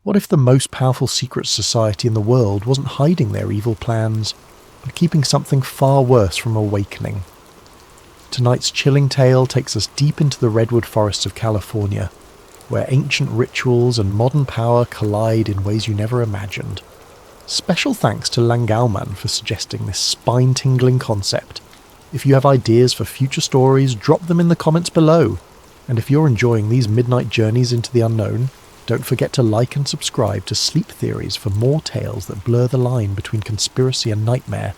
What if the most powerful secret society in the world wasn't hiding their evil plans, but keeping something far worse from awakening? Tonight's chilling tale takes us deep into the redwood forests of California, where ancient rituals and modern power collide in ways you never imagined. Special thanks to Langalman for suggesting this spine-tingling concept. If you have ideas for future stories, drop them in the comments below. And if you're enjoying these midnight journeys into the unknown, don't forget to like and subscribe to Sleep Theories for more tales that blur the line between conspiracy and nightmare.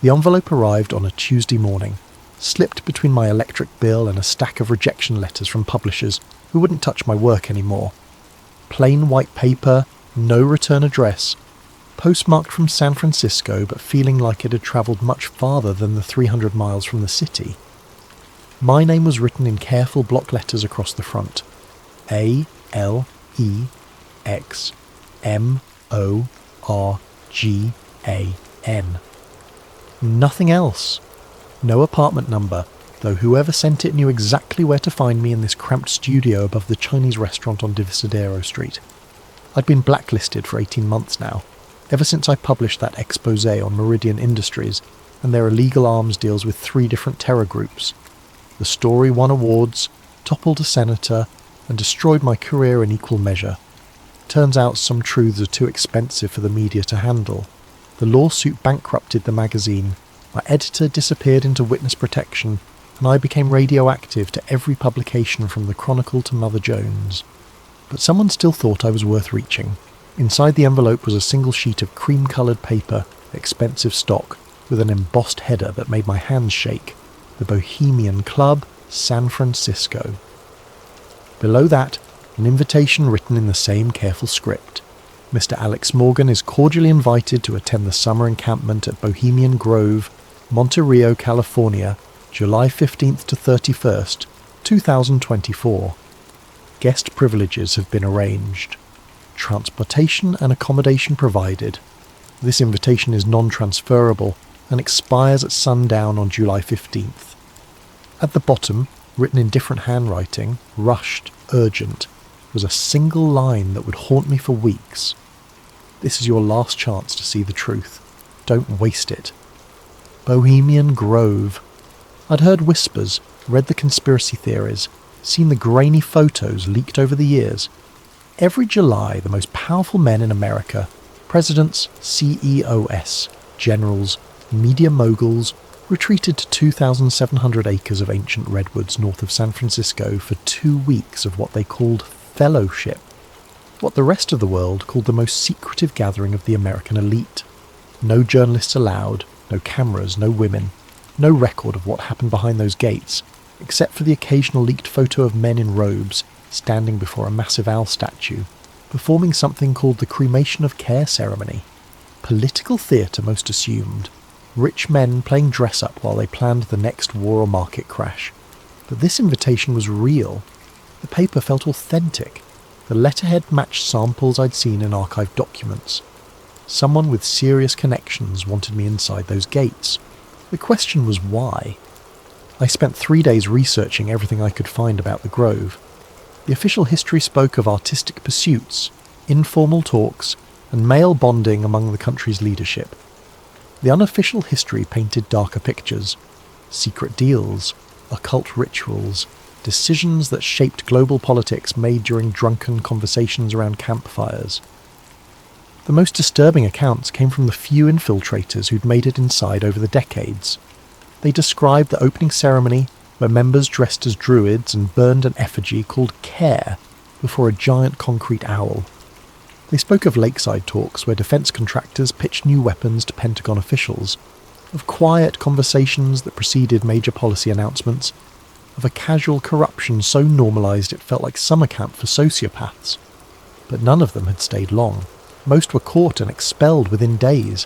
The envelope arrived on a Tuesday morning, slipped between my electric bill and a stack of rejection letters from publishers who wouldn't touch my work anymore. Plain white paper, no return address, postmarked from San Francisco but feeling like it had travelled much farther than the 300 miles from the city. My name was written in careful block letters across the front. ALEXMORGAN. Nothing else. No apartment number, though whoever sent it knew exactly where to find me in this cramped studio above the Chinese restaurant on Divisadero Street. I'd been blacklisted for 18 months now, ever since I published that expose on Meridian Industries and their illegal arms deals with 3 different terror groups. The story won awards, toppled a senator, and destroyed my career in equal measure. Turns out some truths are too expensive for the media to handle. The lawsuit bankrupted the magazine, my editor disappeared into witness protection, and I became radioactive to every publication from the Chronicle to Mother Jones. But someone still thought I was worth reaching. Inside the envelope was a single sheet of cream-coloured paper, expensive stock, with an embossed header that made my hands shake. The Bohemian Club, San Francisco. Below that, an invitation written in the same careful script. Mr. Alex Morgan is cordially invited to attend the summer encampment at Bohemian Grove, Monterey, California, July 15th to 31st, 2024. Guest privileges have been arranged. Transportation and accommodation provided. This invitation is non-transferable and expires at sundown on July 15th. At the bottom, written in different handwriting, rushed, urgent, was a single line that would haunt me for weeks. This is your last chance to see the truth. Don't waste it. Bohemian Grove. I'd heard whispers, read the conspiracy theories, seen the grainy photos leaked over the years. Every July, the most powerful men in America, presidents, CEOs, generals, media moguls, retreated to 2,700 acres of ancient redwoods north of San Francisco for 2 weeks of what they called fellowship, what the rest of the world called the most secretive gathering of the American elite. No journalists allowed, no cameras, no women, no record of what happened behind those gates, except for the occasional leaked photo of men in robes standing before a massive owl statue, performing something called the cremation of care ceremony. Political theatre most assumed. Rich men playing dress-up while they planned the next war or market crash. But this invitation was real. The paper felt authentic. The letterhead matched samples I'd seen in archived documents. Someone with serious connections wanted me inside those gates. The question was why. I spent 3 days researching everything I could find about the Grove. The official history spoke of artistic pursuits, informal talks, and male bonding among the country's leadership. The unofficial history painted darker pictures. Secret deals, occult rituals, decisions that shaped global politics made during drunken conversations around campfires. The most disturbing accounts came from the few infiltrators who'd made it inside over the decades. They described the opening ceremony where members dressed as druids and burned an effigy called Care before a giant concrete owl. They spoke of lakeside talks where defence contractors pitched new weapons to Pentagon officials, of quiet conversations that preceded major policy announcements, of a casual corruption so normalised it felt like summer camp for sociopaths. But none of them had stayed long. Most were caught and expelled within days.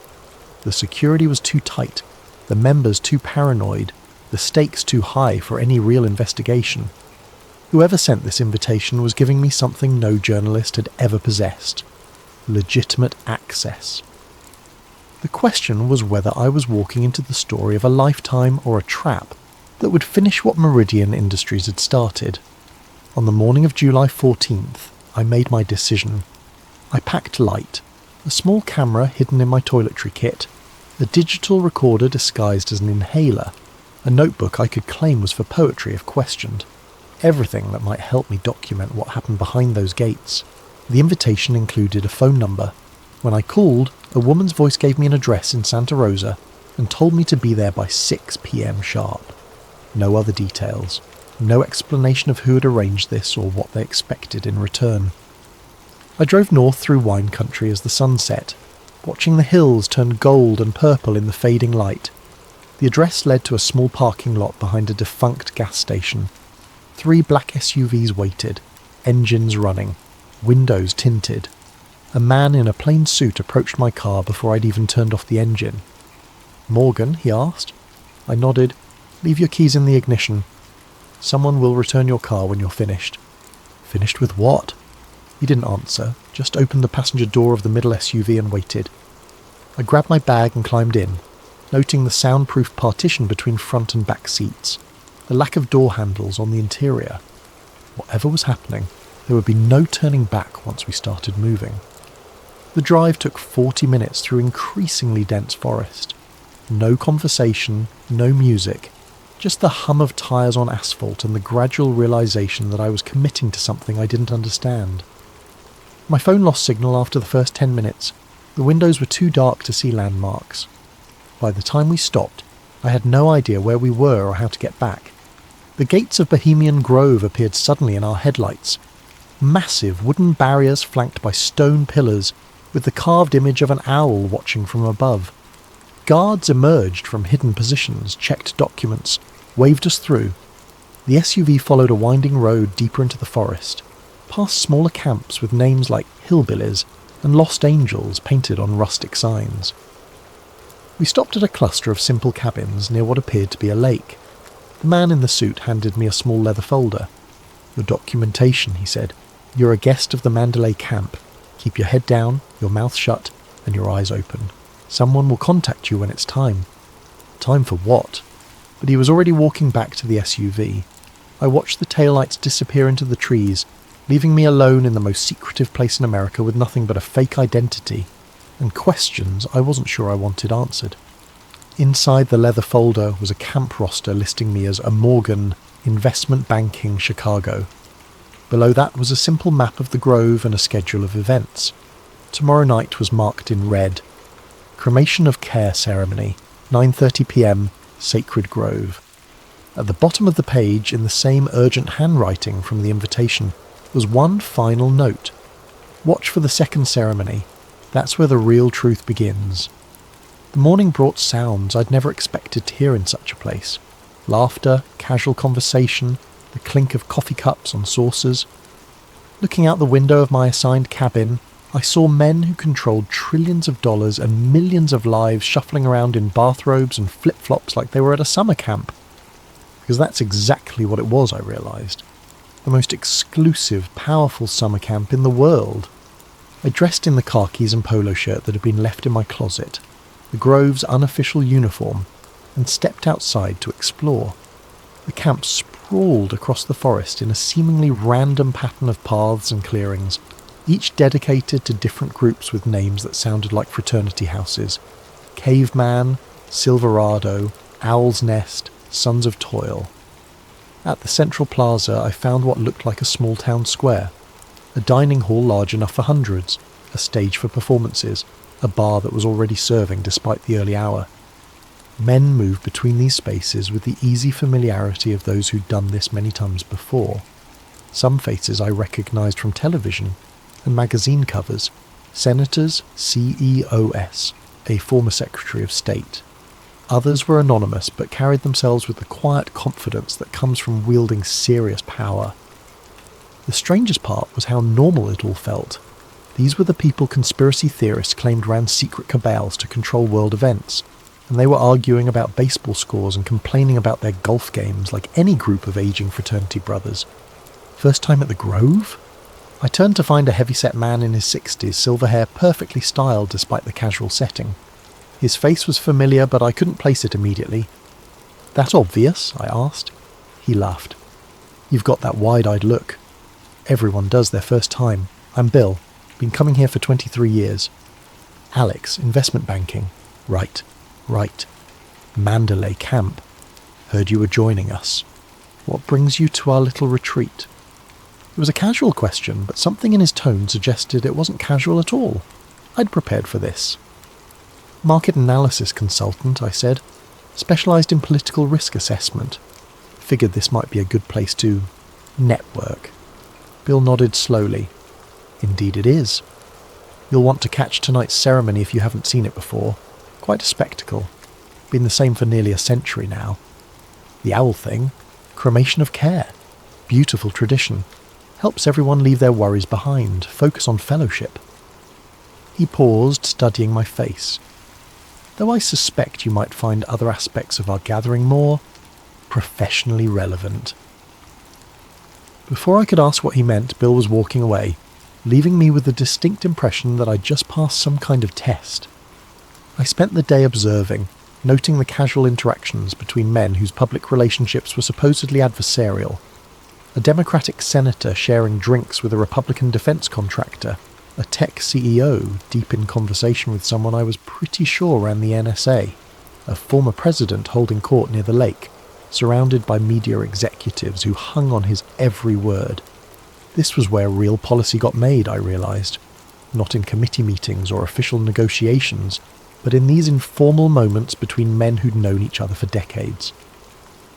The security was too tight, the members too paranoid, the stakes too high for any real investigation. Whoever sent this invitation was giving me something no journalist had ever possessed: legitimate access. The question was whether I was walking into the story of a lifetime or a trap that would finish what Meridian Industries had started. On the morning of July 14th, I made my decision. I packed light, a small camera hidden in my toiletry kit, a digital recorder disguised as an inhaler, a notebook I could claim was for poetry if questioned, everything that might help me document what happened behind those gates. The invitation included a phone number. When I called, a woman's voice gave me an address in Santa Rosa and told me to be there by 6 p.m. sharp. No other details. No explanation of who had arranged this or what they expected in return. I drove north through wine country as the sun set, watching the hills turn gold and purple in the fading light. The address led to a small parking lot behind a defunct gas station. 3 black SUVs waited, engines running, windows tinted. A man in a plain suit approached my car before I'd even turned off the engine. "Morgan?" he asked. I nodded. "Leave your keys in the ignition. Someone will return your car when you're finished." "Finished with what?" He didn't answer, just opened the passenger door of the middle SUV and waited. I grabbed my bag and climbed in, noting the soundproof partition between front and back seats, the lack of door handles on the interior. Whatever was happening, there would be no turning back once we started moving. The drive took 40 minutes through increasingly dense forest. No conversation, no music, just the hum of tyres on asphalt and the gradual realisation that I was committing to something I didn't understand. My phone lost signal after the first 10 minutes. The windows were too dark to see landmarks. By the time we stopped, I had no idea where we were or how to get back. The gates of Bohemian Grove appeared suddenly in our headlights. Massive wooden barriers flanked by stone pillars, with the carved image of an owl watching from above. Guards emerged from hidden positions, checked documents, waved us through. The SUV followed a winding road deeper into the forest, past smaller camps with names like Hillbillies and Lost Angels painted on rustic signs. We stopped at a cluster of simple cabins near what appeared to be a lake. The man in the suit handed me a small leather folder. "Your documentation," he said. "You're a guest of the Mandalay camp. Keep your head down, your mouth shut, and your eyes open. Someone will contact you when it's time." Time for what? But he was already walking back to the SUV. I watched the taillights disappear into the trees, leaving me alone in the most secretive place in America with nothing but a fake identity, and questions I wasn't sure I wanted answered. Inside the leather folder was a camp roster listing me as a Morgan, Investment Banking, Chicago. Below that was a simple map of the Grove and a schedule of events. Tomorrow night was marked in red. Cremation of care ceremony, 9:30 p.m, Sacred Grove. At the bottom of the page, in the same urgent handwriting from the invitation, was one final note. "Watch for the second ceremony. That's where the real truth begins." The morning brought sounds I'd never expected to hear in such a place. Laughter, casual conversation, the clink of coffee cups on saucers. Looking out the window of my assigned cabin, I saw men who controlled trillions of dollars and millions of lives shuffling around in bathrobes and flip-flops like they were at a summer camp. Because that's exactly what it was, I realised. The most exclusive, powerful summer camp in the world. I dressed in the khakis and polo shirt that had been left in my closet, the Grove's unofficial uniform, and stepped outside to explore. The camp sprawled across the forest in a seemingly random pattern of paths and clearings, each dedicated to different groups with names that sounded like fraternity houses. Caveman, Silverado, Owl's Nest, Sons of Toil. At the central plaza I found what looked like a small town square, a dining hall large enough for hundreds, a stage for performances, a bar that was already serving despite the early hour. Men moved between these spaces with the easy familiarity of those who'd done this many times before. Some faces I recognised from television and magazine covers. Senators CEOS, a former Secretary of State. Others were anonymous but carried themselves with the quiet confidence that comes from wielding serious power. The strangest part was how normal it all felt. These were the people conspiracy theorists claimed ran secret cabals to control world events, and they were arguing about baseball scores and complaining about their golf games like any group of aging fraternity brothers. First time at the Grove? I turned to find a heavy-set man in his 60s, silver hair perfectly styled despite the casual setting. His face was familiar, but I couldn't place it immediately. "That obvious?" I asked. He laughed. "You've got that wide-eyed look." Everyone does their first time. I'm Bill. Been coming here for 23 years. Alex, investment banking. Right. Mandalay camp. Heard you were joining us. What brings you to our little retreat? It was a casual question, but something in his tone suggested it wasn't casual at all. I'd prepared for this. Market analysis consultant, I said. Specialised in political risk assessment. Figured this might be a good place to network. Bill nodded slowly. Indeed it is. You'll want to catch tonight's ceremony if you haven't seen it before. Quite a spectacle. Been the same for nearly a century now. The owl thing, cremation of care. Beautiful tradition. Helps everyone leave their worries behind, focus on fellowship. He paused, studying my face. Though I suspect you might find other aspects of our gathering more professionally relevant. Before I could ask what he meant, Bill was walking away, leaving me with the distinct impression that I'd just passed some kind of test. I spent the day observing, noting the casual interactions between men whose public relationships were supposedly adversarial. A Democratic senator sharing drinks with a Republican defense contractor, a tech CEO deep in conversation with someone I was pretty sure ran the NSA, a former president holding court near the lake, surrounded by media executives who hung on his every word. This was where real policy got made, I realised. Not in committee meetings or official negotiations, but in these informal moments between men who'd known each other for decades.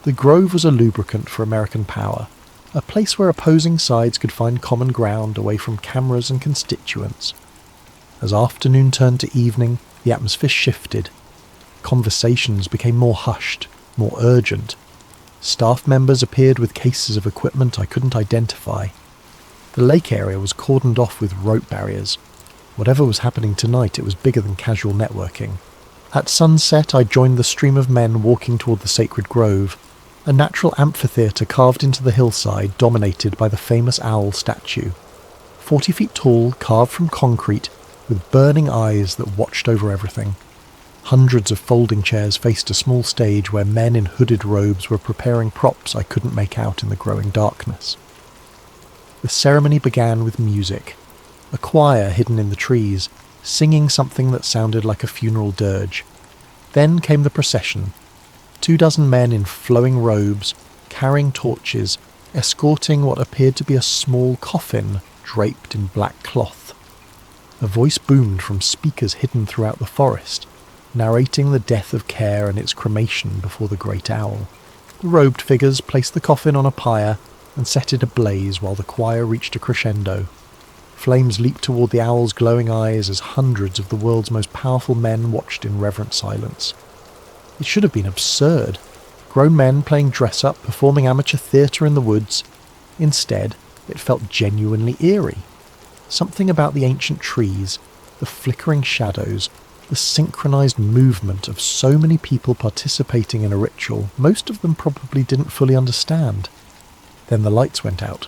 The Grove was a lubricant for American power, a place where opposing sides could find common ground away from cameras and constituents. As afternoon turned to evening, the atmosphere shifted. Conversations became more hushed, more urgent. Staff members appeared with cases of equipment I couldn't identify. The lake area was cordoned off with rope barriers. Whatever was happening tonight, it was bigger than casual networking. At sunset, I joined the stream of men walking toward the sacred grove, a natural amphitheatre carved into the hillside dominated by the famous owl statue. 40 feet tall, carved from concrete, with burning eyes that watched over everything. Hundreds of folding chairs faced a small stage where men in hooded robes were preparing props I couldn't make out in the growing darkness. The ceremony began with music. A choir hidden in the trees, singing something that sounded like a funeral dirge. Then came the procession. 24 men in flowing robes, carrying torches, escorting what appeared to be a small coffin draped in black cloth. A voice boomed from speakers hidden throughout the forest, narrating the death of Care and its cremation before the great owl. The robed figures placed the coffin on a pyre and set it ablaze while the choir reached a crescendo. Flames leaped toward the owl's glowing eyes as hundreds of the world's most powerful men watched in reverent silence. It should have been absurd. Grown men playing dress-up, performing amateur theatre in the woods. Instead, it felt genuinely eerie. Something about the ancient trees, the flickering shadows, the synchronized movement of so many people participating in a ritual most of them probably didn't fully understand. Then the lights went out.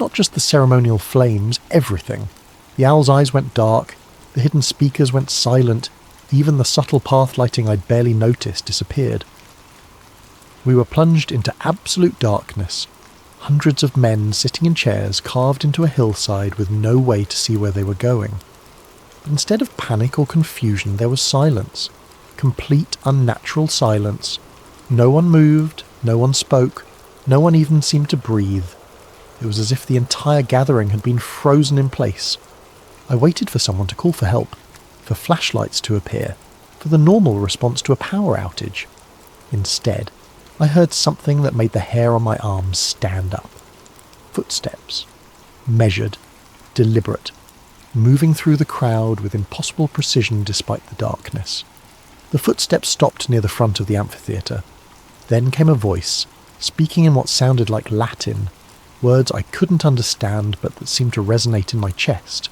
Not just the ceremonial flames, everything. The owl's eyes went dark, the hidden speakers went silent, even the subtle path lighting I'd barely noticed disappeared. We were plunged into absolute darkness, hundreds of men sitting in chairs carved into a hillside with no way to see where they were going. But instead of panic or confusion, there was silence. Complete, unnatural silence. No one moved, no one spoke, no one even seemed to breathe. It was as if the entire gathering had been frozen in place. I waited for someone to call for help, for flashlights to appear, for the normal response to a power outage. Instead, I heard something that made the hair on my arms stand up. Footsteps. Measured, deliberate, moving through the crowd with impossible precision despite the darkness. The footsteps stopped near the front of the amphitheatre. Then came a voice, speaking in what sounded like Latin, words I couldn't understand but that seemed to resonate in my chest.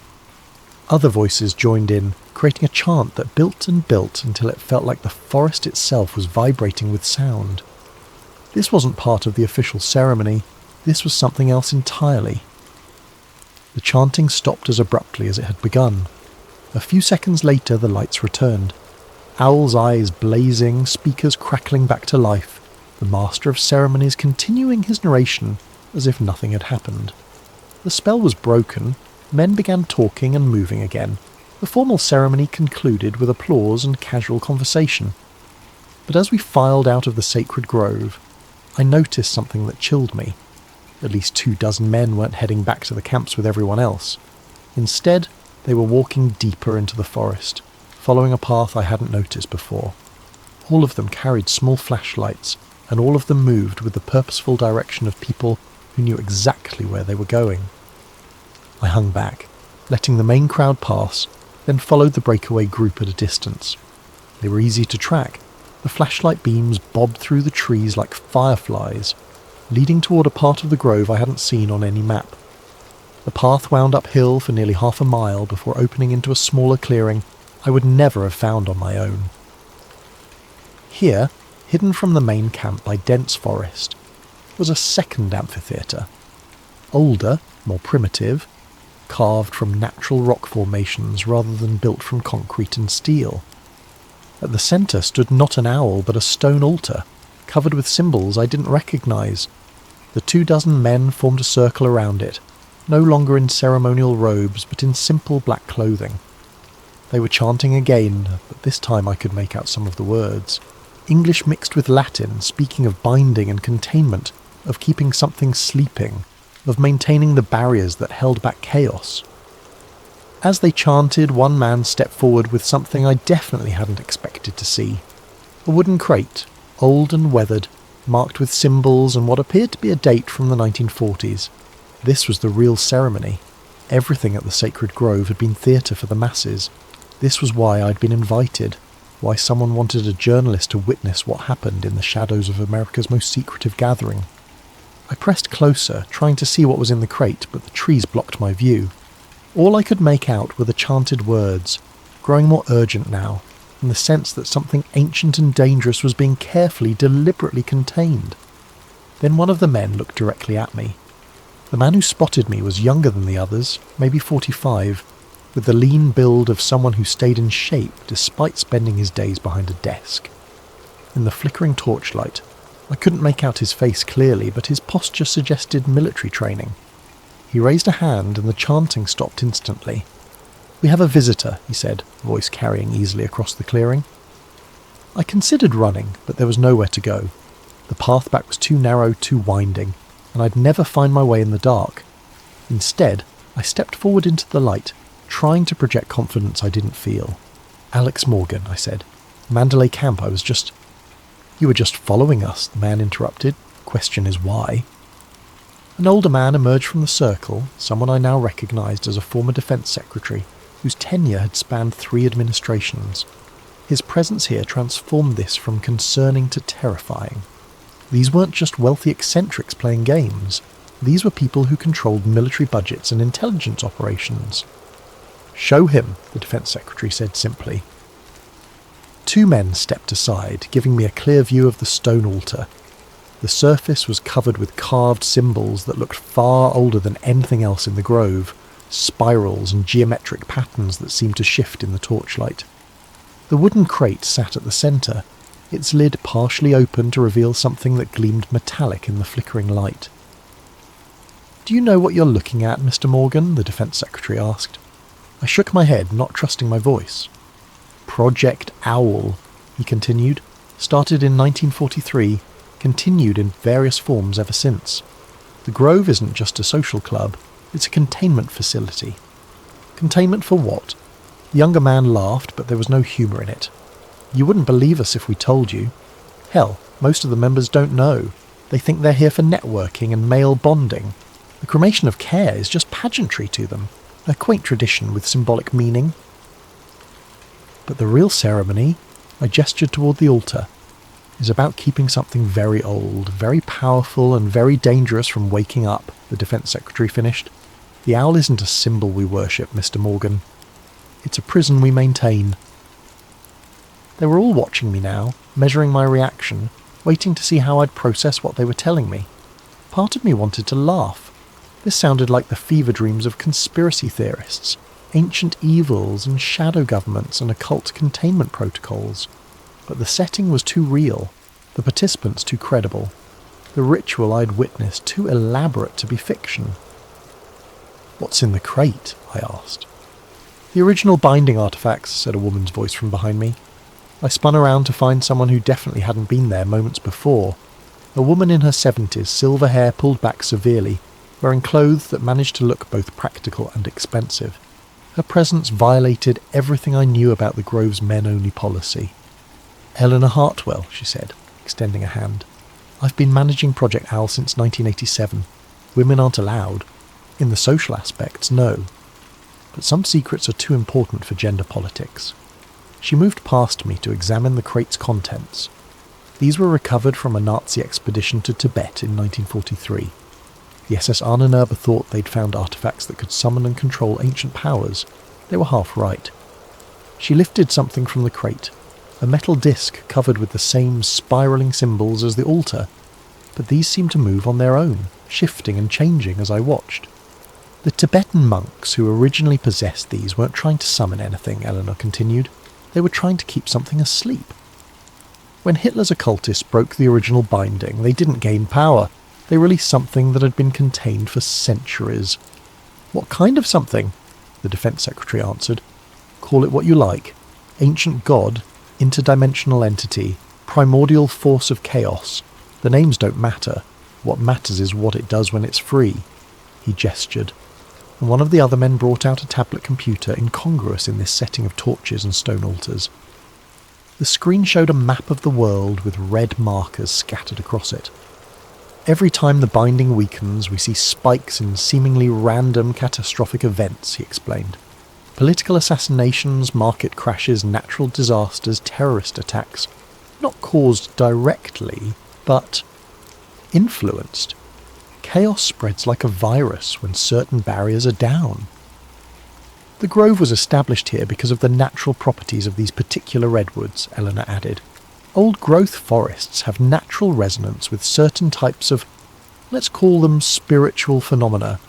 Other voices joined in, creating a chant that built and built until it felt like the forest itself was vibrating with sound. This wasn't part of the official ceremony, this was something else entirely. The chanting stopped as abruptly as it had begun. A few seconds later the lights returned. Owl's eyes blazing, speakers crackling back to life, the master of ceremonies continuing his narration as if nothing had happened. The spell was broken, men began talking and moving again. The formal ceremony concluded with applause and casual conversation. But as we filed out of the sacred grove, I noticed something that chilled me. At least 24 men weren't heading back to the camps with everyone else. Instead, they were walking deeper into the forest, following a path I hadn't noticed before. All of them carried small flashlights, and all of them moved with the purposeful direction of people who knew exactly where they were going. I hung back, letting the main crowd pass, then followed the breakaway group at a distance. They were easy to track. The flashlight beams bobbed through the trees like fireflies, leading toward a part of the grove I hadn't seen on any map. The path wound uphill for nearly half a mile before opening into a smaller clearing I would never have found on my own. Here, hidden from the main camp by dense forest, was a second amphitheatre. Older, more primitive, carved from natural rock formations rather than built from concrete and steel. At the centre stood not an owl but a stone altar, covered with symbols I didn't recognise. The 24 men formed a circle around it, no longer in ceremonial robes but in simple black clothing. They were chanting again, but this time I could make out some of the words. English mixed with Latin, speaking of binding and containment, of keeping something sleeping, of maintaining the barriers that held back chaos. As they chanted, one man stepped forward with something I definitely hadn't expected to see. A wooden crate, old and weathered, marked with symbols and what appeared to be a date from the 1940s. This was the real ceremony. Everything at the sacred grove had been theatre for the masses. This was why I'd been invited, why someone wanted a journalist to witness what happened in the shadows of America's most secretive gathering. I pressed closer, trying to see what was in the crate, but the trees blocked my view. All I could make out were the chanted words, growing more urgent now, in the sense that something ancient and dangerous was being carefully, deliberately contained. Then one of the men looked directly at me. The man who spotted me was younger than the others, maybe 45, with the lean build of someone who stayed in shape despite spending his days behind a desk. In the flickering torchlight, I couldn't make out his face clearly, but his posture suggested military training. He raised a hand and the chanting stopped instantly. "We have a visitor," he said, voice carrying easily across the clearing. I considered running, but there was nowhere to go. The path back was too narrow, too winding, and I'd never find my way in the dark. Instead, I stepped forward into the light, trying to project confidence I didn't feel. "Alex Morgan," I said. "Mandalay Camp, I was just—" "You were just following us," the man interrupted. "Question is why?" An older man emerged from the circle, someone I now recognised as a former defence secretary, whose tenure had spanned 3 administrations. His presence here transformed this from concerning to terrifying. These weren't just wealthy eccentrics playing games. These were people who controlled military budgets and intelligence operations. "Show him," the defence secretary said simply. 2 men stepped aside, giving me a clear view of the stone altar. The surface was covered with carved symbols that looked far older than anything else in the grove, spirals and geometric patterns that seemed to shift in the torchlight. The wooden crate sat at the centre, its lid partially open to reveal something that gleamed metallic in the flickering light. "Do you know what you're looking at, Mr. Morgan?" the defence secretary asked. I shook my head, not trusting my voice. "Project Owl," he continued, started in 1943, continued in various forms ever since. The Grove isn't just a social club, it's a containment facility. Containment for what? The younger man laughed, but there was no humour in it. "You wouldn't believe us if we told you. Hell, most of the members don't know. They think they're here for networking and male bonding. The cremation of care is just pageantry to them, a quaint tradition with symbolic meaning. But the real ceremony," I gestured toward the altar, "is about keeping something very old, very powerful and very dangerous from waking up," the defence secretary finished. "The owl isn't a symbol we worship, Mr. Morgan. It's a prison we maintain." They were all watching me now, measuring my reaction, waiting to see how I'd process what they were telling me. Part of me wanted to laugh. This sounded like the fever dreams of conspiracy theorists, ancient evils and shadow governments and occult containment protocols. But the setting was too real, the participants too credible, the ritual I'd witnessed too elaborate to be fiction. "What's in the crate?" I asked. "The original binding artifacts," said a woman's voice from behind me. I spun around to find someone who definitely hadn't been there moments before. A woman in her 70s, silver hair pulled back severely, wearing clothes that managed to look both practical and expensive. Her presence violated everything I knew about the Grove's men-only policy. "Eleanor Hartwell," she said, extending a hand. "I've been managing Project Owl since 1987. Women aren't allowed. In the social aspects, no. But some secrets are too important for gender politics." She moved past me to examine the crate's contents. These were recovered from a Nazi expedition to Tibet in 1943. The SS Ahnenerbe thought they'd found artifacts that could summon and control ancient powers. They were half right. She lifted something from the crate, a metal disc covered with the same spiralling symbols as the altar, but these seemed to move on their own, shifting and changing as I watched. "The Tibetan monks who originally possessed these weren't trying to summon anything," Eleanor continued. "They were trying to keep something asleep. When Hitler's occultists broke the original binding, they didn't gain power. They released something that had been contained for centuries." "What kind of something?" the Defense Secretary answered. "Call it what you like. Ancient god, interdimensional entity, primordial force of chaos. The names don't matter. What matters is what it does when it's free." He gestured, and one of the other men brought out a tablet computer incongruous in this setting of torches and stone altars. The screen showed a map of the world with red markers scattered across it. "Every time the binding weakens, we see spikes in seemingly random catastrophic events," he explained. "Political assassinations, market crashes, natural disasters, terrorist attacks. Not caused directly, but influenced. Chaos spreads like a virus when certain barriers are down. The Grove was established here because of the natural properties of these particular redwoods," Eleanor added. "Old growth forests have natural resonance with certain types of, let's call them spiritual phenomena.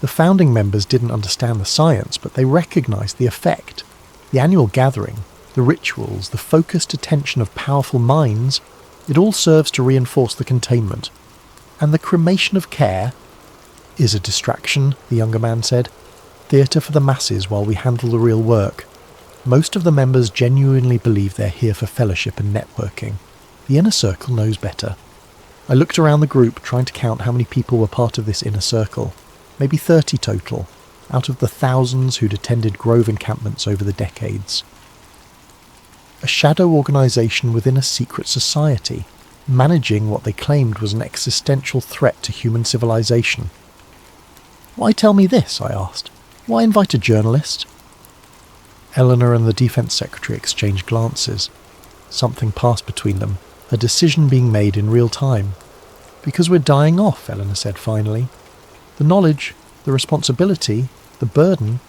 The founding members didn't understand the science, but they recognized the effect. The annual gathering, the rituals, the focused attention of powerful minds, it all serves to reinforce the containment. And the cremation of care is a distraction," the younger man said. "Theatre for the masses while we handle the real work. Most of the members genuinely believe they're here for fellowship and networking. The inner circle knows better." I looked around the group, trying to count how many people were part of this inner circle. Maybe 30 total, out of the thousands who'd attended Grove encampments over the decades. A shadow organisation within a secret society, managing what they claimed was an existential threat to human civilization. "Why tell me this?" I asked. "Why invite a journalist?" Eleanor and the Defense Secretary exchanged glances. Something passed between them, a decision being made in real time. "Because we're dying off," Eleanor said finally. "The knowledge, the responsibility, the burden,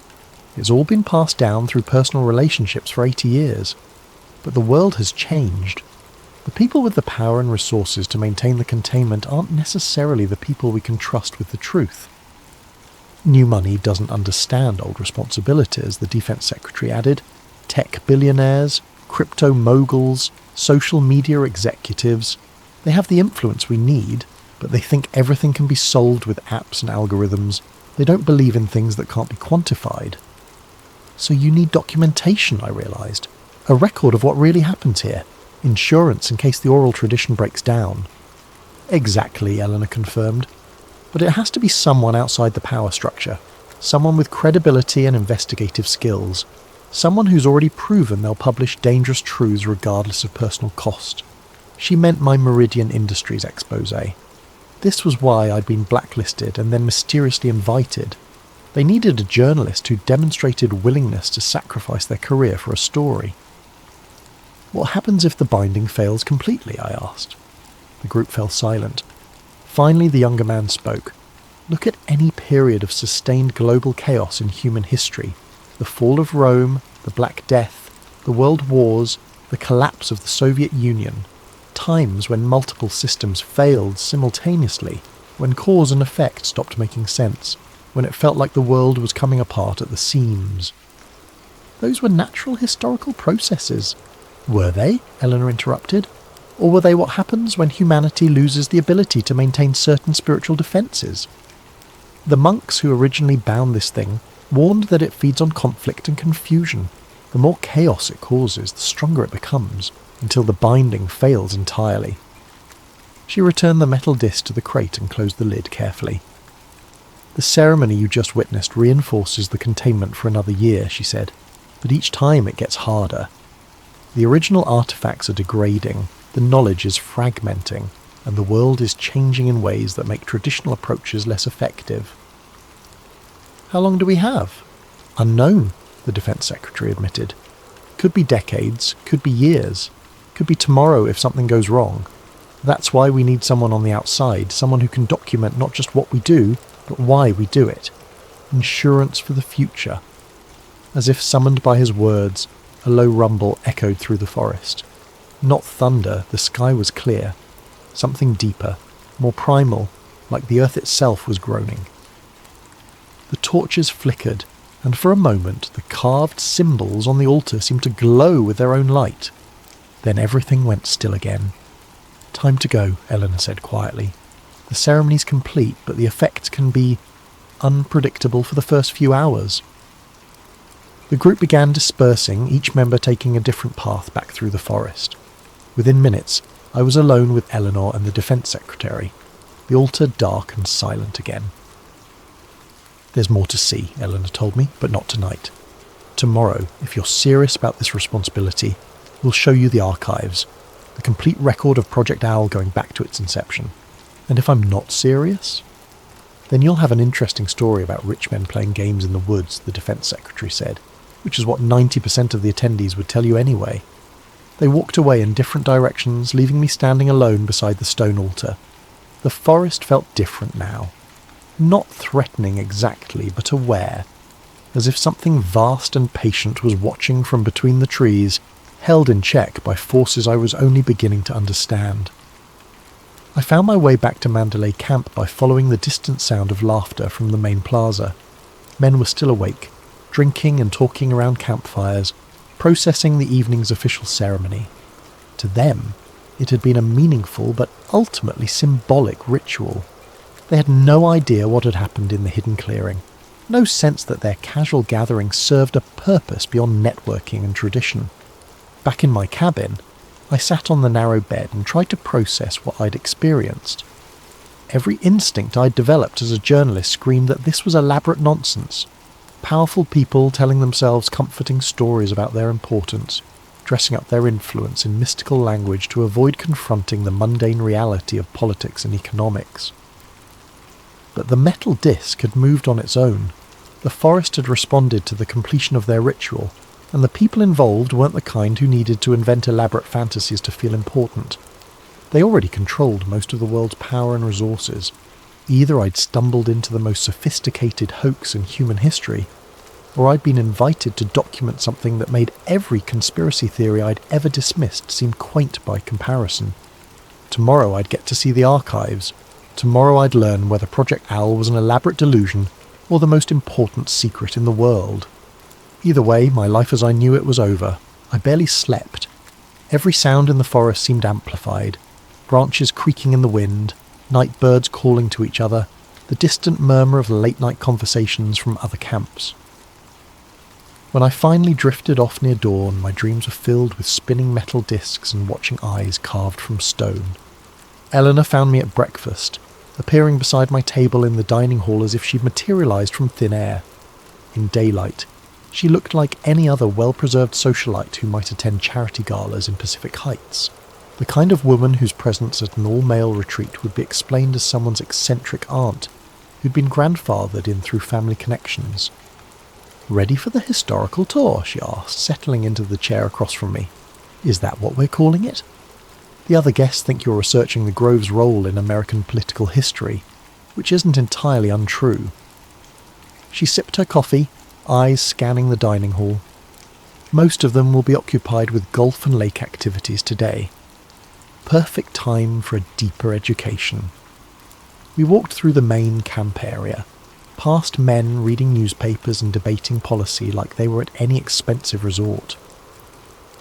it's all been passed down through personal relationships for 80 years. But the world has changed. The people with the power and resources to maintain the containment aren't necessarily the people we can trust with the truth." "New money doesn't understand old responsibilities," the Defense Secretary added. "Tech billionaires, crypto moguls, social media executives, they have the influence we need, but they think everything can be solved with apps and algorithms. They don't believe in things that can't be quantified." "So you need documentation," I realised. "A record of what really happens here. Insurance in case the oral tradition breaks down." "Exactly," Eleanor confirmed. "But it has to be someone outside the power structure. Someone with credibility and investigative skills. Someone who's already proven they'll publish dangerous truths regardless of personal cost." She meant my Meridian Industries exposé. This was why I'd been blacklisted and then mysteriously invited. They needed a journalist who demonstrated willingness to sacrifice their career for a story. "What happens if the binding fails completely?" I asked. The group fell silent. Finally, the younger man spoke. "Look at any period of sustained global chaos in human history. The fall of Rome, the Black Death, the World Wars, the collapse of the Soviet Union. Times when multiple systems failed simultaneously, when cause and effect stopped making sense, when it felt like the world was coming apart at the seams. Those were natural historical processes." "Were they?" Eleanor interrupted. "Or were they what happens when humanity loses the ability to maintain certain spiritual defences?" The monks who originally bound this thing warned that it feeds on conflict and confusion. The more chaos it causes, the stronger it becomes, until the binding fails entirely. She returned the metal disc to the crate and closed the lid carefully. The ceremony you just witnessed reinforces the containment for another year, she said, but each time it gets harder. The original artifacts are degrading, the knowledge is fragmenting, and the world is changing in ways that make traditional approaches less effective. How long do we have? Unknown, the Defense Secretary admitted. Could be decades, could be years, could be tomorrow if something goes wrong. That's why we need someone on the outside, someone who can document not just what we do, but why we do it. Insurance for the future. As if summoned by his words, a low rumble echoed through the forest. Not thunder, the sky was clear. Something deeper, more primal, like the earth itself was groaning. The torches flickered, and for a moment the carved symbols on the altar seemed to glow with their own light. Then everything went still again. "Time to go," Eleanor said quietly. "The ceremony's complete, but the effect can be unpredictable for the first few hours." The group began dispersing, each member taking a different path back through the forest. Within minutes, I was alone with Eleanor and the Defense Secretary, the altar dark and silent again. "There's more to see," Eleanor told me, "but not tonight. Tomorrow, if you're serious about this responsibility, we'll show you the archives, the complete record of Project Owl going back to its inception. And if I'm not serious? Then you'll have an interesting story about rich men playing games in the woods," the Defense Secretary said, which is what 90% of the attendees would tell you anyway. They walked away in different directions, leaving me standing alone beside the stone altar. The forest felt different now. Not threatening exactly, but aware, as if something vast and patient was watching from between the trees, held in check by forces I was only beginning to understand. I found my way back to Mandalay Camp by following the distant sound of laughter from the main plaza. Men were still awake, drinking and talking around campfires, processing the evening's official ceremony. To them, it had been a meaningful but ultimately symbolic ritual. They had no idea what had happened in the hidden clearing, no sense that their casual gathering served a purpose beyond networking and tradition. Back in my cabin, I sat on the narrow bed and tried to process what I'd experienced. Every instinct I'd developed as a journalist screamed that this was elaborate nonsense. Powerful people telling themselves comforting stories about their importance, dressing up their influence in mystical language to avoid confronting the mundane reality of politics and economics. But the metal disc had moved on its own. The forest had responded to the completion of their ritual, and the people involved weren't the kind who needed to invent elaborate fantasies to feel important. They already controlled most of the world's power and resources. Either I'd stumbled into the most sophisticated hoax in human history, or I'd been invited to document something that made every conspiracy theory I'd ever dismissed seem quaint by comparison. Tomorrow I'd get to see the archives. Tomorrow I'd learn whether Project Owl was an elaborate delusion or the most important secret in the world. Either way, my life as I knew it was over. I barely slept. Every sound in the forest seemed amplified. Branches creaking in the wind, night birds calling to each other, the distant murmur of late-night conversations from other camps. When I finally drifted off near dawn, my dreams were filled with spinning metal discs and watching eyes carved from stone. Eleanor found me at breakfast, appearing beside my table in the dining hall as if she'd materialised from thin air. In daylight, she looked like any other well-preserved socialite who might attend charity galas in Pacific Heights. The kind of woman whose presence at an all-male retreat would be explained as someone's eccentric aunt, who'd been grandfathered in through family connections. "Ready for the historical tour?" she asked, settling into the chair across from me. "Is that what we're calling it? The other guests think you're researching the Grove's role in American political history, which isn't entirely untrue." She sipped her coffee, eyes scanning the dining hall. "Most of them will be occupied with golf and lake activities today. Perfect time for a deeper education." We walked through the main camp area, past men reading newspapers and debating policy like they were at any expensive resort.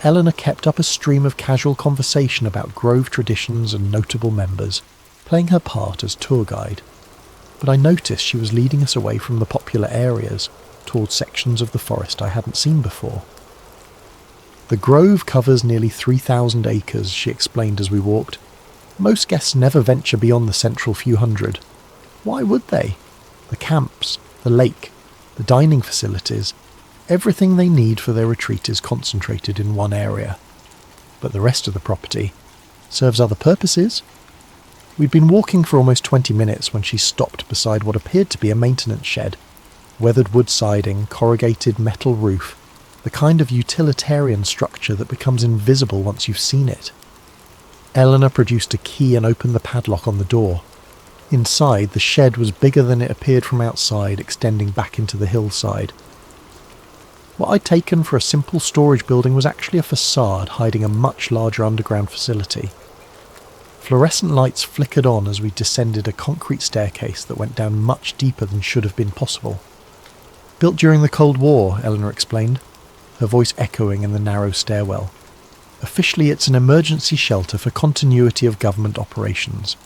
Eleanor kept up a stream of casual conversation about Grove traditions and notable members, playing her part as tour guide. but I noticed she was leading us away from the popular areas towards sections of the forest I hadn't seen before. The grove covers nearly 3,000 acres, she explained as we walked. Most guests never venture beyond the central few hundred. Why would they? The camps, the lake, the dining facilities, everything they need for their retreat is concentrated in one area. But the rest of the property serves other purposes. We'd been walking for almost 20 minutes when she stopped beside what appeared to be a maintenance shed. Weathered wood siding, corrugated metal roof, the kind of utilitarian structure that becomes invisible once you've seen it. Eleanor produced a key and opened the padlock on the door. Inside, the shed was bigger than it appeared from outside, extending back into the hillside. What I'd taken for a simple storage building was actually a facade hiding a much larger underground facility. Fluorescent lights flickered on as we descended a concrete staircase that went down much deeper than should have been possible. Built during the Cold War, Eleanor explained, her voice echoing in the narrow stairwell. Officially, it's an emergency shelter for continuity of government operations.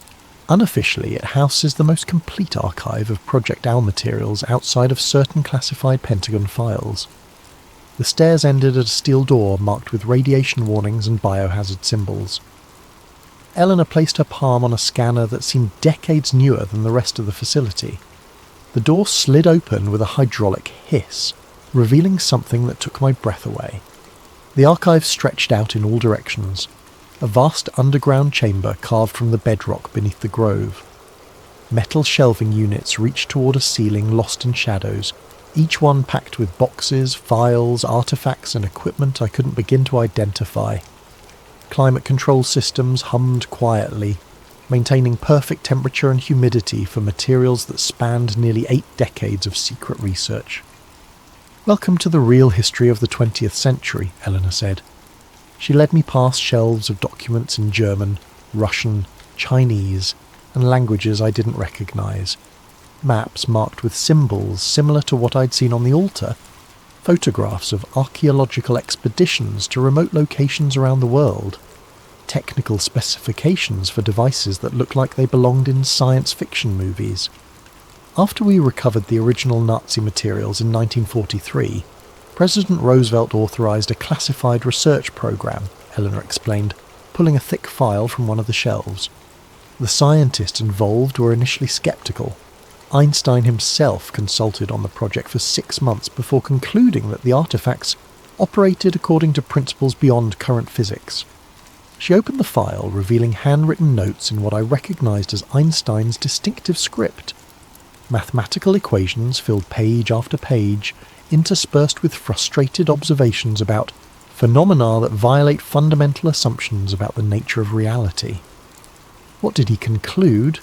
Unofficially, it houses the most complete archive of Project Owl materials outside of certain classified Pentagon files. The stairs ended at a steel door marked with radiation warnings and biohazard symbols. Eleanor placed her palm on a scanner that seemed decades newer than the rest of the facility. The door slid open with a hydraulic hiss, revealing something that took my breath away. The archive stretched out in all directions, a vast underground chamber carved from the bedrock beneath the grove. Metal shelving units reached toward a ceiling lost in shadows, each one packed with boxes, files, artifacts and equipment I couldn't begin to identify. Climate control systems hummed quietly, maintaining perfect temperature and humidity for materials that spanned nearly 8 decades of secret research. "Welcome to the real history of the 20th century," Eleanor said. She led me past shelves of documents in German, Russian, Chinese, and languages I didn't recognise. Maps marked with symbols similar to what I'd seen on the altar, photographs of archaeological expeditions to remote locations around the world, technical specifications for devices that looked like they belonged in science fiction movies. After we recovered the original Nazi materials in 1943, President Roosevelt authorised a classified research program, Eleanor explained, pulling a thick file from one of the shelves. The scientists involved were initially sceptical. Einstein himself consulted on the project for 6 months before concluding that the artefacts operated according to principles beyond current physics. She opened the file, revealing handwritten notes in what I recognised as Einstein's distinctive script. Mathematical equations filled page after page, interspersed with frustrated observations about phenomena that violate fundamental assumptions about the nature of reality. What did he conclude?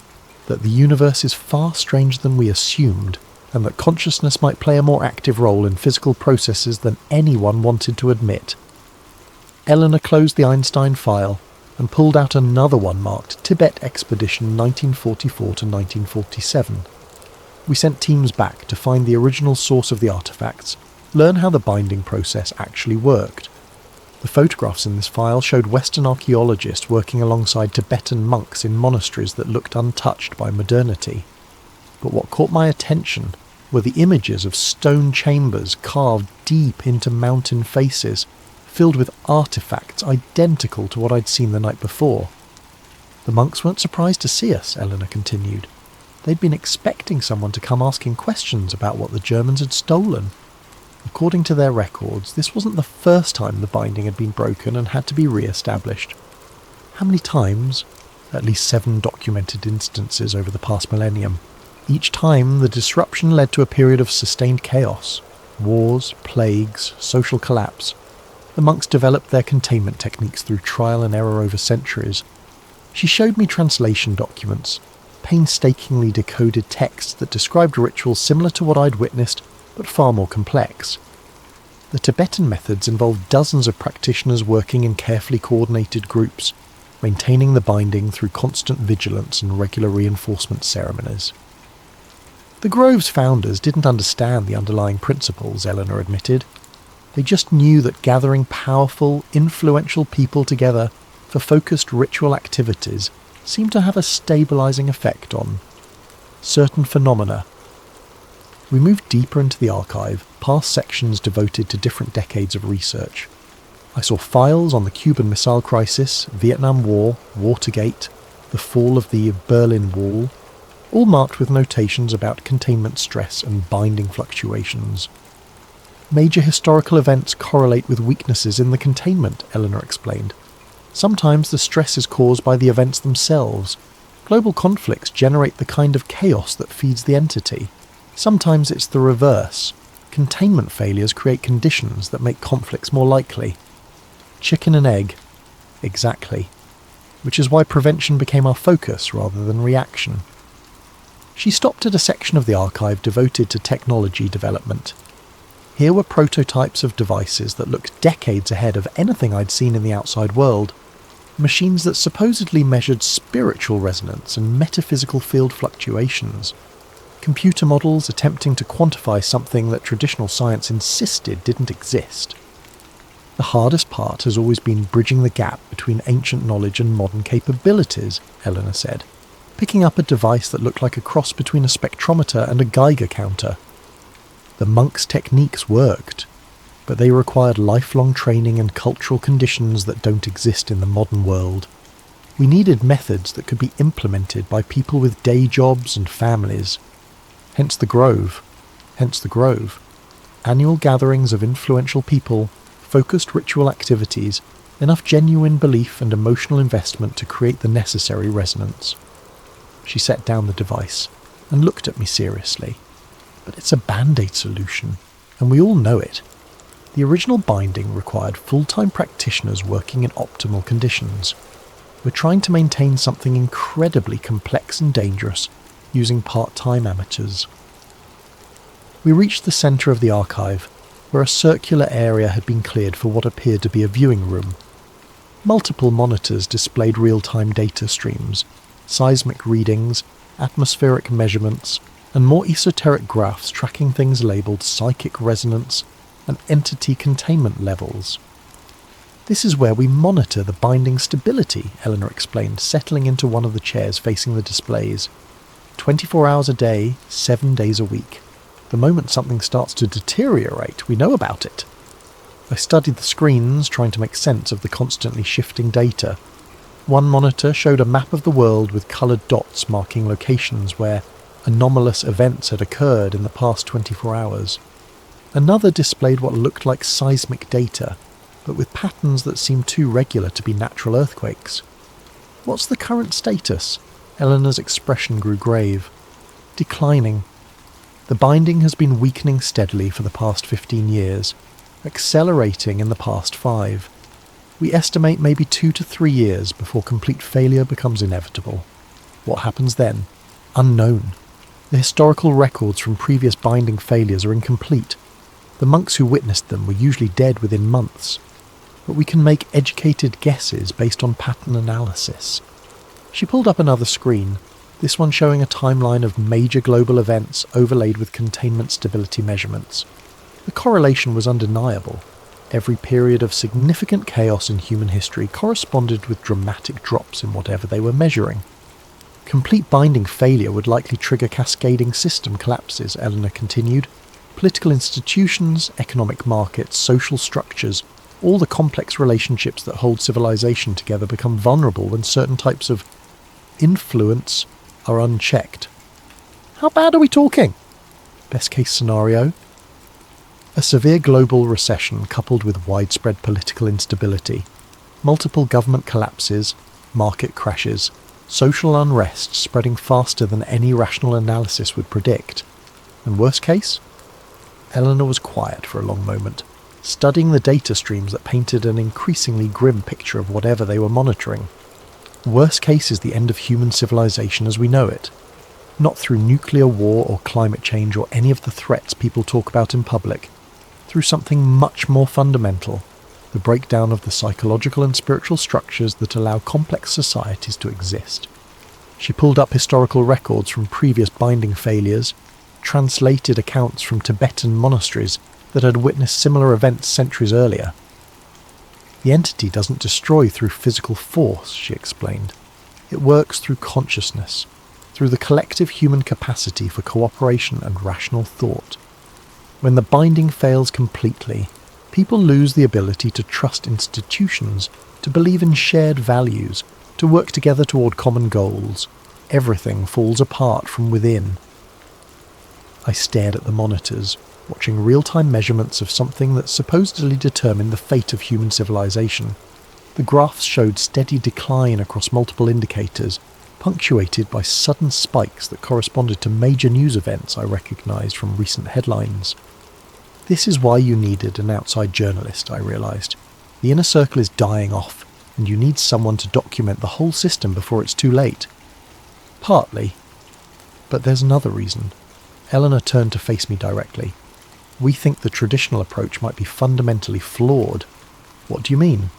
That the universe is far stranger than we assumed, and that consciousness might play a more active role in physical processes than anyone wanted to admit. Eleanor closed the Einstein file and pulled out another one marked Tibet Expedition 1944 to 1947. We sent teams back to find the original source of the artefacts, learn how the binding process actually worked. The photographs in this file showed Western archaeologists working alongside Tibetan monks in monasteries that looked untouched by modernity. But what caught my attention were the images of stone chambers carved deep into mountain faces, filled with artefacts identical to what I'd seen the night before. The monks weren't surprised to see us, Eleanor continued. They'd been expecting someone to come asking questions about what the Germans had stolen. According to their records, this wasn't the first time the binding had been broken and had to be re-established. How many times? At least 7 documented instances over the past millennium. Each time, the disruption led to a period of sustained chaos. Wars, plagues, social collapse. The monks developed their containment techniques through trial and error over centuries. She showed me translation documents, painstakingly decoded texts that described rituals similar to what I'd witnessed, but far more complex. The Tibetan methods involved dozens of practitioners working in carefully coordinated groups, maintaining the binding through constant vigilance and regular reinforcement ceremonies. The Grove's founders didn't understand the underlying principles, Eleanor admitted. They just knew that gathering powerful, influential people together for focused ritual activities seemed to have a stabilising effect on certain phenomena. We moved deeper into the archive, past sections devoted to different decades of research. I saw files on the Cuban Missile Crisis, Vietnam War, Watergate, the fall of the Berlin Wall, all marked with notations about containment stress and binding fluctuations. Major historical events correlate with weaknesses in the containment, Eleanor explained. Sometimes the stress is caused by the events themselves. Global conflicts generate the kind of chaos that feeds the entity. Sometimes it's the reverse. Containment failures create conditions that make conflicts more likely. Chicken and egg. Exactly. Which is why prevention became our focus rather than reaction. She stopped at a section of the archive devoted to technology development. Here were prototypes of devices that looked decades ahead of anything I'd seen in the outside world. Machines that supposedly measured spiritual resonance and metaphysical field fluctuations. Computer models attempting to quantify something that traditional science insisted didn't exist. The hardest part has always been bridging the gap between ancient knowledge and modern capabilities, Eleanor said, picking up a device that looked like a cross between a spectrometer and a Geiger counter. The monks' techniques worked, but they required lifelong training and cultural conditions that don't exist in the modern world. We needed methods that could be implemented by people with day jobs and families. Hence the Grove. Annual gatherings of influential people, focused ritual activities, enough genuine belief and emotional investment to create the necessary resonance. She set down the device and looked at me seriously. But it's a band-aid solution, and we all know it. The original binding required full-time practitioners working in optimal conditions. We're trying to maintain something incredibly complex and dangerous using part-time amateurs. We reached the centre of the archive, where a circular area had been cleared for what appeared to be a viewing room. Multiple monitors displayed real-time data streams, seismic readings, atmospheric measurements, and more esoteric graphs tracking things labelled psychic resonance and entity containment levels. This is where we monitor the binding stability, Eleanor explained, settling into one of the chairs facing the displays. 24 hours a day, 7 days a week. The moment something starts to deteriorate, we know about it. I studied the screens, trying to make sense of the constantly shifting data. One monitor showed a map of the world with coloured dots marking locations where anomalous events had occurred in the past 24 hours. Another displayed what looked like seismic data, but with patterns that seemed too regular to be natural earthquakes. What's the current status? Eleanor's expression grew grave. Declining. The binding has been weakening steadily for the past 15 years, accelerating in the past 5. We estimate maybe 2 to 3 years before complete failure becomes inevitable. What happens then? Unknown. The historical records from previous binding failures are incomplete. The monks who witnessed them were usually dead within months, but we can make educated guesses based on pattern analysis. She pulled up another screen, this one showing a timeline of major global events overlaid with containment stability measurements. The correlation was undeniable. Every period of significant chaos in human history corresponded with dramatic drops in whatever they were measuring. Complete binding failure would likely trigger cascading system collapses, Eleanor continued. Political institutions, economic markets, social structures, all the complex relationships that hold civilization together become vulnerable when certain types of influence are unchecked. How bad are we talking? Best case scenario? A severe global recession coupled with widespread political instability, multiple government collapses, market crashes, social unrest spreading faster than any rational analysis would predict. And worst case? Eleanor was quiet for a long moment, studying the data streams that painted an increasingly grim picture of whatever they were monitoring. Worst case is the end of human civilization as we know it, not through nuclear war or climate change or any of the threats people talk about in public, through something much more fundamental, the breakdown of the psychological and spiritual structures that allow complex societies to exist. She pulled up historical records from previous binding failures, translated accounts from Tibetan monasteries that had witnessed similar events centuries earlier. The entity doesn't destroy through physical force, she explained. It works through consciousness, through the collective human capacity for cooperation and rational thought. When the binding fails completely, people lose the ability to trust institutions, to believe in shared values, to work together toward common goals. Everything falls apart from within. I stared at the monitors, watching real-time measurements of something that supposedly determined the fate of human civilization. The graphs showed steady decline across multiple indicators, punctuated by sudden spikes that corresponded to major news events I recognized from recent headlines. This is why you needed an outside journalist, I realized. The inner circle is dying off, and you need someone to document the whole system before it's too late. Partly. But there's another reason. Eleanor turned to face me directly. We think the traditional approach might be fundamentally flawed. What do you mean?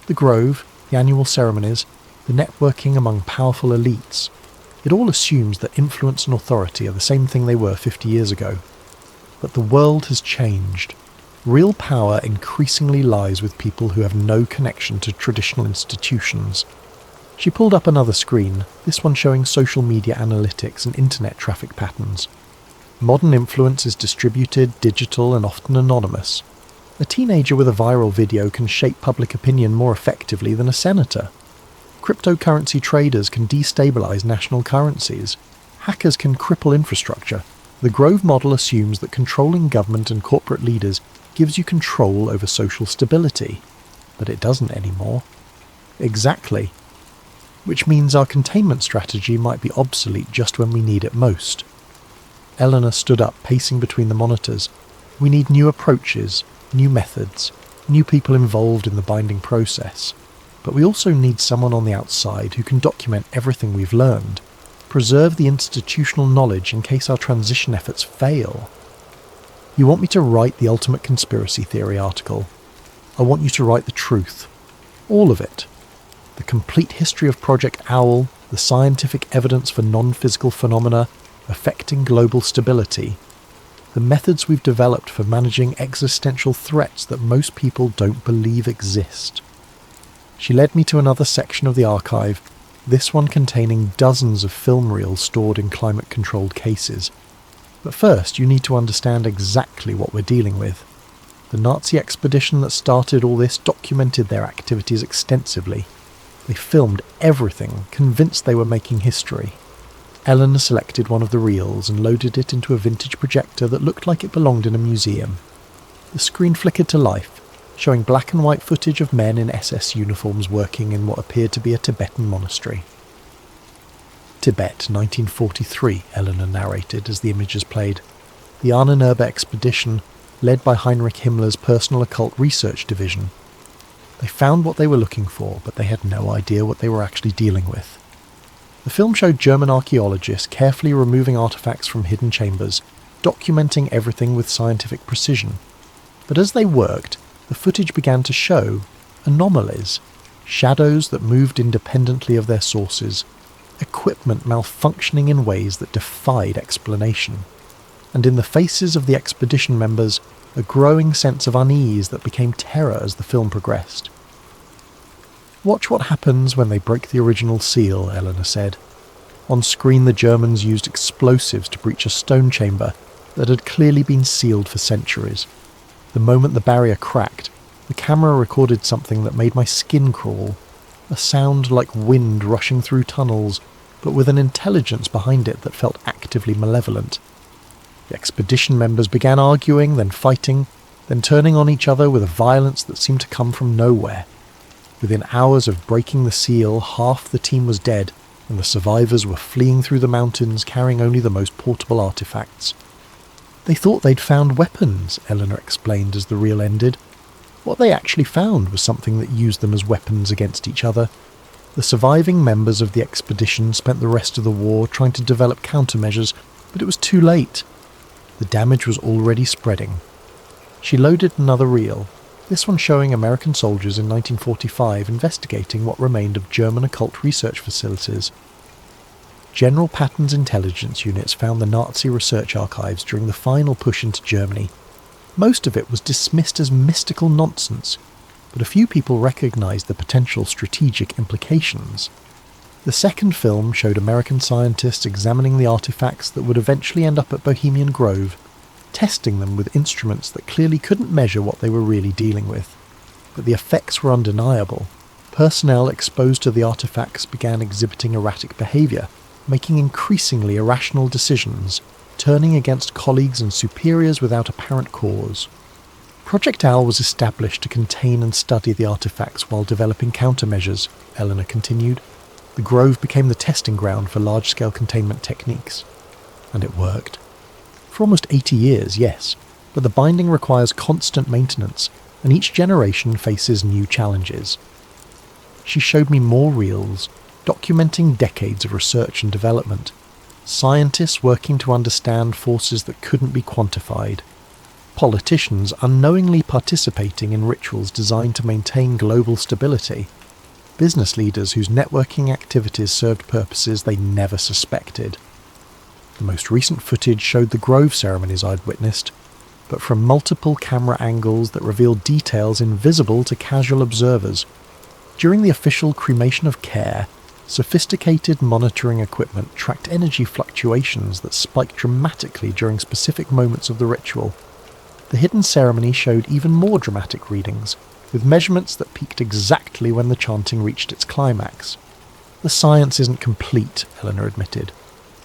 The Grove, the annual ceremonies, the networking among powerful elites. It all assumes that influence and authority are the same thing they were 50 years ago. But the world has changed. Real power increasingly lies with people who have no connection to traditional institutions. She pulled up another screen, this one showing social media analytics and internet traffic patterns. Modern influence is distributed, digital, and often anonymous. A teenager with a viral video can shape public opinion more effectively than a senator. Cryptocurrency traders can destabilize national currencies. Hackers can cripple infrastructure. The Grove model assumes that controlling government and corporate leaders gives you control over social stability. But it doesn't anymore. Exactly. Which means our containment strategy might be obsolete just when we need it most. Eleanor stood up, pacing between the monitors. We need new approaches, new methods, new people involved in the binding process. But we also need someone on the outside who can document everything we've learned, preserve the institutional knowledge in case our transition efforts fail. You want me to write the ultimate conspiracy theory article. I want you to write the truth. All of it. The complete history of Project Owl, the scientific evidence for non-physical phenomena affecting global stability, the methods we've developed for managing existential threats that most people don't believe exist. She led me to another section of the archive, this one containing dozens of film reels stored in climate-controlled cases. But first, you need to understand exactly what we're dealing with. The Nazi expedition that started all this documented their activities extensively. They filmed everything, convinced they were making history. Eleanor selected one of the reels and loaded it into a vintage projector that looked like it belonged in a museum. The screen flickered to life, showing black and white footage of men in SS uniforms working in what appeared to be a Tibetan monastery. Tibet, 1943, Eleanor narrated as the images played. The Ahnenerbe expedition, led by Heinrich Himmler's personal occult research division. They found what they were looking for, but they had no idea what they were actually dealing with. The film showed German archaeologists carefully removing artifacts from hidden chambers, documenting everything with scientific precision. But as they worked, the footage began to show anomalies, shadows that moved independently of their sources, equipment malfunctioning in ways that defied explanation. And in the faces of the expedition members, a growing sense of unease that became terror as the film progressed. Watch what happens when they break the original seal, Eleanor said. On screen the Germans used explosives to breach a stone chamber that had clearly been sealed for centuries. The moment the barrier cracked, the camera recorded something that made my skin crawl. A sound like wind rushing through tunnels, but with an intelligence behind it that felt actively malevolent. The expedition members began arguing, then fighting, then turning on each other with a violence that seemed to come from nowhere. Within hours of breaking the seal, half the team was dead, and the survivors were fleeing through the mountains carrying only the most portable artifacts. They thought they'd found weapons, Eleanor explained as the reel ended. What they actually found was something that used them as weapons against each other. The surviving members of the expedition spent the rest of the war trying to develop countermeasures, but it was too late. The damage was already spreading. She loaded another reel, this one showing American soldiers in 1945 investigating what remained of German occult research facilities. General Patton's intelligence units found the Nazi research archives during the final push into Germany. Most of it was dismissed as mystical nonsense, but a few people recognized the potential strategic implications. The second film showed American scientists examining the artifacts that would eventually end up at Bohemian Grove, testing them with instruments that clearly couldn't measure what they were really dealing with. But the effects were undeniable. Personnel exposed to the artifacts began exhibiting erratic behaviour, making increasingly irrational decisions, turning against colleagues and superiors without apparent cause. Project Owl was established to contain and study the artifacts while developing countermeasures, Eleanor continued. The Grove became the testing ground for large-scale containment techniques. And it worked. For almost 80 years, yes, but the binding requires constant maintenance, and each generation faces new challenges. She showed me more reels, documenting decades of research and development, scientists working to understand forces that couldn't be quantified, politicians unknowingly participating in rituals designed to maintain global stability, business leaders whose networking activities served purposes they never suspected. The most recent footage showed the Grove ceremonies I'd witnessed, but from multiple camera angles that revealed details invisible to casual observers. During the official cremation of care, sophisticated monitoring equipment tracked energy fluctuations that spiked dramatically during specific moments of the ritual. The hidden ceremony showed even more dramatic readings, with measurements that peaked exactly when the chanting reached its climax. The science isn't complete, Eleanor admitted.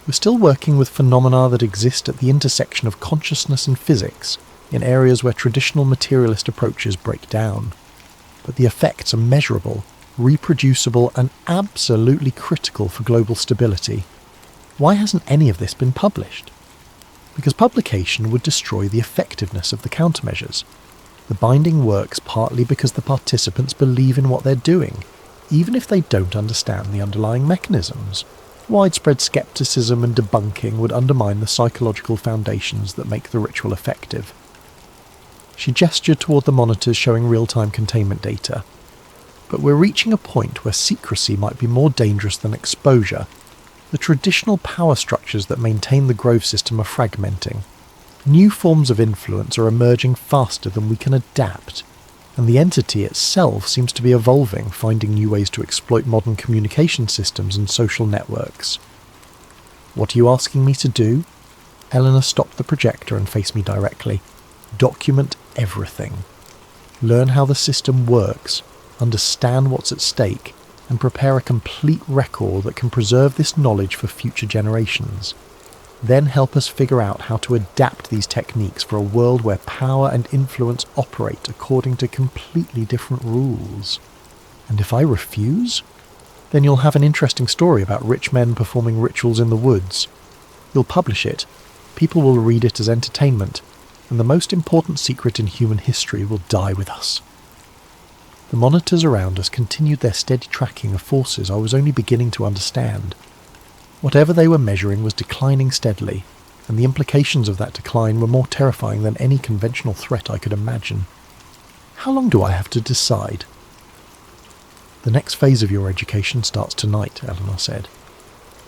We're still working with phenomena that exist at the intersection of consciousness and physics, in areas where traditional materialist approaches break down. But the effects are measurable, reproducible, and absolutely critical for global stability. Why hasn't any of this been published? Because publication would destroy the effectiveness of the countermeasures. The binding works partly because the participants believe in what they're doing, even if they don't understand the underlying mechanisms. Widespread skepticism and debunking would undermine the psychological foundations that make the ritual effective. She gestured toward the monitors showing real-time containment data. But we're reaching a point where secrecy might be more dangerous than exposure. The traditional power structures that maintain the Grove system are fragmenting. New forms of influence are emerging faster than we can adapt, and the entity itself seems to be evolving, finding new ways to exploit modern communication systems and social networks. What are you asking me to do? Eleanor stopped the projector and faced me directly. Document everything. Learn how the system works, understand what's at stake, and prepare a complete record that can preserve this knowledge for future generations. Then help us figure out how to adapt these techniques for a world where power and influence operate according to completely different rules. And if I refuse? Then you'll have an interesting story about rich men performing rituals in the woods. You'll publish it, people will read it as entertainment, and the most important secret in human history will die with us. The monitors around us continued their steady tracking of forces I was only beginning to understand. Whatever they were measuring was declining steadily, and the implications of that decline were more terrifying than any conventional threat I could imagine. How long do I have to decide? The next phase of your education starts tonight, Eleanor said.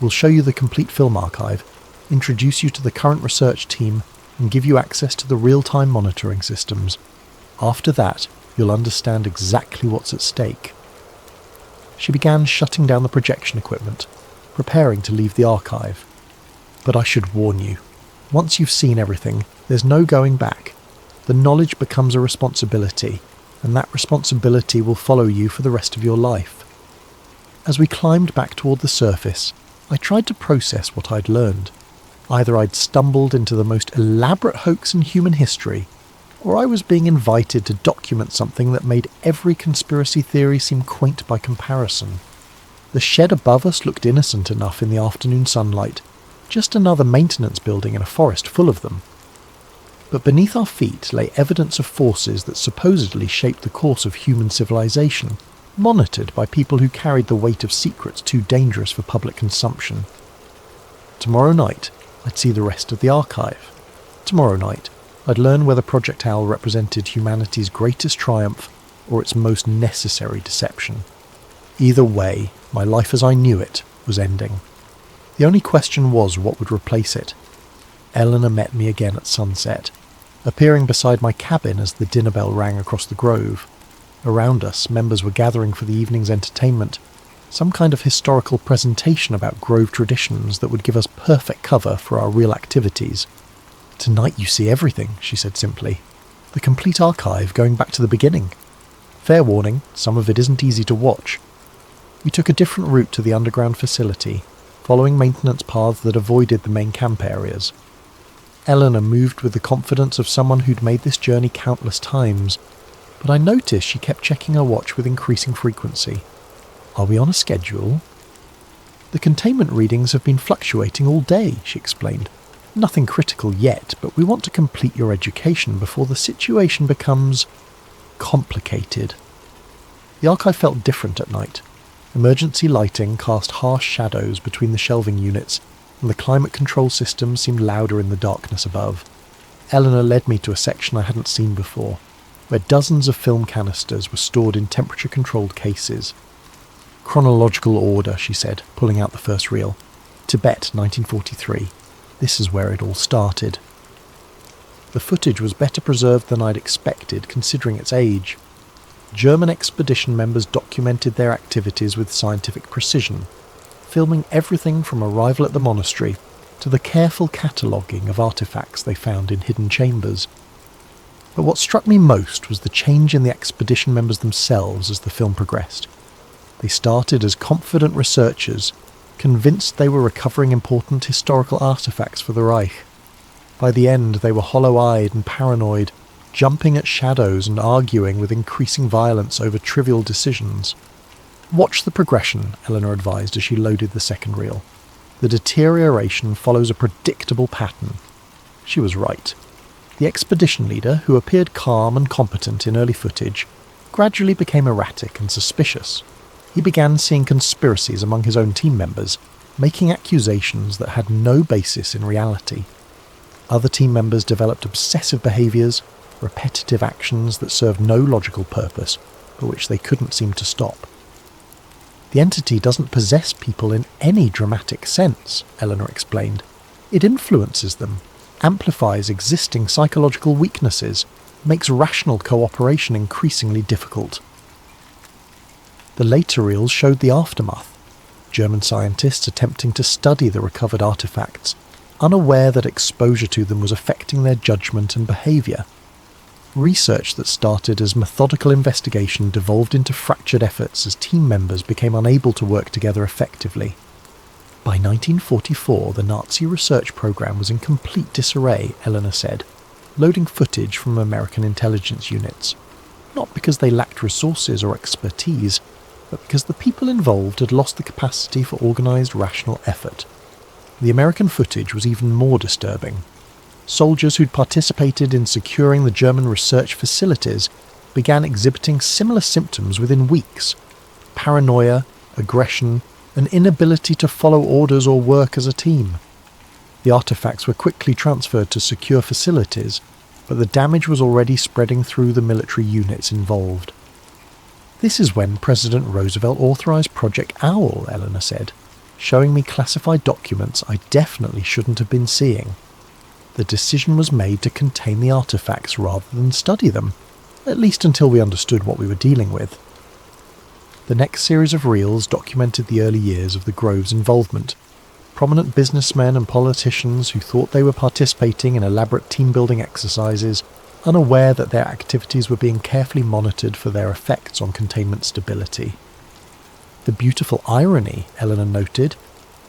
We'll show you the complete film archive, introduce you to the current research team, and give you access to the real-time monitoring systems. After that, you'll understand exactly what's at stake. She began shutting down the projection equipment, preparing to leave the archive. But I should warn you, once you've seen everything, there's no going back. The knowledge becomes a responsibility, and that responsibility will follow you for the rest of your life. As we climbed back toward the surface, I tried to process what I'd learned. Either I'd stumbled into the most elaborate hoax in human history, or I was being invited to document something that made every conspiracy theory seem quaint by comparison. The shed above us looked innocent enough in the afternoon sunlight, just another maintenance building in a forest full of them. But beneath our feet lay evidence of forces that supposedly shaped the course of human civilization, monitored by people who carried the weight of secrets too dangerous for public consumption. Tomorrow night, I'd see the rest of the archive. Tomorrow night, I'd learn whether Project Owl represented humanity's greatest triumph or its most necessary deception. Either way, my life as I knew it was ending. The only question was what would replace it. Eleanor met me again at sunset, appearing beside my cabin as the dinner bell rang across the grove. Around us, members were gathering for the evening's entertainment, Some kind of historical presentation about Grove traditions that would give us perfect cover for our real activities. "Tonight you see everything," she said simply. "The complete archive going back to the beginning. Fair warning, some of it isn't easy to watch." We took a different route to the underground facility, following maintenance paths that avoided the main camp areas. Eleanor moved with the confidence of someone who'd made this journey countless times, but I noticed she kept checking her watch with increasing frequency. "Are we on a schedule?" "The containment readings have been fluctuating all day," she explained. "Nothing critical yet, but we want to complete your education before the situation becomes complicated." The archive felt different at night. Emergency lighting cast harsh shadows between the shelving units, and the climate control system seemed louder in the darkness above. Eleanor led me to a section I hadn't seen before, where dozens of film canisters were stored in temperature-controlled cases. "Chronological order," she said, pulling out the first reel. "Tibet, 1943. This is where it all started." The footage was better preserved than I'd expected, considering its age. German expedition members documented their activities with scientific precision, filming everything from arrival at the monastery to the careful cataloguing of artefacts they found in hidden chambers. But what struck me most was the change in the expedition members themselves as the film progressed. They started as confident researchers, convinced they were recovering important historical artefacts for the Reich. By the end, they were hollow-eyed and paranoid, jumping at shadows and arguing with increasing violence over trivial decisions. "Watch the progression," Eleanor advised as she loaded the second reel. "The deterioration follows a predictable pattern." She was right. The expedition leader, who appeared calm and competent in early footage, gradually became erratic and suspicious. He began seeing conspiracies among his own team members, making accusations that had no basis in reality. Other team members developed obsessive behaviours, repetitive actions that served no logical purpose, but which they couldn't seem to stop. "The entity doesn't possess people in any dramatic sense," Eleanor explained. "It influences them, amplifies existing psychological weaknesses, makes rational cooperation increasingly difficult." The later reels showed the aftermath. German scientists attempting to study the recovered artefacts, unaware that exposure to them was affecting their judgment and behaviour. Research that started as methodical investigation devolved into fractured efforts as team members became unable to work together effectively. By 1944, the Nazi research program was in complete disarray, Eleanor said, loading footage from American intelligence units. Not because they lacked resources or expertise, but because the people involved had lost the capacity for organised, rational effort. The American footage was even more disturbing. Soldiers who'd participated in securing the German research facilities began exhibiting similar symptoms within weeks: paranoia, aggression, an inability to follow orders or work as a team. The artefacts were quickly transferred to secure facilities, but the damage was already spreading through the military units involved. "This is when President Roosevelt authorized Project Owl," Eleanor said, showing me classified documents I definitely shouldn't have been seeing. The decision was made to contain the artefacts rather than study them, at least until we understood what we were dealing with. The next series of reels documented the early years of the Grove's involvement. Prominent businessmen and politicians who thought they were participating in elaborate team-building exercises, unaware that their activities were being carefully monitored for their effects on containment stability. The beautiful irony, Eleanor noted,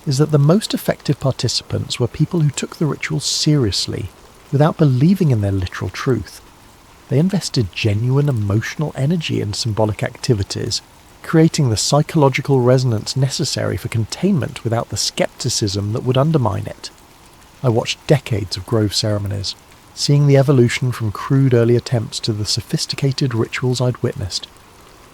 is that the most effective participants were people who took the rituals seriously, without believing in their literal truth. They invested genuine emotional energy in symbolic activities, creating the psychological resonance necessary for containment without the skepticism that would undermine it. I watched decades of Grove ceremonies, seeing the evolution from crude early attempts to the sophisticated rituals I'd witnessed.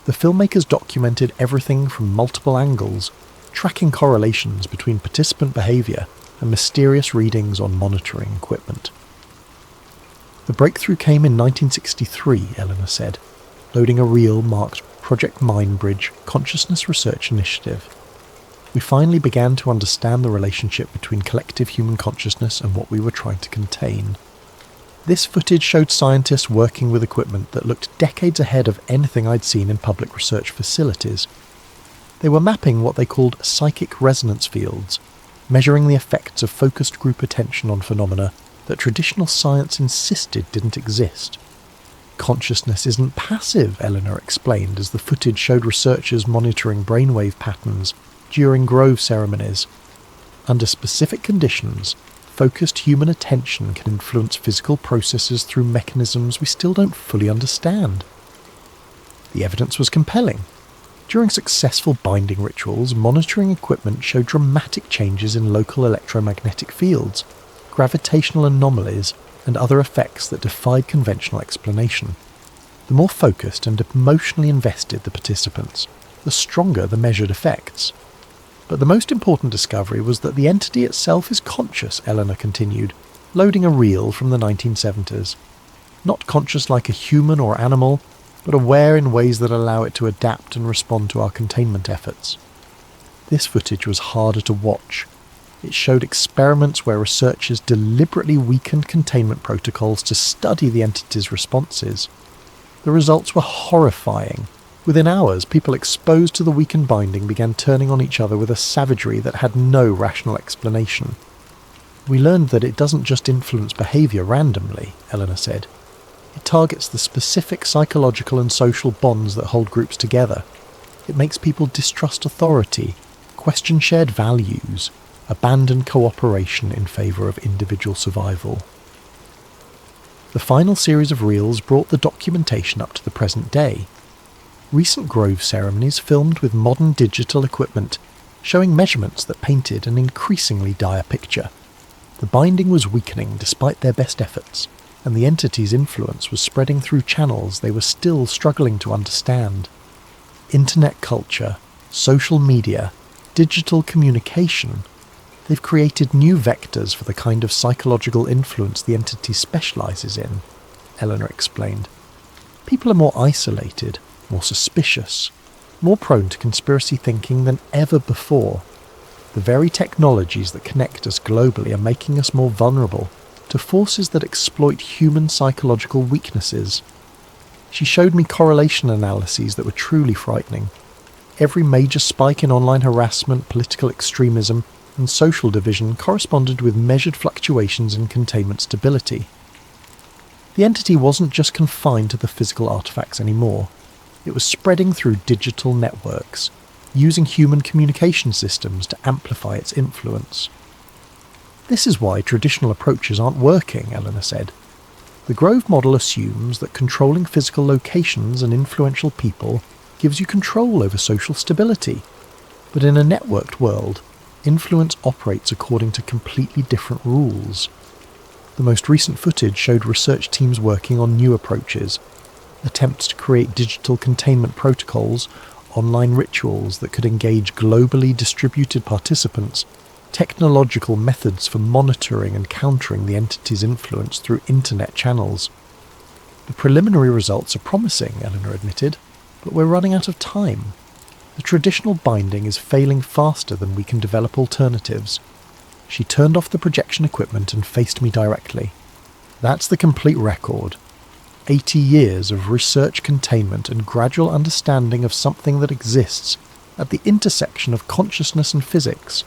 The filmmakers documented everything from multiple angles, tracking correlations between participant behaviour and mysterious readings on monitoring equipment. The breakthrough came in 1963, Eleanor said, loading a reel marked Project Mindbridge Consciousness Research Initiative. We finally began to understand the relationship between collective human consciousness and what we were trying to contain. This footage showed scientists working with equipment that looked decades ahead of anything I'd seen in public research facilities. They were mapping what they called psychic resonance fields, measuring the effects of focused group attention on phenomena that traditional science insisted didn't exist. Consciousness isn't passive, Eleanor explained as the footage showed researchers monitoring brainwave patterns during grove ceremonies. Under specific conditions, focused human attention can influence physical processes through mechanisms we still don't fully understand. The evidence was compelling. During successful binding rituals, monitoring equipment showed dramatic changes in local electromagnetic fields, gravitational anomalies, and other effects that defied conventional explanation. The more focused and emotionally invested the participants, the stronger the measured effects. But the most important discovery was that the entity itself is conscious, Eleanor continued, loading a reel from the 1970s. Not conscious like a human or animal, but aware in ways that allow it to adapt and respond to our containment efforts. This footage was harder to watch. It showed experiments where researchers deliberately weakened containment protocols to study the entity's responses. The results were horrifying. Within hours, people exposed to the weakened binding began turning on each other with a savagery that had no rational explanation. We learned that it doesn't just influence behaviour randomly, Eleanor said. It targets the specific psychological and social bonds that hold groups together. It makes people distrust authority, question shared values, abandon cooperation in favour of individual survival. The final series of reels brought the documentation up to the present day. Recent grove ceremonies filmed with modern digital equipment, showing measurements that painted an increasingly dire picture. The binding was weakening despite their best efforts, and the entity's influence was spreading through channels they were still struggling to understand. Internet culture, social media, digital communication, they've created new vectors for the kind of psychological influence the entity specialises in, Eleanor explained. People are more isolated, more suspicious, more prone to conspiracy thinking than ever before. The very technologies that connect us globally are making us more vulnerable to forces that exploit human psychological weaknesses. She showed me correlation analyses that were truly frightening. Every major spike in online harassment, political extremism, and social division corresponded with measured fluctuations in containment stability. The entity wasn't just confined to the physical artifacts anymore. It was spreading through digital networks, using human communication systems to amplify its influence. This is why traditional approaches aren't working, Eleanor said. The Grove model assumes that controlling physical locations and influential people gives you control over social stability. But in a networked world, influence operates according to completely different rules. The most recent footage showed research teams working on new approaches, attempts to create digital containment protocols, online rituals that could engage globally distributed participants, technological methods for monitoring and countering the entity's influence through internet channels. The preliminary results are promising, Eleanor admitted, but we're running out of time. The traditional binding is failing faster than we can develop alternatives. She turned off the projection equipment and faced me directly. That's the complete record. 80 years of research containment and gradual understanding of something that exists at the intersection of consciousness and physics.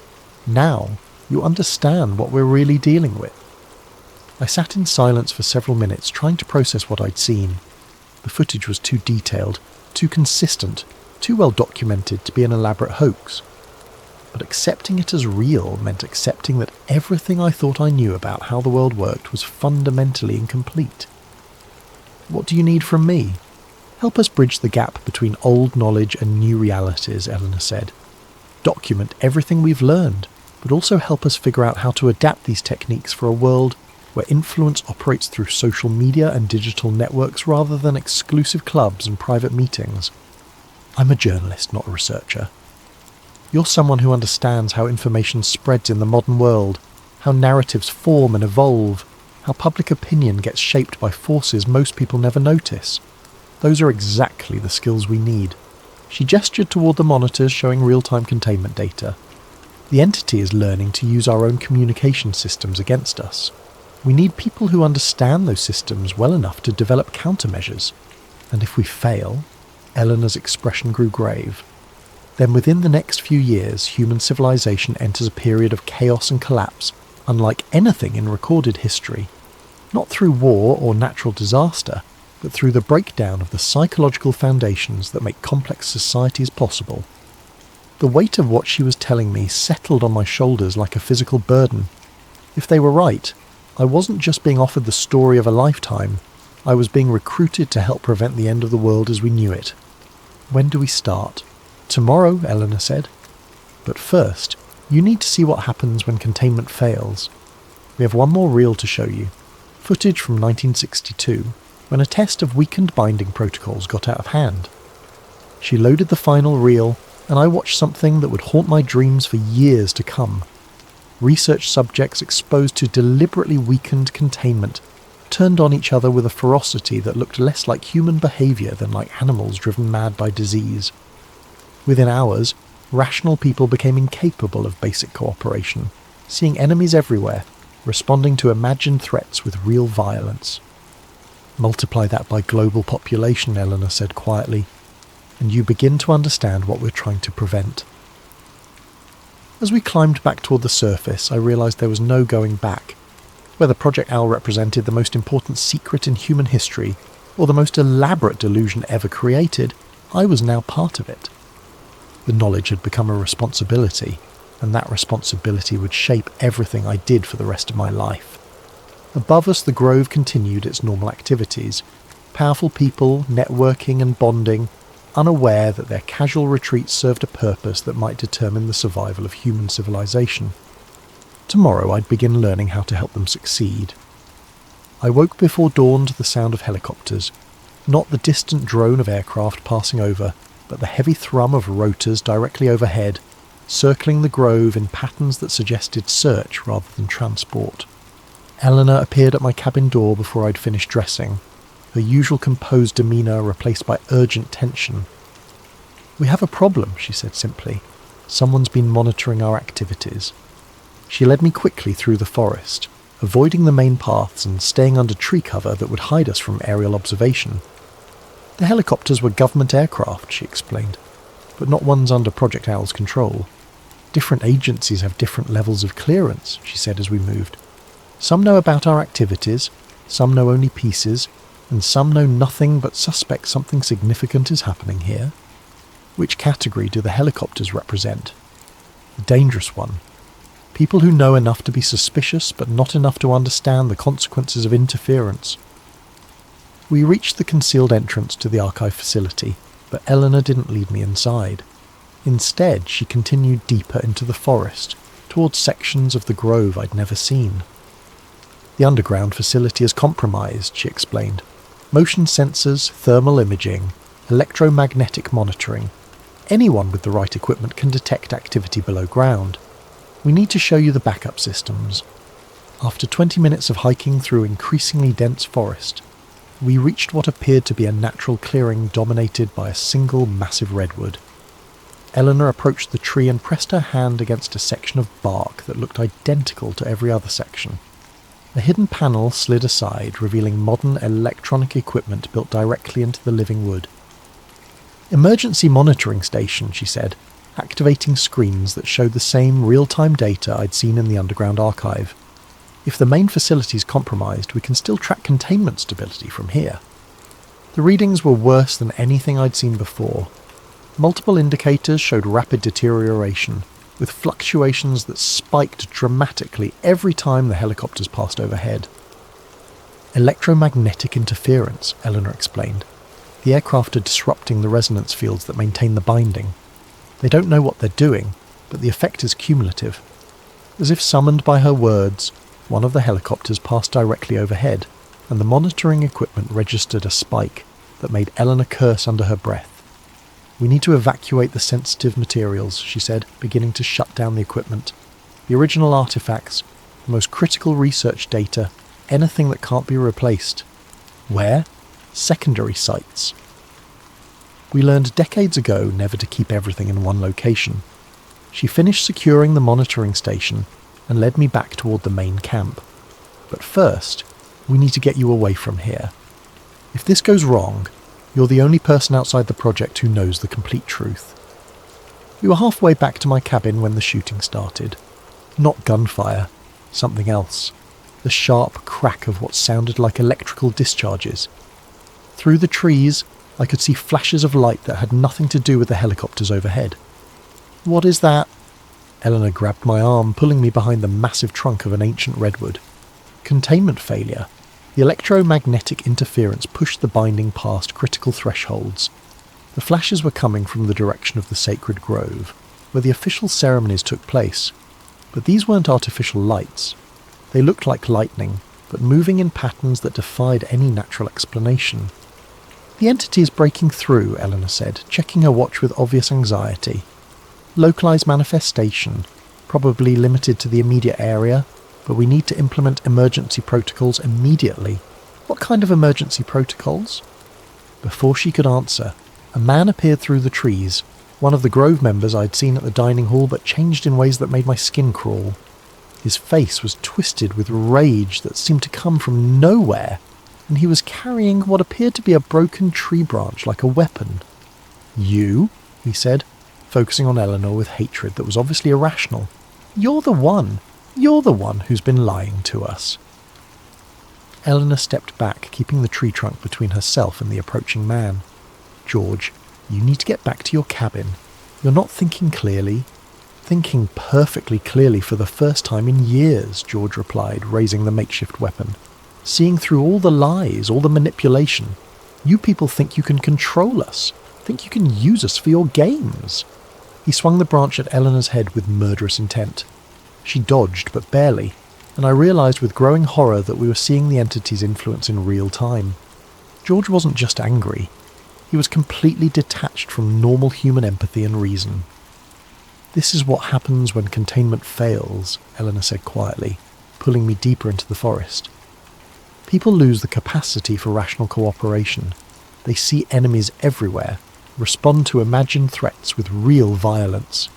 Now, you understand what we're really dealing with. I sat in silence for several minutes trying to process what I'd seen. The footage was too detailed, too consistent, too well documented to be an elaborate hoax. But accepting it as real meant accepting that everything I thought I knew about how the world worked was fundamentally incomplete. What do you need from me? Help us bridge the gap between old knowledge and new realities, Eleanor said. Document everything we've learned, but also help us figure out how to adapt these techniques for a world where influence operates through social media and digital networks rather than exclusive clubs and private meetings. I'm a journalist, not a researcher. You're someone who understands how information spreads in the modern world, how narratives form and evolve, how public opinion gets shaped by forces most people never notice. Those are exactly the skills we need. She gestured toward the monitors showing real-time containment data. The entity is learning to use our own communication systems against us. We need people who understand those systems well enough to develop countermeasures. And if we fail, Eleanor's expression grew grave. Then within the next few years, human civilization enters a period of chaos and collapse, unlike anything in recorded history. Not through war or natural disaster, but through the breakdown of the psychological foundations that make complex societies possible. The weight of what she was telling me settled on my shoulders like a physical burden. If they were right, I wasn't just being offered the story of a lifetime, I was being recruited to help prevent the end of the world as we knew it. When do we start? Tomorrow, Eleanor said. But first, you need to see what happens when containment fails. We have one more reel to show you. Footage from 1962, when a test of weakened binding protocols got out of hand. She loaded the final reel, and I watched something that would haunt my dreams for years to come. Research subjects exposed to deliberately weakened containment turned on each other with a ferocity that looked less like human behaviour than like animals driven mad by disease. Within hours, rational people became incapable of basic cooperation, seeing enemies everywhere, responding to imagined threats with real violence. Multiply that by global population, Eleanor said quietly, and you begin to understand what we're trying to prevent. As we climbed back toward the surface, I realised there was no going back. Whether Project Owl represented the most important secret in human history, or the most elaborate delusion ever created, I was now part of it. The knowledge had become a responsibility, and that responsibility would shape everything I did for the rest of my life. Above us, the Grove continued its normal activities, powerful people networking and bonding, unaware that their casual retreats served a purpose that might determine the survival of human civilization. Tomorrow I'd begin learning how to help them succeed. I woke before dawn to the sound of helicopters, not the distant drone of aircraft passing over, but the heavy thrum of rotors directly overhead, circling the Grove in patterns that suggested search rather than transport. Eleanor appeared at my cabin door before I'd finished dressing, her usual composed demeanour replaced by urgent tension. "We have a problem," she said simply. "Someone's been monitoring our activities." She led me quickly through the forest, avoiding the main paths and staying under tree cover that would hide us from aerial observation. The helicopters were government aircraft, she explained, but not ones under Project Owl's control. Different agencies have different levels of clearance, she said as we moved. Some know about our activities, some know only pieces, and some know nothing but suspect something significant is happening here. Which category do the helicopters represent? The dangerous one. People who know enough to be suspicious but not enough to understand the consequences of interference. We reached the concealed entrance to the archive facility, but Eleanor didn't lead me inside. Instead, she continued deeper into the forest, towards sections of the Grove I'd never seen. The underground facility is compromised, she explained. Motion sensors, thermal imaging, electromagnetic monitoring. Anyone with the right equipment can detect activity below ground. We need to show you the backup systems. After 20 minutes of hiking through increasingly dense forest, we reached what appeared to be a natural clearing dominated by a single massive redwood. Eleanor approached the tree and pressed her hand against a section of bark that looked identical to every other section. A hidden panel slid aside, revealing modern electronic equipment built directly into the living wood. "Emergency monitoring station," she said, activating screens that showed the same real-time data I'd seen in the underground archive. "If the main facility's compromised, we can still track containment stability from here." The readings were worse than anything I'd seen before. Multiple indicators showed rapid deterioration, with fluctuations that spiked dramatically every time the helicopters passed overhead. "Electromagnetic interference," Eleanor explained. "The aircraft are disrupting the resonance fields that maintain the binding. They don't know what they're doing, but the effect is cumulative." As if summoned by her words, one of the helicopters passed directly overhead, and the monitoring equipment registered a spike that made Eleanor curse under her breath. "We need to evacuate the sensitive materials," she said, beginning to shut down the equipment. "The original artifacts, the most critical research data, anything that can't be replaced." "Where?" "Secondary sites." We learned decades ago never to keep everything in one location. She finished securing the monitoring station and led me back toward the main camp. "But first, we need to get you away from here. If this goes wrong, you're the only person outside the project who knows the complete truth." We were halfway back to my cabin when the shooting started. Not gunfire, something else. The sharp crack of what sounded like electrical discharges. Through the trees, I could see flashes of light that had nothing to do with the helicopters overhead. "What is that?" Eleanor grabbed my arm, pulling me behind the massive trunk of an ancient redwood. Containment failure. The electromagnetic interference pushed the binding past critical thresholds. The flashes were coming from the direction of the sacred grove, where the official ceremonies took place. But these weren't artificial lights. They looked like lightning, but moving in patterns that defied any natural explanation. "The entity is breaking through," Eleanor said, checking her watch with obvious anxiety. "Localized manifestation, probably limited to the immediate area, but we need to implement emergency protocols immediately." "What kind of emergency protocols?" Before she could answer, a man appeared through the trees, one of the Grove members I'd seen at the dining hall, but changed in ways that made my skin crawl. His face was twisted with rage that seemed to come from nowhere, and he was carrying what appeared to be a broken tree branch like a weapon. "You?" he said, focusing on Eleanor with hatred that was obviously irrational. You're the one who's been lying to us." Eleanor stepped back, keeping the tree trunk between herself and the approaching man. "George, you need to get back to your cabin. You're not thinking clearly." "Thinking perfectly clearly for the first time in years," George replied, raising the makeshift weapon. "Seeing through all the lies, all the manipulation. You people think you can control us, think you can use us for your games." He swung the branch at Eleanor's head with murderous intent. She dodged, but barely, and I realised with growing horror that we were seeing the entity's influence in real time. George wasn't just angry. He was completely detached from normal human empathy and reason. "This is what happens when containment fails," Eleanor said quietly, pulling me deeper into the forest. "People lose the capacity for rational cooperation. They see enemies everywhere, respond to imagined threats with real violence."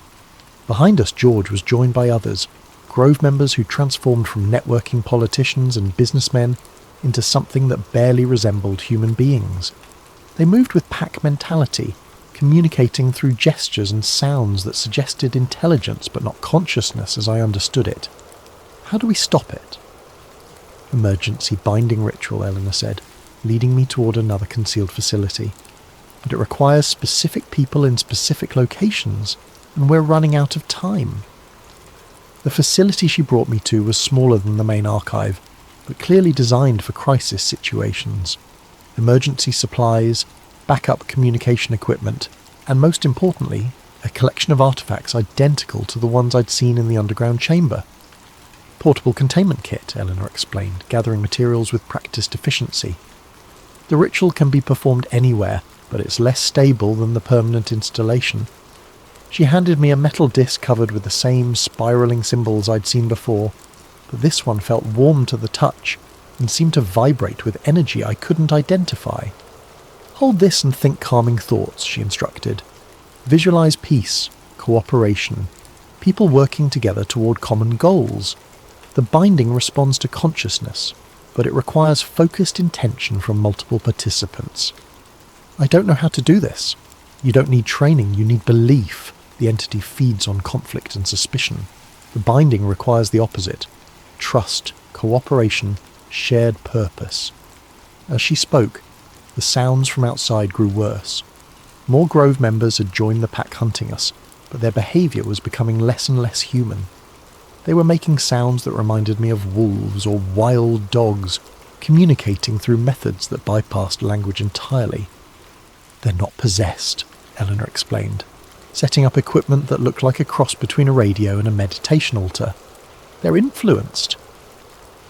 Behind us, George was joined by others, Grove members who transformed from networking politicians and businessmen into something that barely resembled human beings. They moved with pack mentality, communicating through gestures and sounds that suggested intelligence but not consciousness as I understood it. "How do we stop it?" "Emergency binding ritual," Eleanor said, leading me toward another concealed facility. "But it requires specific people in specific locations, and we're running out of time." The facility she brought me to was smaller than the main archive, but clearly designed for crisis situations. Emergency supplies, backup communication equipment, and most importantly, a collection of artifacts identical to the ones I'd seen in the underground chamber. "Portable containment kit," Eleanor explained, gathering materials with practiced efficiency. "The ritual can be performed anywhere, but it's less stable than the permanent installation." She handed me a metal disc covered with the same spiralling symbols I'd seen before, but this one felt warm to the touch and seemed to vibrate with energy I couldn't identify. "Hold this and think calming thoughts," she instructed. "Visualize peace, cooperation, people working together toward common goals. The binding responds to consciousness, but it requires focused intention from multiple participants." "I don't know how to do this." "You don't need training, you need belief. The entity feeds on conflict and suspicion. The binding requires the opposite. Trust, cooperation, shared purpose." As she spoke, the sounds from outside grew worse. More Grove members had joined the pack hunting us, but their behaviour was becoming less and less human. They were making sounds that reminded me of wolves or wild dogs, communicating through methods that bypassed language entirely. "They're not possessed," Eleanor explained, setting up equipment that looked like a cross between a radio and a meditation altar. "They're influenced.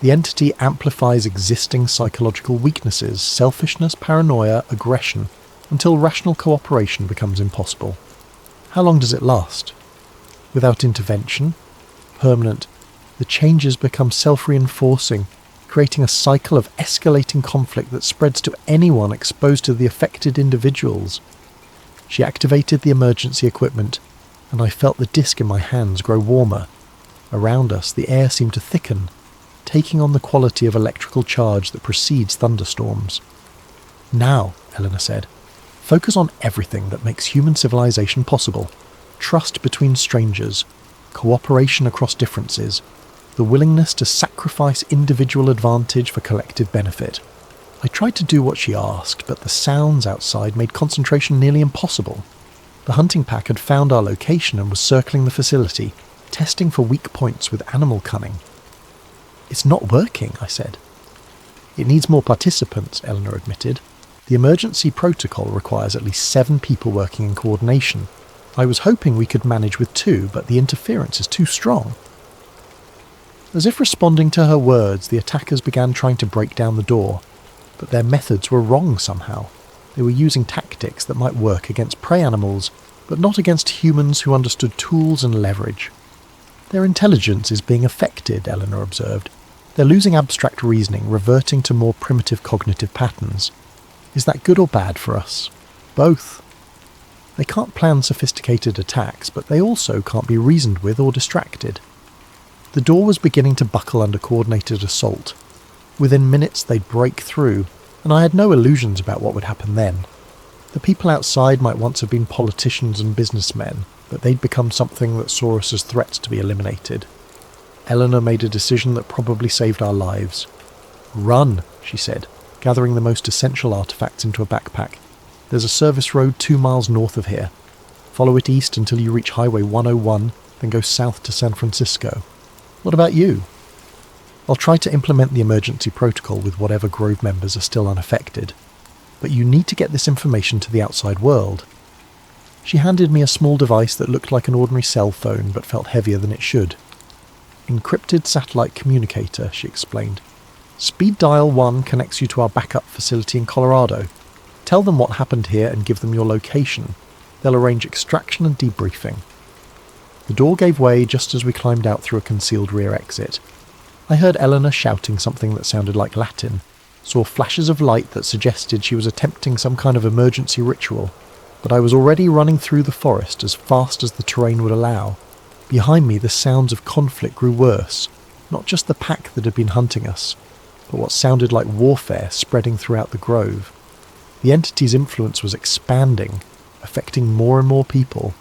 The entity amplifies existing psychological weaknesses, selfishness, paranoia, aggression, until rational cooperation becomes impossible." "How long does it last?" "Without intervention, permanent. The changes become self-reinforcing, creating a cycle of escalating conflict that spreads to anyone exposed to the affected individuals." She activated the emergency equipment, and I felt the disc in my hands grow warmer. Around us, the air seemed to thicken, taking on the quality of electrical charge that precedes thunderstorms. "Now," Eleanor said, "focus on everything that makes human civilization possible. trust between strangers, cooperation across differences, the willingness to sacrifice individual advantage for collective benefit. I tried to do what she asked, but the sounds outside made concentration nearly impossible. The hunting pack had found our location and was circling the facility, testing for weak points with animal cunning. "It's not working," I said. "It needs more participants," Eleanor admitted. "The emergency protocol requires at least 7 people working in coordination. I was hoping we could manage with 2, but the interference is too strong." As if responding to her words, the attackers began trying to break down the door, but their methods were wrong somehow. They were using tactics that might work against prey animals, but not against humans who understood tools and leverage. "Their intelligence is being affected," Eleanor observed. "They're losing abstract reasoning, reverting to more primitive cognitive patterns. Is that good or bad for us?" "Both. They can't plan sophisticated attacks, but they also can't be reasoned with or distracted." The door was beginning to buckle under coordinated assault. Within minutes they'd break through, and I had no illusions about what would happen then. The people outside might once have been politicians and businessmen, but they'd become something that saw us as threats to be eliminated. Eleanor made a decision that probably saved our lives. "Run," she said, gathering the most essential artifacts into a backpack. "There's a service road 2 miles north of here. Follow it east until you reach Highway 101, then go south to San Francisco. What about you?" "I'll try to implement the emergency protocol with whatever Grove members are still unaffected. But you need to get this information to the outside world." She handed me a small device that looked like an ordinary cell phone but felt heavier than it should. "Encrypted satellite communicator," she explained. "Speed dial 1 connects you to our backup facility in Colorado. Tell them what happened here and give them your location. They'll arrange extraction and debriefing." The door gave way just as we climbed out through a concealed rear exit. I heard Eleanor shouting something that sounded like Latin, saw flashes of light that suggested she was attempting some kind of emergency ritual, but I was already running through the forest as fast as the terrain would allow. Behind me the sounds of conflict grew worse, not just the pack that had been hunting us, but what sounded like warfare spreading throughout the grove. The entity's influence was expanding, affecting more and more people,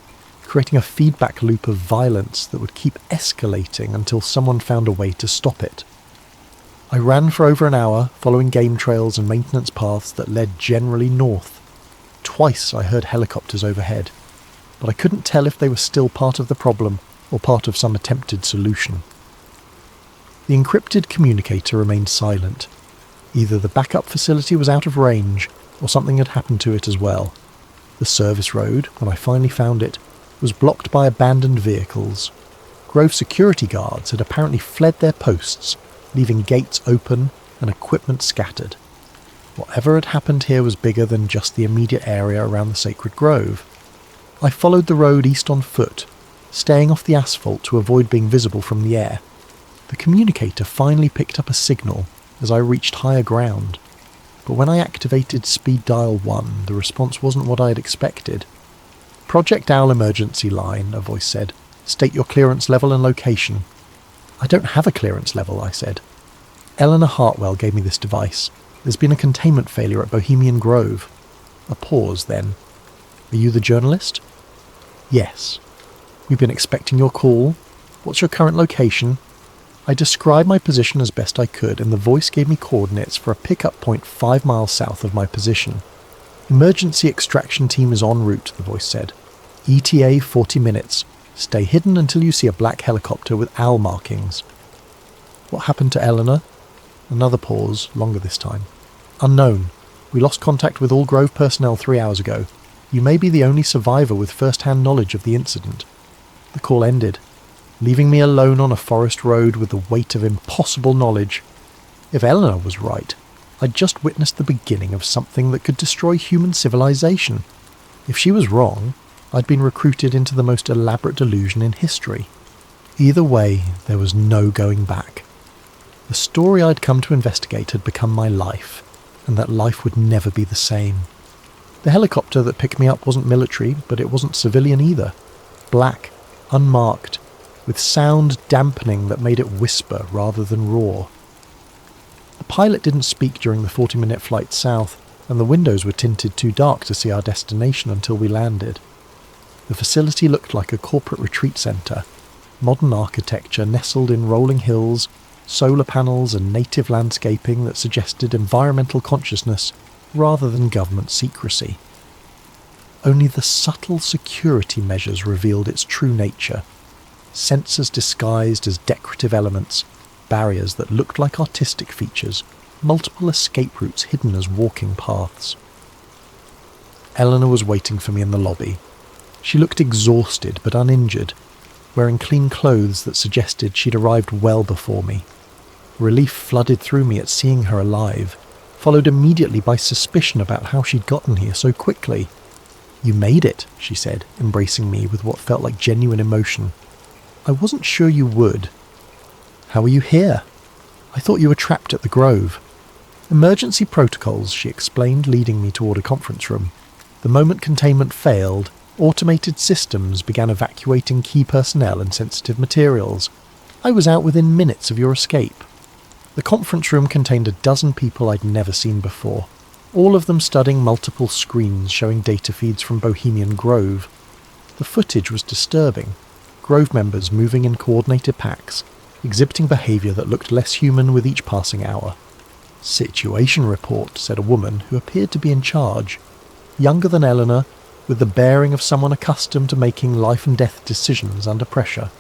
creating a feedback loop of violence that would keep escalating until someone found a way to stop it. I ran for over an hour, following game trails and maintenance paths that led generally north. Twice I heard helicopters overhead, but I couldn't tell if they were still part of the problem or part of some attempted solution. The encrypted communicator remained silent. Either the backup facility was out of range, or something had happened to it as well. The service road, when I finally found it, was blocked by abandoned vehicles. Grove security guards had apparently fled their posts, leaving gates open and equipment scattered. Whatever had happened here was bigger than just the immediate area around the sacred grove. I followed the road east on foot, staying off the asphalt to avoid being visible from the air. The communicator finally picked up a signal as I reached higher ground, but when I activated speed dial 1, the response wasn't what I had expected. "Project Owl emergency line," a voice said. "State your clearance level and location." "I don't have a clearance level," I said. "Eleanor Hartwell gave me this device. There's been a containment failure at Bohemian Grove." A pause, then. "Are you the journalist?" "Yes." "We've been expecting your call. What's your current location?" I described my position as best I could, and the voice gave me coordinates for a pickup point 5 miles south of my position. "Emergency extraction team is en route," the voice said. "ETA 40 minutes. Stay hidden until you see a black helicopter with owl markings." "What happened to Eleanor?" Another pause, longer this time. "Unknown. We lost contact with all Grove personnel 3 hours ago. You may be the only survivor with first-hand knowledge of the incident." The call ended, leaving me alone on a forest road with the weight of impossible knowledge. If Eleanor was right, I'd just witnessed the beginning of something that could destroy human civilization. If she was wrong, I'd been recruited into the most elaborate delusion in history. Either way, there was no going back. The story I'd come to investigate had become my life, and that life would never be the same. The helicopter that picked me up wasn't military, but it wasn't civilian either. Black, unmarked, with sound dampening that made it whisper rather than roar. The pilot didn't speak during the 40-minute flight south, and the windows were tinted too dark to see our destination until we landed. The facility looked like a corporate retreat centre, modern architecture nestled in rolling hills, solar panels and native landscaping that suggested environmental consciousness rather than government secrecy. Only the subtle security measures revealed its true nature. Sensors disguised as decorative elements, barriers that looked like artistic features, multiple escape routes hidden as walking paths. Eleanor was waiting for me in the lobby. She looked exhausted but uninjured, wearing clean clothes that suggested she'd arrived well before me. Relief flooded through me at seeing her alive, followed immediately by suspicion about how she'd gotten here so quickly. "You made it," she said, embracing me with what felt like genuine emotion. "I wasn't sure you would." "How are you here?" "I thought you were trapped at the Grove." "Emergency protocols," she explained, leading me toward a conference room. "The moment containment failed, automated systems began evacuating key personnel and sensitive materials. I was out within minutes of your escape." The conference room contained a dozen people I'd never seen before, all of them studying multiple screens showing data feeds from Bohemian Grove. The footage was disturbing. Grove members moving in coordinated packs, exhibiting behaviour that looked less human with each passing hour. "Situation report," said a woman who appeared to be in charge, younger than Eleanor, with the bearing of someone accustomed to making life-and-death decisions under pressure.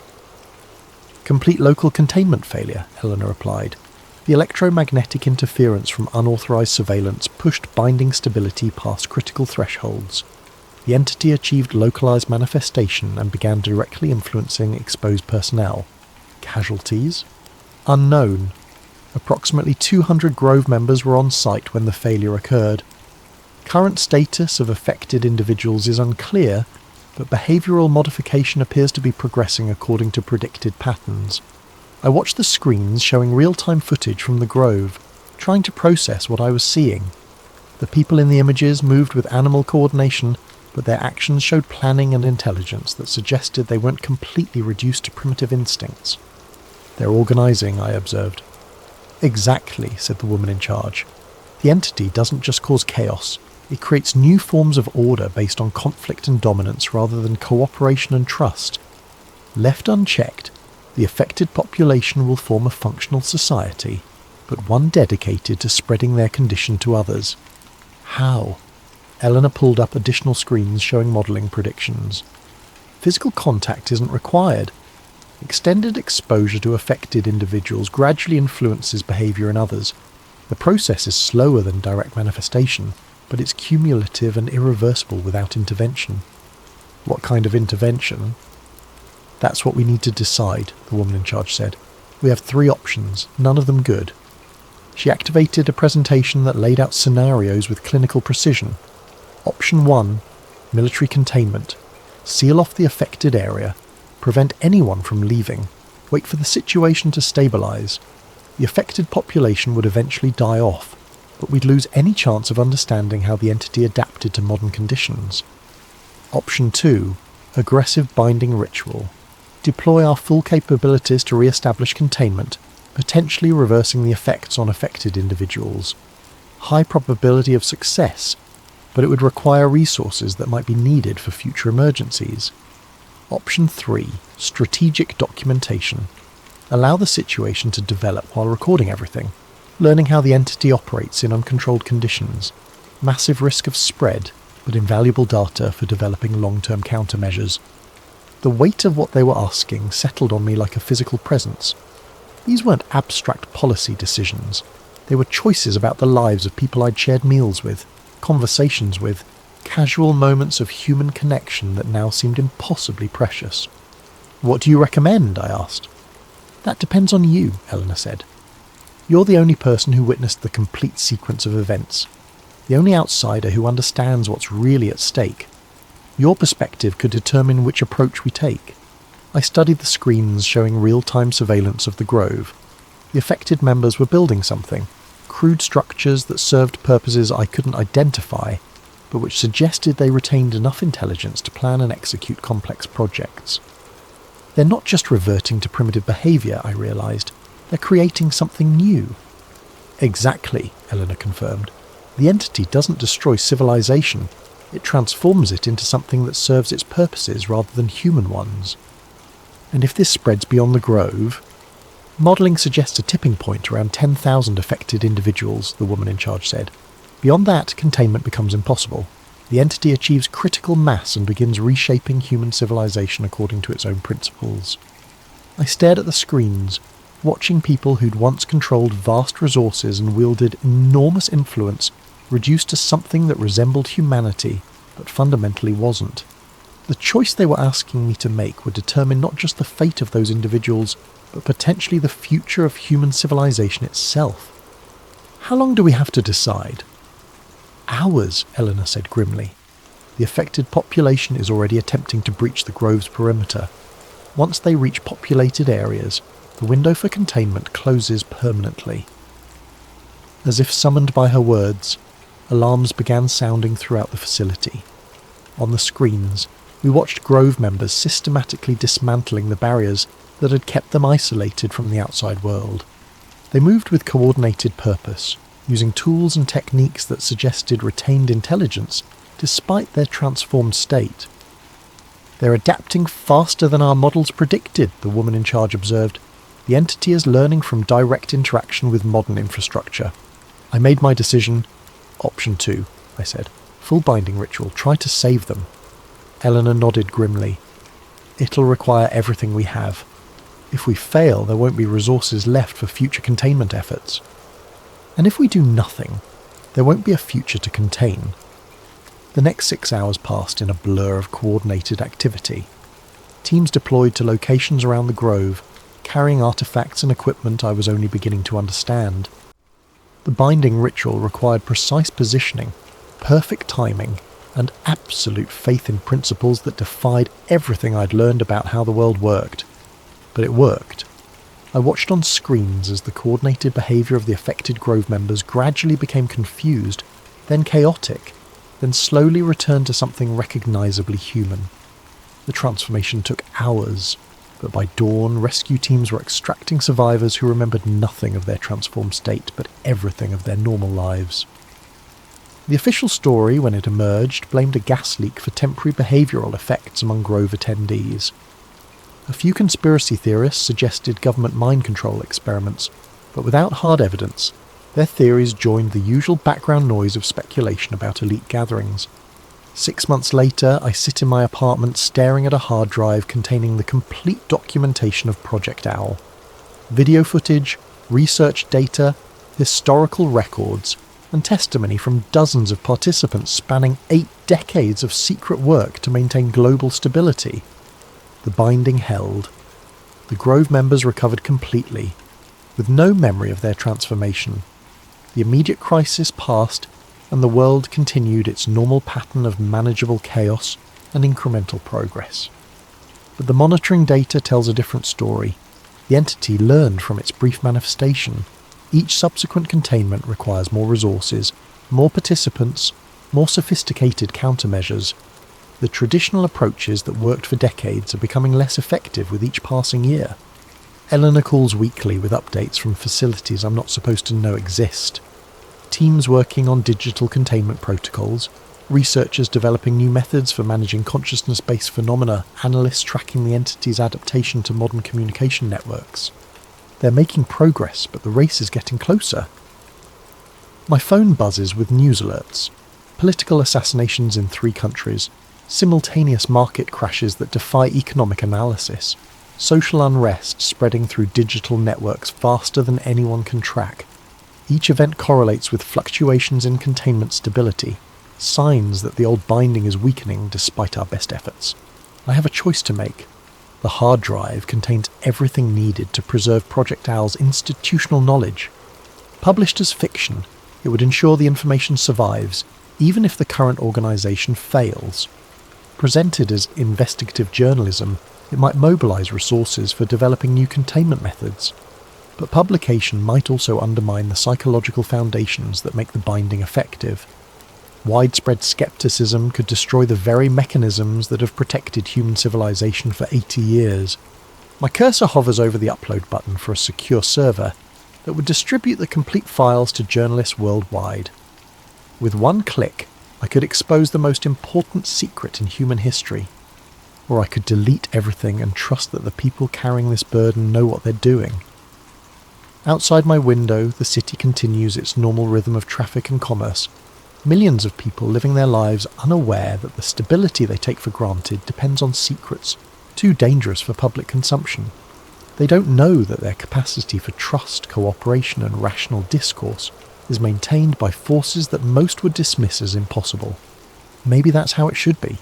"Complete local containment failure," Eleanor replied. "The electromagnetic interference from unauthorised surveillance pushed binding stability past critical thresholds. The entity achieved localised manifestation and began directly influencing exposed personnel. Casualties? Unknown. Approximately 200 Grove members were on site when the failure occurred. Current status of affected individuals is unclear, but behavioural modification appears to be progressing according to predicted patterns. I watched the screens showing real-time footage from the Grove, trying to process what I was seeing. The people in the images moved with animal coordination, but their actions showed planning and intelligence that suggested they weren't completely reduced to primitive instincts. "They're organising," I observed. "Exactly," said the woman in charge. "The entity doesn't just cause chaos, it creates new forms of order based on conflict and dominance rather than cooperation and trust. Left unchecked, the affected population will form a functional society, but one dedicated to spreading their condition to others." "How?" Eleanor pulled up additional screens showing modelling predictions. "Physical contact isn't required. Extended exposure to affected individuals gradually influences behaviour in others. The process is slower than direct manifestation, but it's cumulative and irreversible without intervention." "What kind of intervention?" "That's what we need to decide," the woman in charge said. "We have 3 options, none of them good." She activated a presentation that laid out scenarios with clinical precision. Option 1, military containment. Seal off the affected area. Prevent anyone from leaving. Wait for the situation to stabilise. The affected population would eventually die off, but we'd lose any chance of understanding how the entity adapted to modern conditions. Option 2, aggressive binding ritual. Deploy our full capabilities to re-establish containment, potentially reversing the effects on affected individuals. High probability of success, but it would require resources that might be needed for future emergencies. Option 3, strategic documentation. Allow the situation to develop while recording everything, learning how the entity operates in uncontrolled conditions. Massive risk of spread, but invaluable data for developing long-term countermeasures. The weight of what they were asking settled on me like a physical presence. These weren't abstract policy decisions. They were choices about the lives of people I'd shared meals with, conversations with, casual moments of human connection that now seemed impossibly precious. "What do you recommend?" I asked. "That depends on you," Eleanor said. "You're the only person who witnessed the complete sequence of events, the only outsider who understands what's really at stake. Your perspective could determine which approach we take." I studied the screens showing real-time surveillance of the Grove. The affected members were building something, crude structures that served purposes I couldn't identify, but which suggested they retained enough intelligence to plan and execute complex projects. They're not just reverting to primitive behaviour, I realised. They're creating something new. "Exactly," Eleanor confirmed. "The entity doesn't destroy civilization. It transforms it into something that serves its purposes rather than human ones. And if this spreads beyond the Grove, modelling suggests a tipping point around 10,000 affected individuals, the woman in charge said. Beyond that, containment becomes impossible. The entity achieves critical mass and begins reshaping human civilization according to its own principles. I stared at the screens, watching people who'd once controlled vast resources and wielded enormous influence reduced to something that resembled humanity, but fundamentally wasn't. The choice they were asking me to make would determine not just the fate of those individuals, but potentially the future of human civilization itself. How long do we have to decide? Hours, Eleanor said grimly. The affected population is already attempting to breach the Grove's perimeter. Once they reach populated areas, the window for containment closes permanently. As if summoned by her words, alarms began sounding throughout the facility. On the screens, we watched Grove members systematically dismantling the barriers that had kept them isolated from the outside world. They moved with coordinated purpose, using tools and techniques that suggested retained intelligence despite their transformed state. They're adapting faster than our models predicted, the woman in charge observed. The entity is learning from direct interaction with modern infrastructure. I made my decision. Option 2, I said. Full binding ritual. Try to save them. Eleanor nodded grimly. It'll require everything we have. If we fail, there won't be resources left for future containment efforts. And if we do nothing, there won't be a future to contain. The next 6 hours passed in a blur of coordinated activity. Teams deployed to locations around the Grove, carrying artifacts and equipment I was only beginning to understand. The binding ritual required precise positioning, perfect timing, and absolute faith in principles that defied everything I'd learned about how the world worked. But it worked. I watched on screens as the coordinated behaviour of the affected Grove members gradually became confused, then chaotic, then slowly returned to something recognisably human. The transformation took hours, but by dawn rescue teams were extracting survivors who remembered nothing of their transformed state but everything of their normal lives. The official story, when it emerged, blamed a gas leak for temporary behavioural effects among Grove attendees. A few conspiracy theorists suggested government mind control experiments, but without hard evidence, their theories joined the usual background noise of speculation about elite gatherings. 6 months later, I sit in my apartment staring at a hard drive containing the complete documentation of Project Owl. Video footage, research data, historical records, and testimony from dozens of participants spanning 8 decades of secret work to maintain global stability. The binding held. The Grove members recovered completely, with no memory of their transformation. The immediate crisis passed, and the world continued its normal pattern of manageable chaos and incremental progress. But the monitoring data tells a different story. The entity learned from its brief manifestation. Each subsequent containment requires more resources, more participants, more sophisticated countermeasures. The traditional approaches that worked for decades are becoming less effective with each passing year. Eleanor calls weekly with updates from facilities I'm not supposed to know exist. Teams working on digital containment protocols, researchers developing new methods for managing consciousness-based phenomena, analysts tracking the entity's adaptation to modern communication networks. They're making progress, but the race is getting closer. My phone buzzes with news alerts. Political assassinations in 3 countries, simultaneous market crashes that defy economic analysis, social unrest spreading through digital networks faster than anyone can track. Each event correlates with fluctuations in containment stability, signs that the old binding is weakening despite our best efforts. I have a choice to make. The hard drive contains everything needed to preserve Project Owl's institutional knowledge. Published as fiction, it would ensure the information survives, even if the current organisation fails. Presented as investigative journalism, it might mobilise resources for developing new containment methods. But publication might also undermine the psychological foundations that make the binding effective. Widespread skepticism could destroy the very mechanisms that have protected human civilization for 80 years. My cursor hovers over the upload button for a secure server that would distribute the complete files to journalists worldwide. With one click, I could expose the most important secret in human history, or I could delete everything and trust that the people carrying this burden know what they're doing. Outside my window, the city continues its normal rhythm of traffic and commerce, millions of people living their lives unaware that the stability they take for granted depends on secrets too dangerous for public consumption. They don't know that their capacity for trust, cooperation and rational discourse is maintained by forces that most would dismiss as impossible. Maybe that's how it should be.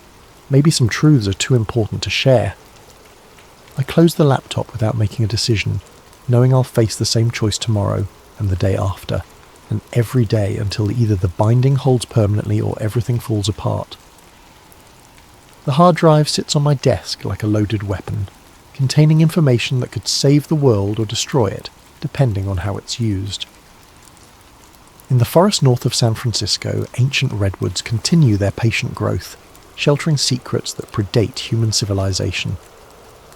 Maybe some truths are too important to share. I close the laptop without making a decision, knowing I'll face the same choice tomorrow and the day after, and every day until either the binding holds permanently or everything falls apart. The hard drive sits on my desk like a loaded weapon, containing information that could save the world or destroy it, depending on how it's used. In the forest north of San Francisco, ancient redwoods continue their patient growth, sheltering secrets that predate human civilization.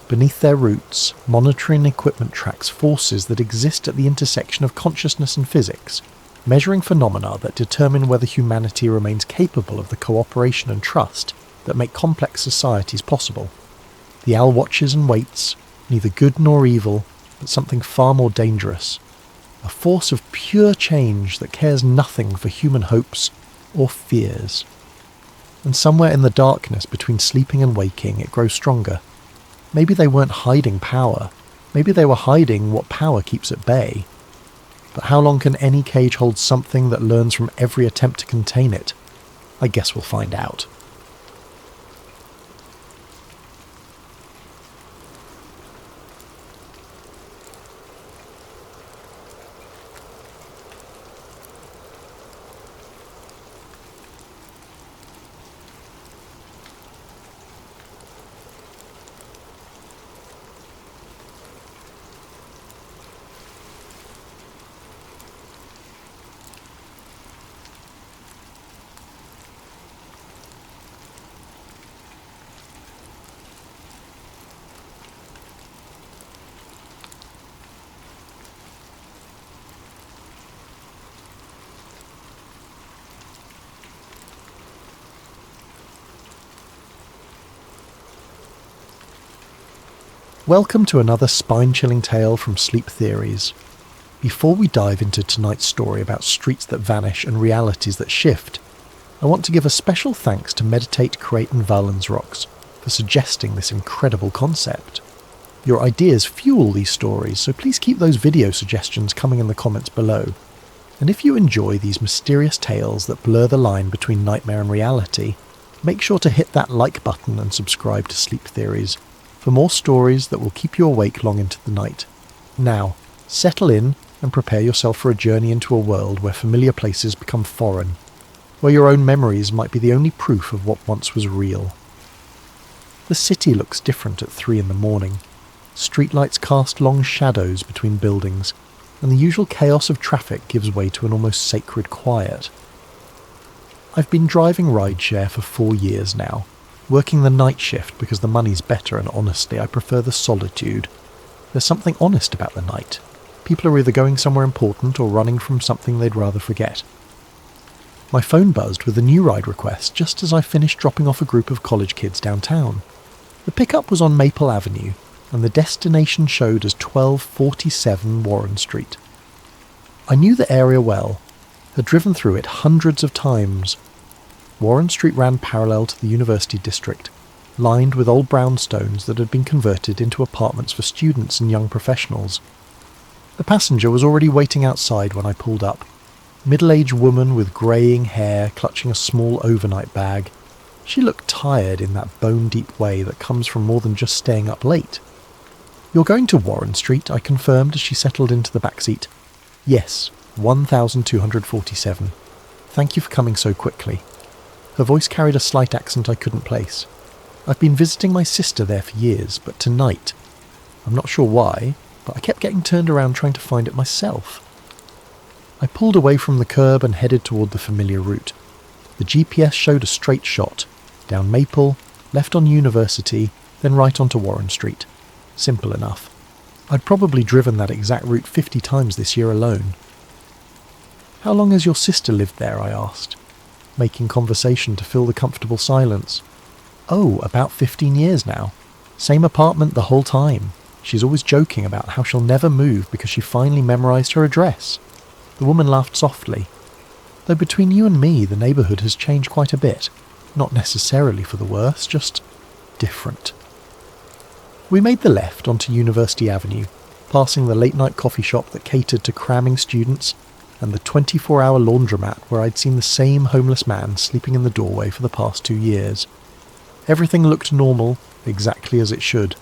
Beneath their roots, monitoring equipment tracks forces that exist at the intersection of consciousness and physics, measuring phenomena that determine whether humanity remains capable of the cooperation and trust that make complex societies possible. The owl watches and waits, neither good nor evil, but something far more dangerous. A force of pure change that cares nothing for human hopes or fears. And somewhere in the darkness between sleeping and waking, it grows stronger. Maybe they weren't hiding power. Maybe they were hiding what power keeps at bay. But how long can any cage hold something that learns from every attempt to contain it? I guess we'll find out. Welcome to another spine-chilling tale from Sleep Theories. Before we dive into tonight's story about streets that vanish and realities that shift, I want to give a special thanks to Meditate, Create and Valensrocks for suggesting this incredible concept. Your ideas fuel these stories, so please keep those video suggestions coming in the comments below. And if you enjoy these mysterious tales that blur the line between nightmare and reality, make sure to hit that like button and subscribe to Sleep Theories for more stories that will keep you awake long into the night. Now, settle in and prepare yourself for a journey into a world where familiar places become foreign, where your own memories might be the only proof of what once was real. The city looks different at 3 in the morning. Streetlights cast long shadows between buildings, and the usual chaos of traffic gives way to an almost sacred quiet. I've been driving rideshare for 4 years now, working the night shift because the money's better and honestly I prefer the solitude. There's something honest about the night. People are either going somewhere important or running from something they'd rather forget. My phone buzzed with a new ride request just as I finished dropping off a group of college kids downtown. The pickup was on Maple Avenue, and the destination showed as 1247 Warren Street. I knew the area well, had driven through it hundreds of times. Warren Street ran parallel to the University District, lined with old brownstones that had been converted into apartments for students and young professionals. The passenger was already waiting outside when I pulled up. Middle-aged woman with greying hair clutching a small overnight bag. She looked tired in that bone-deep way that comes from more than just staying up late. "You're going to Warren Street," I confirmed as she settled into the back seat. "Yes, 1247. Thank you for coming so quickly." Her voice carried a slight accent I couldn't place. I've been visiting my sister there for years, but tonight, I'm not sure why, but I kept getting turned around trying to find it myself. I pulled away from the curb and headed toward the familiar route. The GPS showed a straight shot, down Maple, left on University, then right onto Warren Street. Simple enough. I'd probably driven that exact route 50 times this year alone. "How long has your sister lived there?" I asked. making conversation to fill the comfortable silence. "Oh, about 15 years now. Same apartment the whole time. She's always joking about how she'll never move because she finally memorised her address." The woman laughed softly. "Though between you and me, the neighbourhood has changed quite a bit. Not necessarily for the worse, just different." We made the left onto University Avenue, passing the late-night coffee shop that catered to cramming students and the 24-hour laundromat where I'd seen the same homeless man sleeping in the doorway for the past 2 years. Everything looked normal, exactly as it should.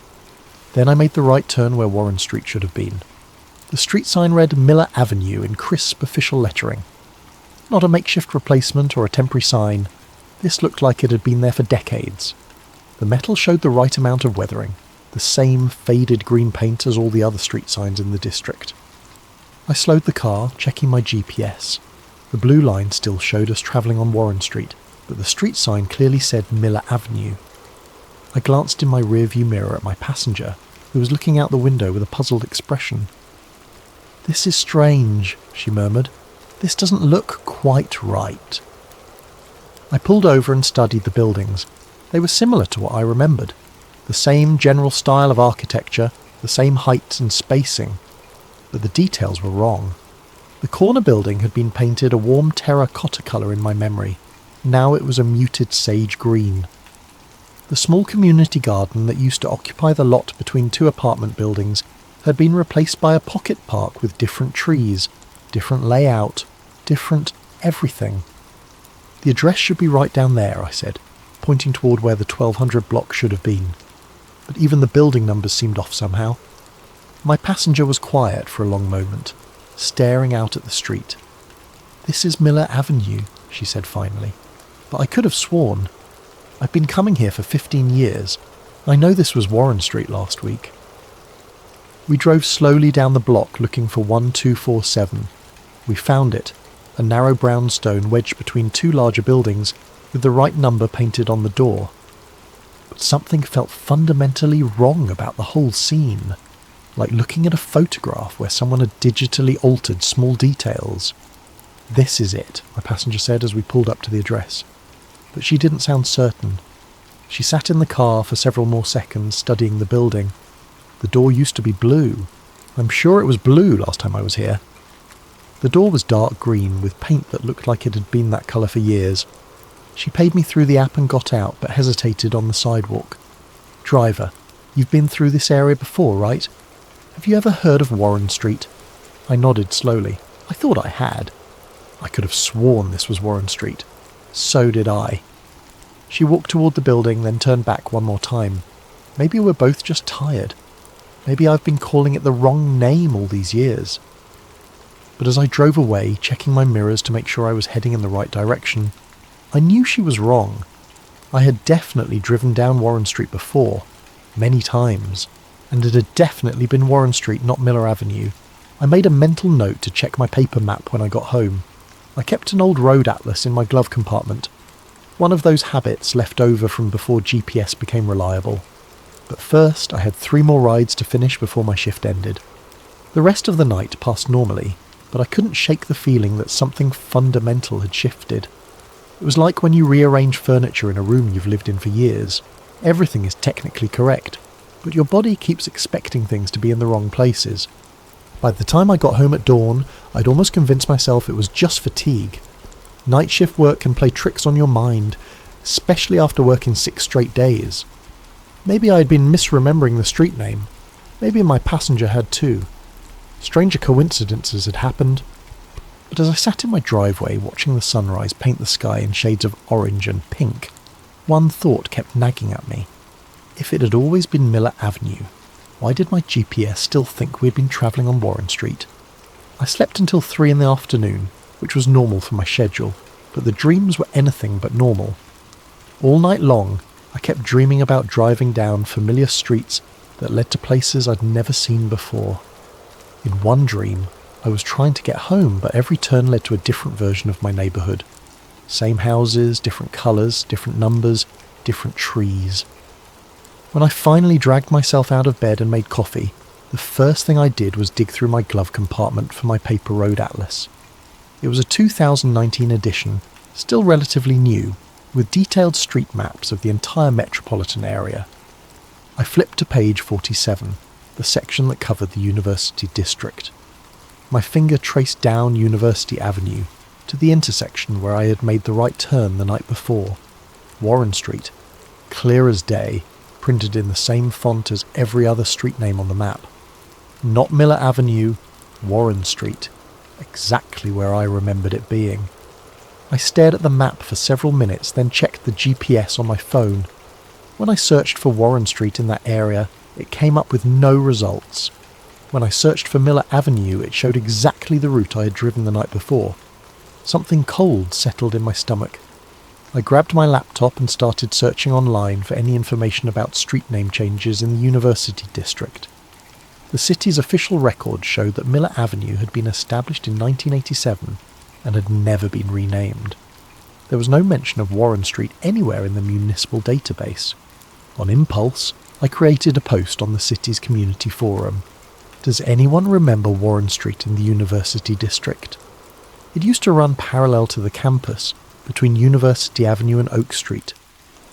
Then I made the right turn where Warren Street should have been. The street sign read Miller Avenue in crisp official lettering. Not a makeshift replacement or a temporary sign. This looked like it had been there for decades. The metal showed the right amount of weathering, the same faded green paint as all the other street signs in the district. I slowed the car, checking my GPS. The blue line still showed us travelling on Warren Street, but the street sign clearly said Miller Avenue. I glanced in my rearview mirror at my passenger, who was looking out the window with a puzzled expression. "This is strange," she murmured. "This doesn't look quite right." I pulled over and studied the buildings. They were similar to what I remembered. The same general style of architecture, the same height and spacing. But the details were wrong. The corner building had been painted a warm terracotta colour in my memory. Now it was a muted sage green. The small community garden that used to occupy the lot between 2 apartment buildings had been replaced by a pocket park with different trees, different layout, different everything. "The address should be right down there," I said, pointing toward where the 1200 block should have been. But even the building numbers seemed off somehow. My passenger was quiet for a long moment, staring out at the street. "This is Miller Avenue," she said finally. "But I could have sworn. I've been coming here for 15 years. I know this was Warren Street last week." We drove slowly down the block looking for 1247. We found it, a narrow brownstone wedged between 2 larger buildings with the right number painted on the door. But something felt fundamentally wrong about the whole scene, like looking at a photograph where someone had digitally altered small details. "This is it," my passenger said as we pulled up to the address. But she didn't sound certain. She sat in the car for several more seconds studying the building. The door used to be blue. I'm sure it was blue last time I was here. The door was dark green with paint that looked like it had been that colour for years. She paid me through the app and got out, but hesitated on the sidewalk. "Driver, you've been through this area before, right? Have you ever heard of Warren Street?" I nodded slowly. I thought I had. I could have sworn this was Warren Street. So did I. She walked toward the building, then turned back one more time. Maybe we're both just tired. Maybe I've been calling it the wrong name all these years. But as I drove away, checking my mirrors to make sure I was heading in the right direction, I knew she was wrong. I had definitely driven down Warren Street before, many times, and it had definitely been Warren Street, not Miller Avenue. I made a mental note to check my paper map when I got home. I kept an old road atlas in my glove compartment, one of those habits left over from before GPS became reliable. But first I had 3 more rides to finish before my shift ended. The rest of the night passed normally, but I couldn't shake the feeling that something fundamental had shifted. It was like when you rearrange furniture in a room you've lived in for years. Everything is technically correct, but your body keeps expecting things to be in the wrong places. By the time I got home at dawn, I'd almost convinced myself it was just fatigue. Night shift work can play tricks on your mind, especially after working 6 straight days. Maybe I had been misremembering the street name. Maybe my passenger had too. Stranger coincidences had happened. But as I sat in my driveway watching the sunrise paint the sky in shades of orange and pink, one thought kept nagging at me. If it had always been Miller Avenue, why did my GPS still think we had been travelling on Warren Street? I slept until 3 in the afternoon, which was normal for my schedule, but the dreams were anything but normal. All night long, I kept dreaming about driving down familiar streets that led to places I'd never seen before. In one dream, I was trying to get home, but every turn led to a different version of my neighbourhood. Same houses, different colours, different numbers, different trees. When I finally dragged myself out of bed and made coffee, the first thing I did was dig through my glove compartment for my paper road atlas. It was a 2019 edition, still relatively new, with detailed street maps of the entire metropolitan area. I flipped to page 47, the section that covered the University District. My finger traced down University Avenue to the intersection where I had made the right turn the night before. Warren Street, clear as day, printed in the same font as every other street name on the map. Not Miller Avenue, Warren Street, exactly where I remembered it being. I stared at the map for several minutes, then checked the GPS on my phone. When I searched for Warren Street in that area, it came up with no results. When I searched for Miller Avenue, it showed exactly the route I had driven the night before. Something cold settled in my stomach. I grabbed my laptop and started searching online for any information about street name changes in the University District. The city's official records showed that Miller Avenue had been established in 1987 and had never been renamed. There was no mention of Warren Street anywhere in the municipal database. On impulse, I created a post on the city's community forum. Does anyone remember Warren Street in the University District? It used to run parallel to the campus, between University Avenue and Oak Street.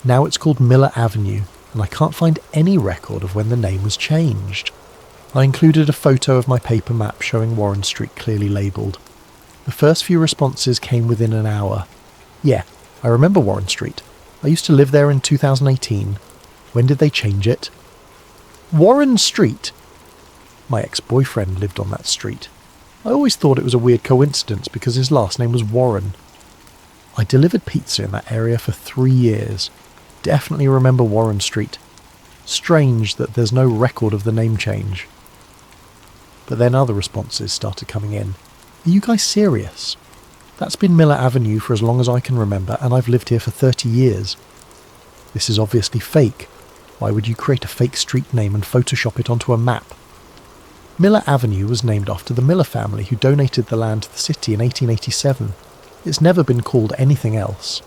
Now it's called Miller Avenue, and I can't find any record of when the name was changed. I included a photo of my paper map showing Warren Street clearly labelled. The first few responses came within an hour. Yeah, I remember Warren Street. I used to live there in 2018. When did they change it? Warren Street! My ex-boyfriend lived on that street. I always thought it was a weird coincidence because his last name was Warren. I delivered pizza in that area for 3 years. Definitely remember Warren Street. Strange that there's no record of the name change. But then other responses started coming in. Are you guys serious? That's been Miller Avenue for as long as I can remember, and I've lived here for 30 years. This is obviously fake. Why would you create a fake street name and Photoshop it onto a map? Miller Avenue was named after the Miller family who donated the land to the city in 1887. It's never been called anything else.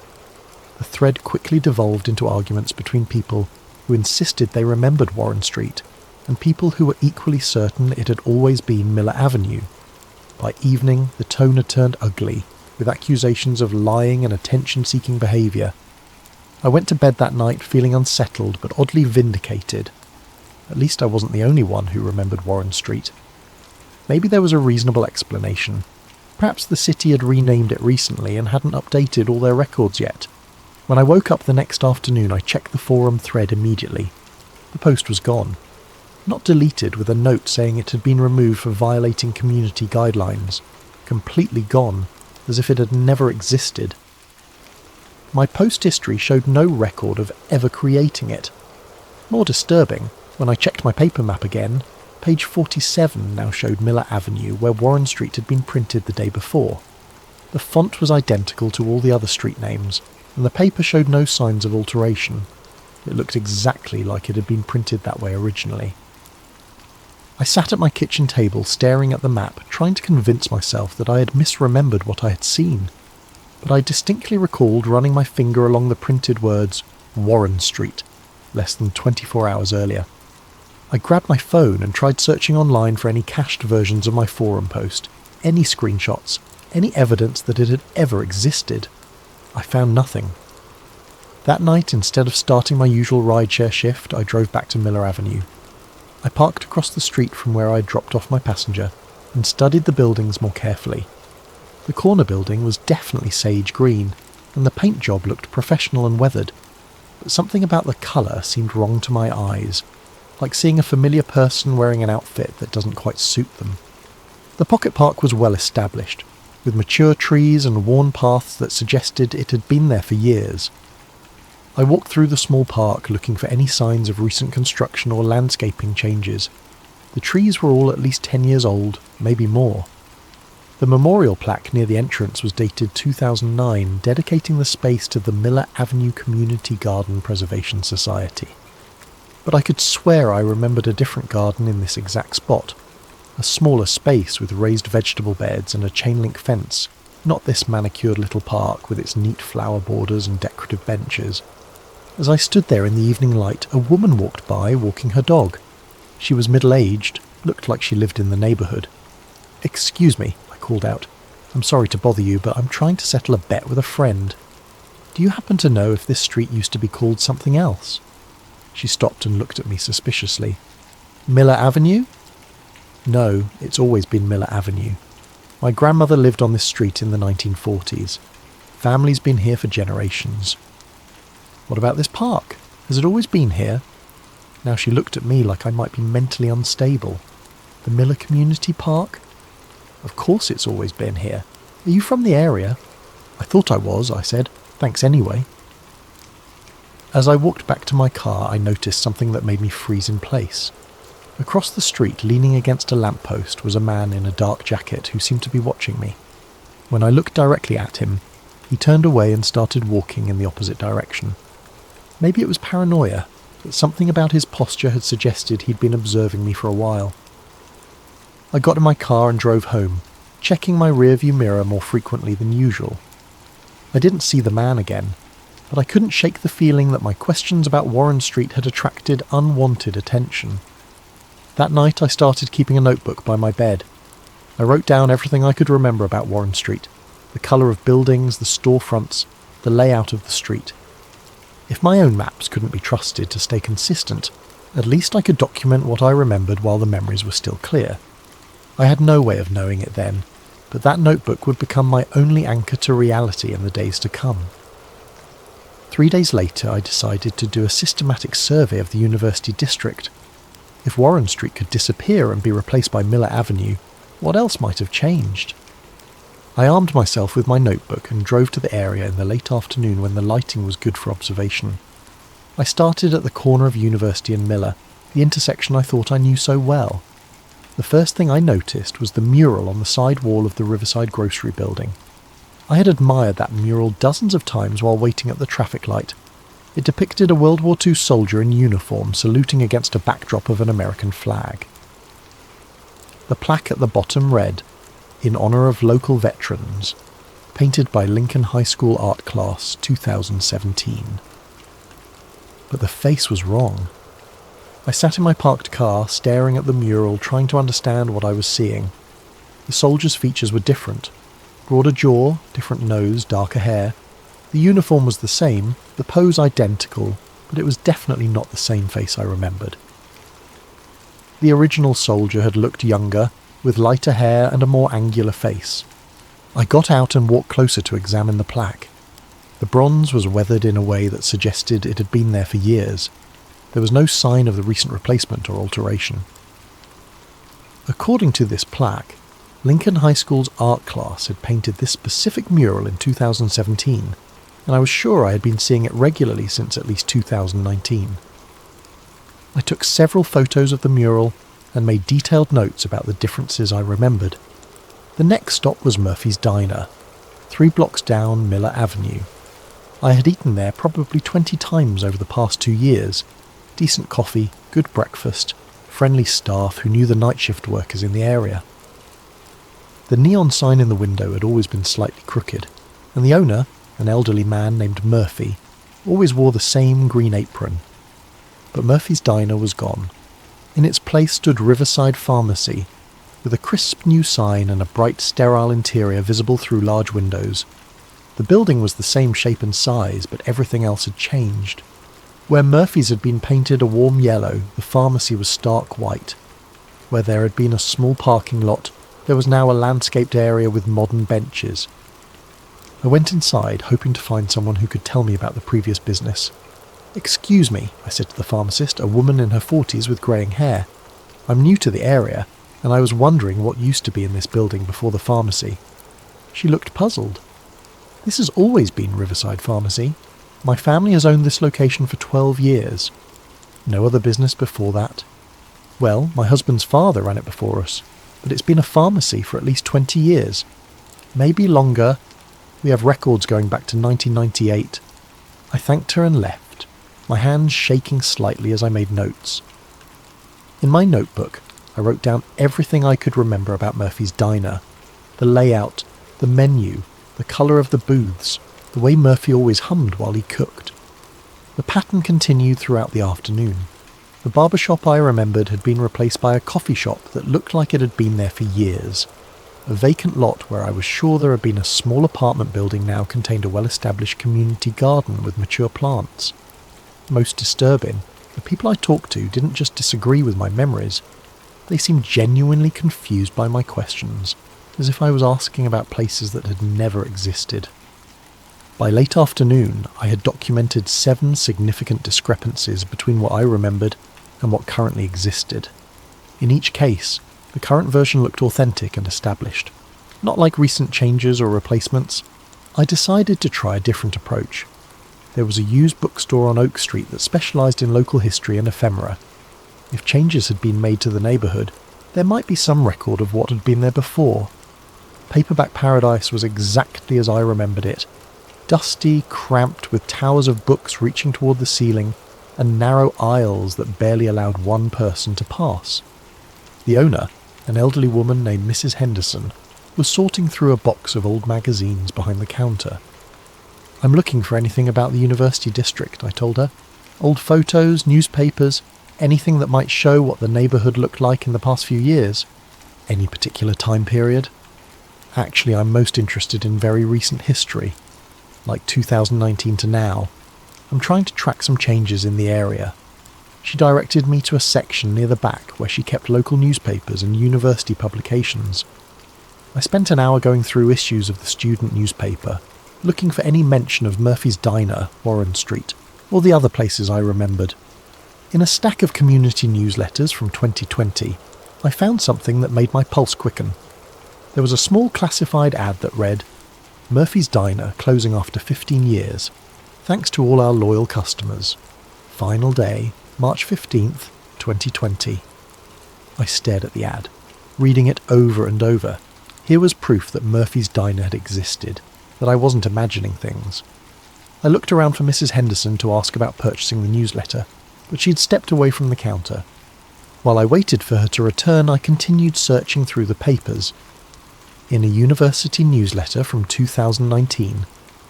The thread quickly devolved into arguments between people who insisted they remembered Warren Street and people who were equally certain it had always been Miller Avenue. By evening, the tone had turned ugly, with accusations of lying and attention-seeking behaviour. I went to bed that night feeling unsettled but oddly vindicated. At least I wasn't the only one who remembered Warren Street. Maybe there was a reasonable explanation. Perhaps the city had renamed it recently and hadn't updated all their records yet. When I woke up the next afternoon, I checked the forum thread immediately. The post was gone. Not deleted, with a note saying it had been removed for violating community guidelines. Completely gone, as if it had never existed. My post history showed no record of ever creating it. More disturbing, when I checked my paper map again, page 47 now showed Miller Avenue where Warren Street had been printed the day before. The font was identical to all the other street names, and the paper showed no signs of alteration. It looked exactly like it had been printed that way originally. I sat at my kitchen table staring at the map, trying to convince myself that I had misremembered what I had seen. But I distinctly recalled running my finger along the printed words Warren Street less than 24 hours earlier. I grabbed my phone and tried searching online for any cached versions of my forum post, any screenshots, any evidence that it had ever existed. I found nothing. That night, instead of starting my usual rideshare shift, I drove back to Miller Avenue. I parked across the street from where I dropped off my passenger and studied the buildings more carefully. The corner building was definitely sage green, and the paint job looked professional and weathered, but something about the colour seemed wrong to my eyes, like seeing a familiar person wearing an outfit that doesn't quite suit them. The pocket park was well established, with mature trees and worn paths that suggested it had been there for years. I walked through the small park looking for any signs of recent construction or landscaping changes. The trees were all at least 10 years old, maybe more. The memorial plaque near the entrance was dated 2009, dedicating the space to the Miller Avenue Community Garden Preservation Society. But I could swear I remembered a different garden in this exact spot. A smaller space with raised vegetable beds and a chain-link fence, not this manicured little park with its neat flower borders and decorative benches. As I stood there in the evening light, a woman walked by walking her dog. She was middle-aged, looked like she lived in the neighbourhood. "Excuse me," I called out. I'm sorry to bother you, but I'm trying to settle a bet with a friend. Do you happen to know if this street used to be called something else?" She stopped and looked at me suspiciously. "Miller Avenue?" "No, it's always been Miller Avenue. My grandmother lived on this street in the 1940s. Family's been here for generations." "What about this park? Has it always been here?" Now she looked at me like I might be mentally unstable. "The Miller Community Park?" "Of course it's always been here. Are you from the area?" "I thought I was," I said. "Thanks anyway." As I walked back to my car, I noticed something that made me freeze in place. Across the street, leaning against a lamppost, was a man in a dark jacket who seemed to be watching me. When I looked directly at him, he turned away and started walking in the opposite direction. Maybe it was paranoia, but something about his posture had suggested he'd been observing me for a while. I got in my car and drove home, checking my rearview mirror more frequently than usual. I didn't see the man again, but I couldn't shake the feeling that my questions about Warren Street had attracted unwanted attention. That night I started keeping a notebook by my bed. I wrote down everything I could remember about Warren Street, the colour of buildings, the storefronts, the layout of the street. If my own maps couldn't be trusted to stay consistent, at least I could document what I remembered while the memories were still clear. I had no way of knowing it then, but that notebook would become my only anchor to reality in the days to come. 3 days later, I decided to do a systematic survey of the university district. If Warren Street could disappear and be replaced by Miller Avenue, what else might have changed? I armed myself with my notebook and drove to the area in the late afternoon when the lighting was good for observation. I started at the corner of University and Miller, the intersection I thought I knew so well. The first thing I noticed was the mural on the side wall of the Riverside Grocery Building. I had admired that mural dozens of times while waiting at the traffic light. It depicted a World War II soldier in uniform saluting against a backdrop of an American flag. The plaque at the bottom read, "In honour of local veterans, painted by Lincoln High School Art Class 2017. But the face was wrong. I sat in my parked car, staring at the mural, trying to understand what I was seeing. The soldier's features were different. Broader jaw, different nose, darker hair. The uniform was the same, the pose identical, but it was definitely not the same face I remembered. The original soldier had looked younger, with lighter hair and a more angular face. I got out and walked closer to examine the plaque. The bronze was weathered in a way that suggested it had been there for years. There was no sign of the recent replacement or alteration. According to this plaque, Lincoln High School's art class had painted this specific mural in 2017, and I was sure I had been seeing it regularly since at least 2019. I took several photos of the mural and made detailed notes about the differences I remembered. The next stop was Murphy's Diner, 3 blocks down Miller Avenue. I had eaten there probably 20 times over the past 2 years. Decent coffee, good breakfast, friendly staff who knew the night shift workers in the area. The neon sign in the window had always been slightly crooked, and the owner, an elderly man named Murphy, always wore the same green apron. But Murphy's Diner was gone. In its place stood Riverside Pharmacy, with a crisp new sign and a bright, sterile interior visible through large windows. The building was the same shape and size, but everything else had changed. Where Murphy's had been painted a warm yellow, the pharmacy was stark white. Where there had been a small parking lot, there was now a landscaped area with modern benches. I went inside, hoping to find someone who could tell me about the previous business. "Excuse me," I said to the pharmacist, a woman in her 40s with greying hair. "I'm new to the area, and I was wondering what used to be in this building before the pharmacy." She looked puzzled. "This has always been Riverside Pharmacy. My family has owned this location for 12 years. No other business before that. Well, my husband's father ran it before us, but it's been a pharmacy for at least 20 years. Maybe longer. We have records going back to 1998. I thanked her and left, my hands shaking slightly as I made notes. In my notebook, I wrote down everything I could remember about Murphy's Diner. The layout, the menu, the colour of the booths, the way Murphy always hummed while he cooked. The pattern continued throughout the afternoon. The barber shop I remembered had been replaced by a coffee shop that looked like it had been there for years. a vacant lot where I was sure there had been a small apartment building now contained a well-established community garden with mature plants. Most disturbing, the people I talked to didn't just disagree with my memories, they seemed genuinely confused by my questions, as if I was asking about places that had never existed. By late afternoon, I had documented 7 significant discrepancies between what I remembered and what currently existed. In each case, the current version looked authentic and established. Not like recent changes or replacements. I decided to try a different approach. There was a used bookstore on Oak Street that specialised in local history and ephemera. If changes had been made to the neighbourhood, there might be some record of what had been there before. Paperback Paradise was exactly as I remembered it. Dusty, cramped, with towers of books reaching toward the ceiling, and narrow aisles that barely allowed one person to pass. The owner, an elderly woman named Mrs. Henderson, was sorting through a box of old magazines behind the counter. "I'm looking for anything about the university district," I told her. "Old photos, newspapers, anything that might show what the neighbourhood looked like in the past few years. Any particular time period? Actually, I'm most interested in very recent history, like 2019 to now. I'm trying to track some changes in the area." She directed me to a section near the back where she kept local newspapers and university publications. I spent an hour going through issues of the student newspaper, looking for any mention of Murphy's Diner, Warren Street, or the other places I remembered. In a stack of community newsletters from 2020, I found something that made my pulse quicken. There was a small classified ad that read, "Murphy's Diner closing after 15 years. Thanks to all our loyal customers. Final day, March 15th, 2020. I stared at the ad, reading it over and over. Here was proof that Murphy's Diner had existed, that I wasn't imagining things. I looked around for Mrs. Henderson to ask about purchasing the newsletter, but she'd stepped away from the counter. While I waited for her to return, I continued searching through the papers. In a university newsletter from 2019,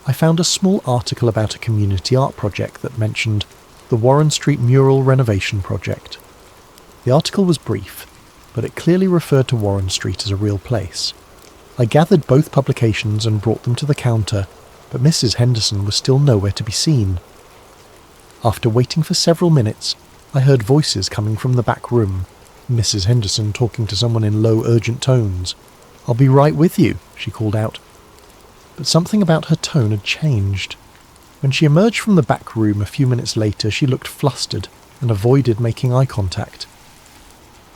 I found a small article about a community art project that mentioned the Warren Street Mural Renovation Project. The article was brief, but it clearly referred to Warren Street as a real place. I gathered both publications and brought them to the counter, but Mrs. Henderson was still nowhere to be seen. After waiting for several minutes, I heard voices coming from the back room, Mrs. Henderson talking to someone in low, urgent tones. "I'll be right with you," she called out. But something about her tone had changed. When she emerged from the back room a few minutes later, she looked flustered and avoided making eye contact.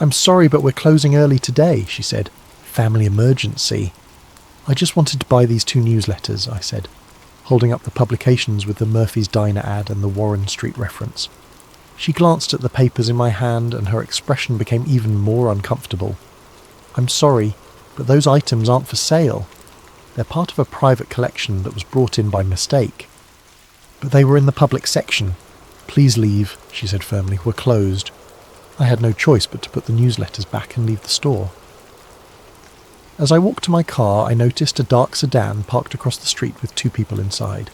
"I'm sorry, but we're closing early today," she said. "Family emergency." "I just wanted to buy these 2 newsletters," I said, holding up the publications with the Murphy's Diner ad and the Warren Street reference. She glanced at the papers in my hand and her expression became even more uncomfortable. "I'm sorry, but those items aren't for sale. They're part of a private collection that was brought in by mistake." "But they were in the public section." "Please leave," she said firmly. "We're closed." I had no choice but to put the newsletters back and leave the store. As I walked to my car, I noticed a dark sedan parked across the street with 2 people inside.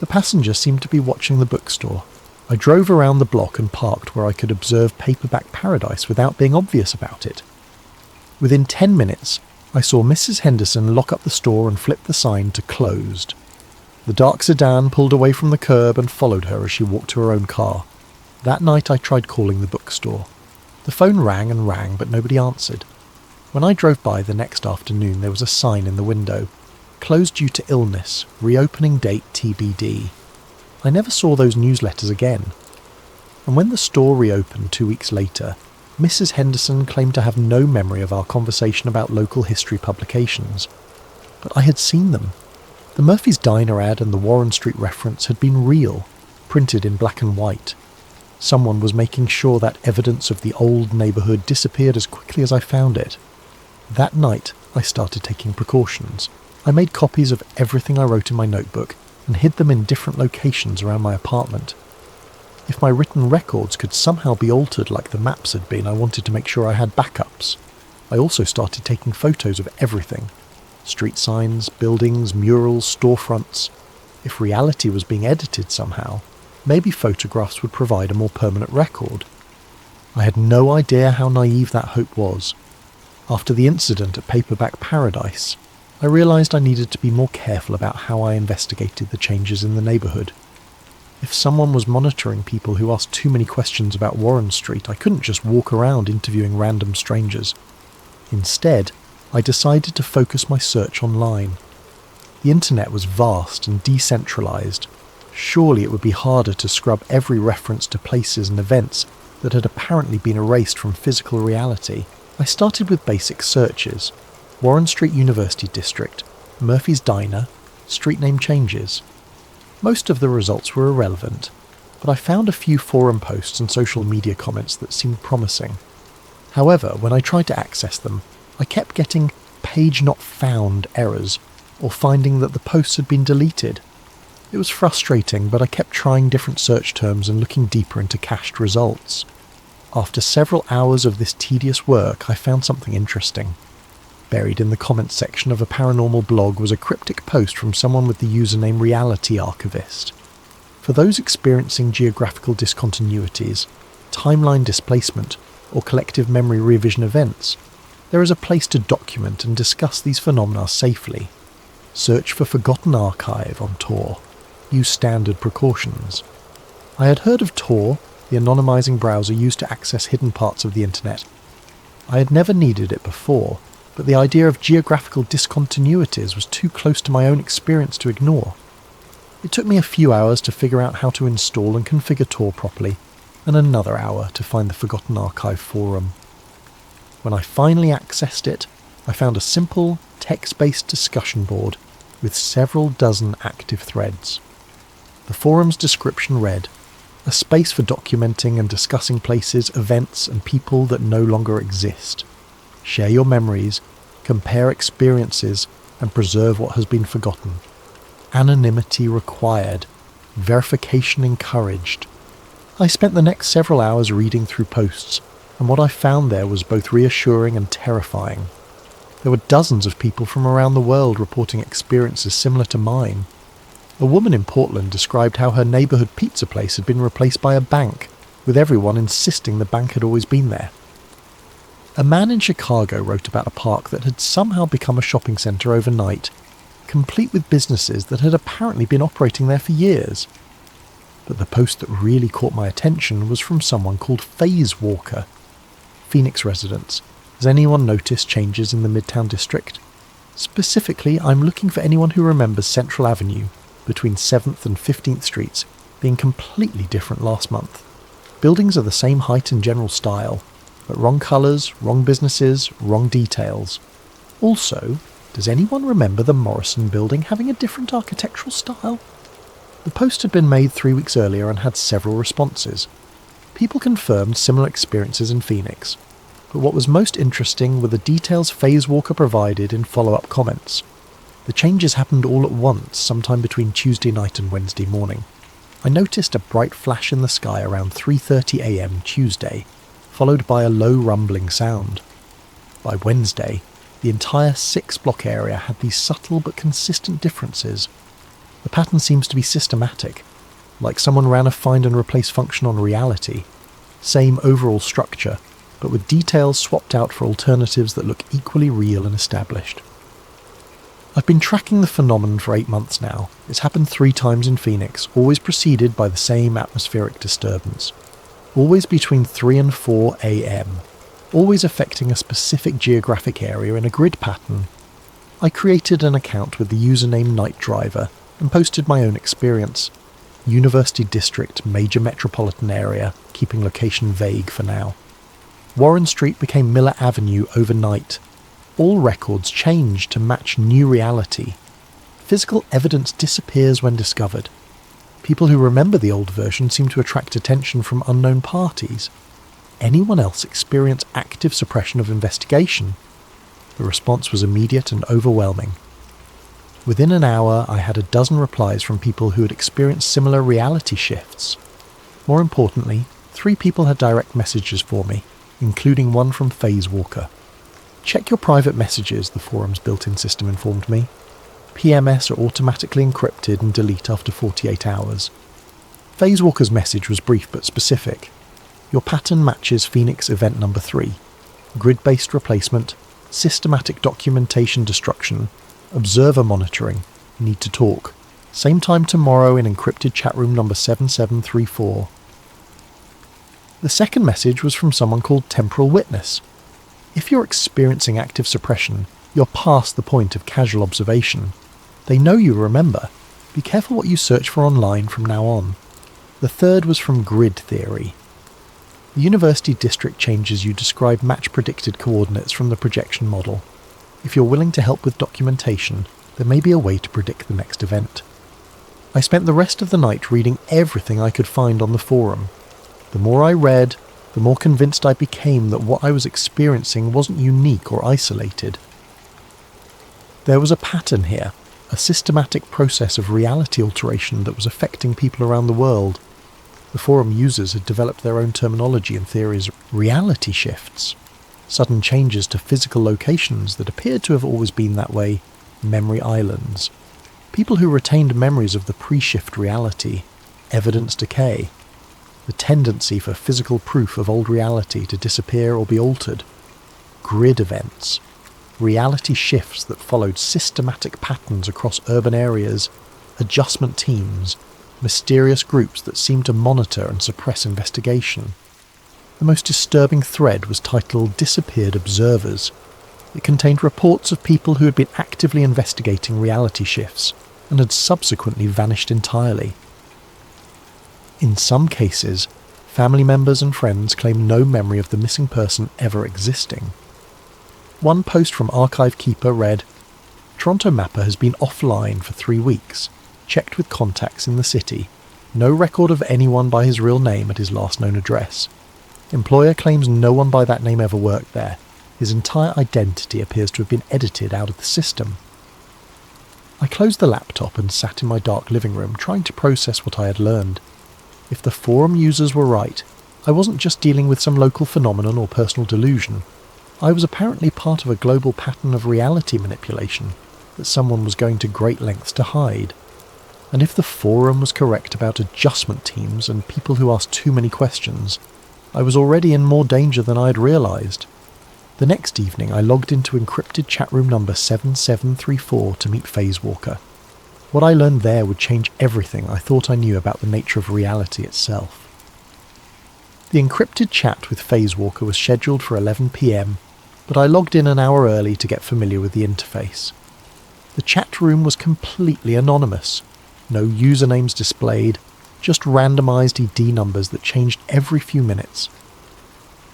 The passenger seemed to be watching the bookstore. I drove around the block and parked where I could observe Paperback Paradise without being obvious about it. Within 10 minutes, I saw Mrs. Henderson lock up the store and flip the sign to closed. The dark sedan pulled away from the curb and followed her as she walked to her own car. That night I tried calling the bookstore. The phone rang and rang, but nobody answered. When I drove by the next afternoon, there was a sign in the window. "Closed due to illness. Reopening date TBD." I never saw those newsletters again. And when the store reopened 2 weeks later, Mrs. Henderson claimed to have no memory of our conversation about local history publications. But I had seen them. The Murphy's Diner ad and the Warren Street reference had been real, printed in black and white. Someone was making sure that evidence of the old neighbourhood disappeared as quickly as I found it. That night, I started taking precautions. I made copies of everything I wrote in my notebook and hid them in different locations around my apartment. If my written records could somehow be altered like the maps had been, I wanted to make sure I had backups. I also started taking photos of everything. Street signs, buildings, murals, storefronts. If reality was being edited somehow, maybe photographs would provide a more permanent record. I had no idea how naive that hope was. After the incident at Paperback Paradise, I realised I needed to be more careful about how I investigated the changes in the neighbourhood. If someone was monitoring people who asked too many questions about Warren Street, I couldn't just walk around interviewing random strangers. Instead, I decided to focus my search online. The internet was vast and decentralised. Surely it would be harder to scrub every reference to places and events that had apparently been erased from physical reality. I started with basic searches: Warren Street University District, Murphy's Diner, street name changes. Most of the results were irrelevant, but I found a few forum posts and social media comments that seemed promising. However, when I tried to access them, I kept getting page not found errors, or finding that the posts had been deleted. It was frustrating, but I kept trying different search terms and looking deeper into cached results. After several hours of this tedious work, I found something interesting. Buried in the comments section of a paranormal blog was a cryptic post from someone with the username Reality Archivist. For those experiencing geographical discontinuities, timeline displacement, or collective memory revision events, there is a place to document and discuss these phenomena safely. Search for Forgotten Archive on Tor. Use standard precautions. I had heard of Tor, the anonymizing browser used to access hidden parts of the internet. I had never needed it before, but the idea of geographical discontinuities was too close to my own experience to ignore. It took me a few hours to figure out how to install and configure Tor properly, and another hour to find the Forgotten Archive forum. When I finally accessed it, I found a simple, text-based discussion board with several dozen active threads. The forum's description read, "A space for documenting and discussing places, events, and people that no longer exist. Share your memories, compare experiences, and preserve what has been forgotten. Anonymity required. Verification encouraged." I spent the next several hours reading through posts, and what I found there was both reassuring and terrifying. There were dozens of people from around the world reporting experiences similar to mine. A woman in Portland described how her neighbourhood pizza place had been replaced by a bank, with everyone insisting the bank had always been there. A man in Chicago wrote about a park that had somehow become a shopping centre overnight, complete with businesses that had apparently been operating there for years. But the post that really caught my attention was from someone called Phase Walker. Phoenix residents, has anyone noticed changes in the Midtown District? Specifically, I'm looking for anyone who remembers Central Avenue, between 7th and 15th Streets, being completely different last month. Buildings are the same height and general style, but wrong colours, wrong businesses, wrong details. Also, does anyone remember the Morrison building having a different architectural style? The post had been made 3 weeks earlier and had several responses. People confirmed similar experiences in Phoenix, but what was most interesting were the details Phase Walker provided in follow-up comments. The changes happened all at once, sometime between Tuesday night and Wednesday morning. I noticed a bright flash in the sky around 3:30 a.m. Tuesday, followed by a low rumbling sound. By Wednesday, the entire 6-block area had these subtle but consistent differences. The pattern seems to be systematic, like someone ran a find and replace function on Reality. Same overall structure, but with details swapped out for alternatives that look equally real and established. I've been tracking the phenomenon for 8 months now. It's happened 3 times in Phoenix, always preceded by the same atmospheric disturbance. Always between 3 and 4 a.m. Always affecting a specific geographic area in a grid pattern. I created an account with the username Night Driver and posted my own experience. University District, major metropolitan area, keeping location vague for now. Warren Street became Miller Avenue overnight. All records changed to match new reality. Physical evidence disappears when discovered. People who remember the old version seem to attract attention from unknown parties. Anyone else experience active suppression of investigation? The response was immediate and overwhelming. Within an hour, I had a dozen replies from people who had experienced similar reality shifts. More importantly, 3 people had direct messages for me, including one from Phase Walker. Check your private messages, the forum's built-in system informed me. PMS are automatically encrypted and delete after 48 hours. Phase Walker's message was brief but specific. Your pattern matches Phoenix event number 3. Grid-based replacement, systematic documentation destruction, observer monitoring, need to talk. Same time tomorrow in encrypted chat room number 7734. The second message was from someone called Temporal Witness. If you're experiencing active suppression, you're past the point of casual observation. They know you remember. Be careful what you search for online from now on. The third was from Grid Theory. The university district changes you describe match predicted coordinates from the projection model. If you're willing to help with documentation, there may be a way to predict the next event. I spent the rest of the night reading everything I could find on the forum. The more I read, the more convinced I became that what I was experiencing wasn't unique or isolated. There was a pattern here, a systematic process of reality alteration that was affecting people around the world. The forum users had developed their own terminology and theories. Reality shifts, sudden changes to physical locations that appeared to have always been that way, memory islands. People who retained memories of the pre-shift reality, evidence decay, the tendency for physical proof of old reality to disappear or be altered, grid events, reality shifts that followed systematic patterns across urban areas, adjustment teams, mysterious groups that seemed to monitor and suppress investigation. The most disturbing thread was titled Disappeared Observers. It contained reports of people who had been actively investigating reality shifts and had subsequently vanished entirely. In some cases, family members and friends claimed no memory of the missing person ever existing. One post from Archive Keeper read, "Toronto Mapper has been offline for 3 weeks. Checked with contacts in the city. No record of anyone by his real name at his last known address. Employer claims no one by that name ever worked there. His entire identity appears to have been edited out of the system." I closed the laptop and sat in my dark living room trying to process what I had learned. If the forum users were right, I wasn't just dealing with some local phenomenon or personal delusion. I was apparently part of a global pattern of reality manipulation that someone was going to great lengths to hide. And if the forum was correct about adjustment teams and people who asked too many questions, I was already in more danger than I had realised. The next evening I logged into encrypted chat room number 7734 to meet Phase Walker. What I learned there would change everything I thought I knew about the nature of reality itself. The encrypted chat with Phase Walker was scheduled for 11 PM, but I logged in an hour early to get familiar with the interface. The chat room was completely anonymous. No usernames displayed, just randomised ID numbers that changed every few minutes.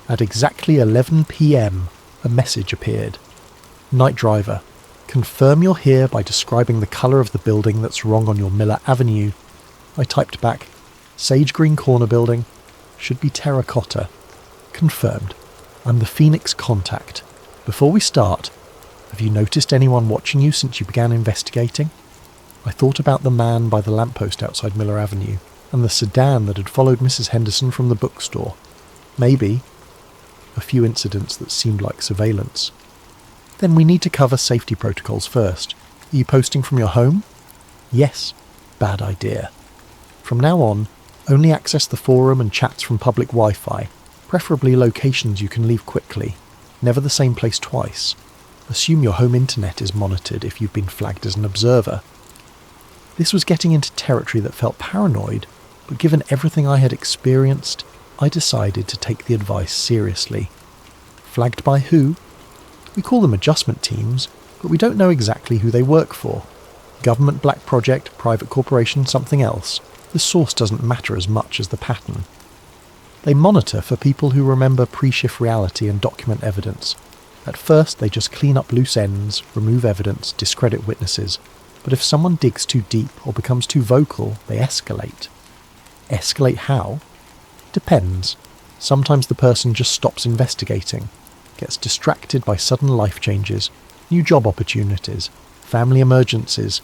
At exactly 11 PM, a message appeared. Night driver, confirm you're here by describing the colour of the building that's wrong on your Miller Avenue. I typed back, Sage Green Corner building, should be terracotta. Confirmed. I'm the Phoenix contact. Before we start, have you noticed anyone watching you since you began investigating? I thought about the man by the lamppost outside Miller Avenue, and the sedan that had followed Mrs. Henderson from the bookstore. Maybe a few incidents that seemed like surveillance. Then we need to cover safety protocols first. Are you posting from your home? Yes. Bad idea. From now on, only access the forum and chats from public Wi-Fi, preferably locations you can leave quickly. Never the same place twice. Assume your home internet is monitored if you've been flagged as an observer. This was getting into territory that felt paranoid, but given everything I had experienced, I decided to take the advice seriously. Flagged by who? We call them adjustment teams, but we don't know exactly who they work for. Government black project, private corporation, something else. The source doesn't matter as much as the pattern. They monitor for people who remember pre-shift reality and document evidence. At first they just clean up loose ends, remove evidence, discredit witnesses. But if someone digs too deep or becomes too vocal, they escalate. Escalate how? Depends. Sometimes the person just stops investigating, gets distracted by sudden life changes, new job opportunities, family emergencies.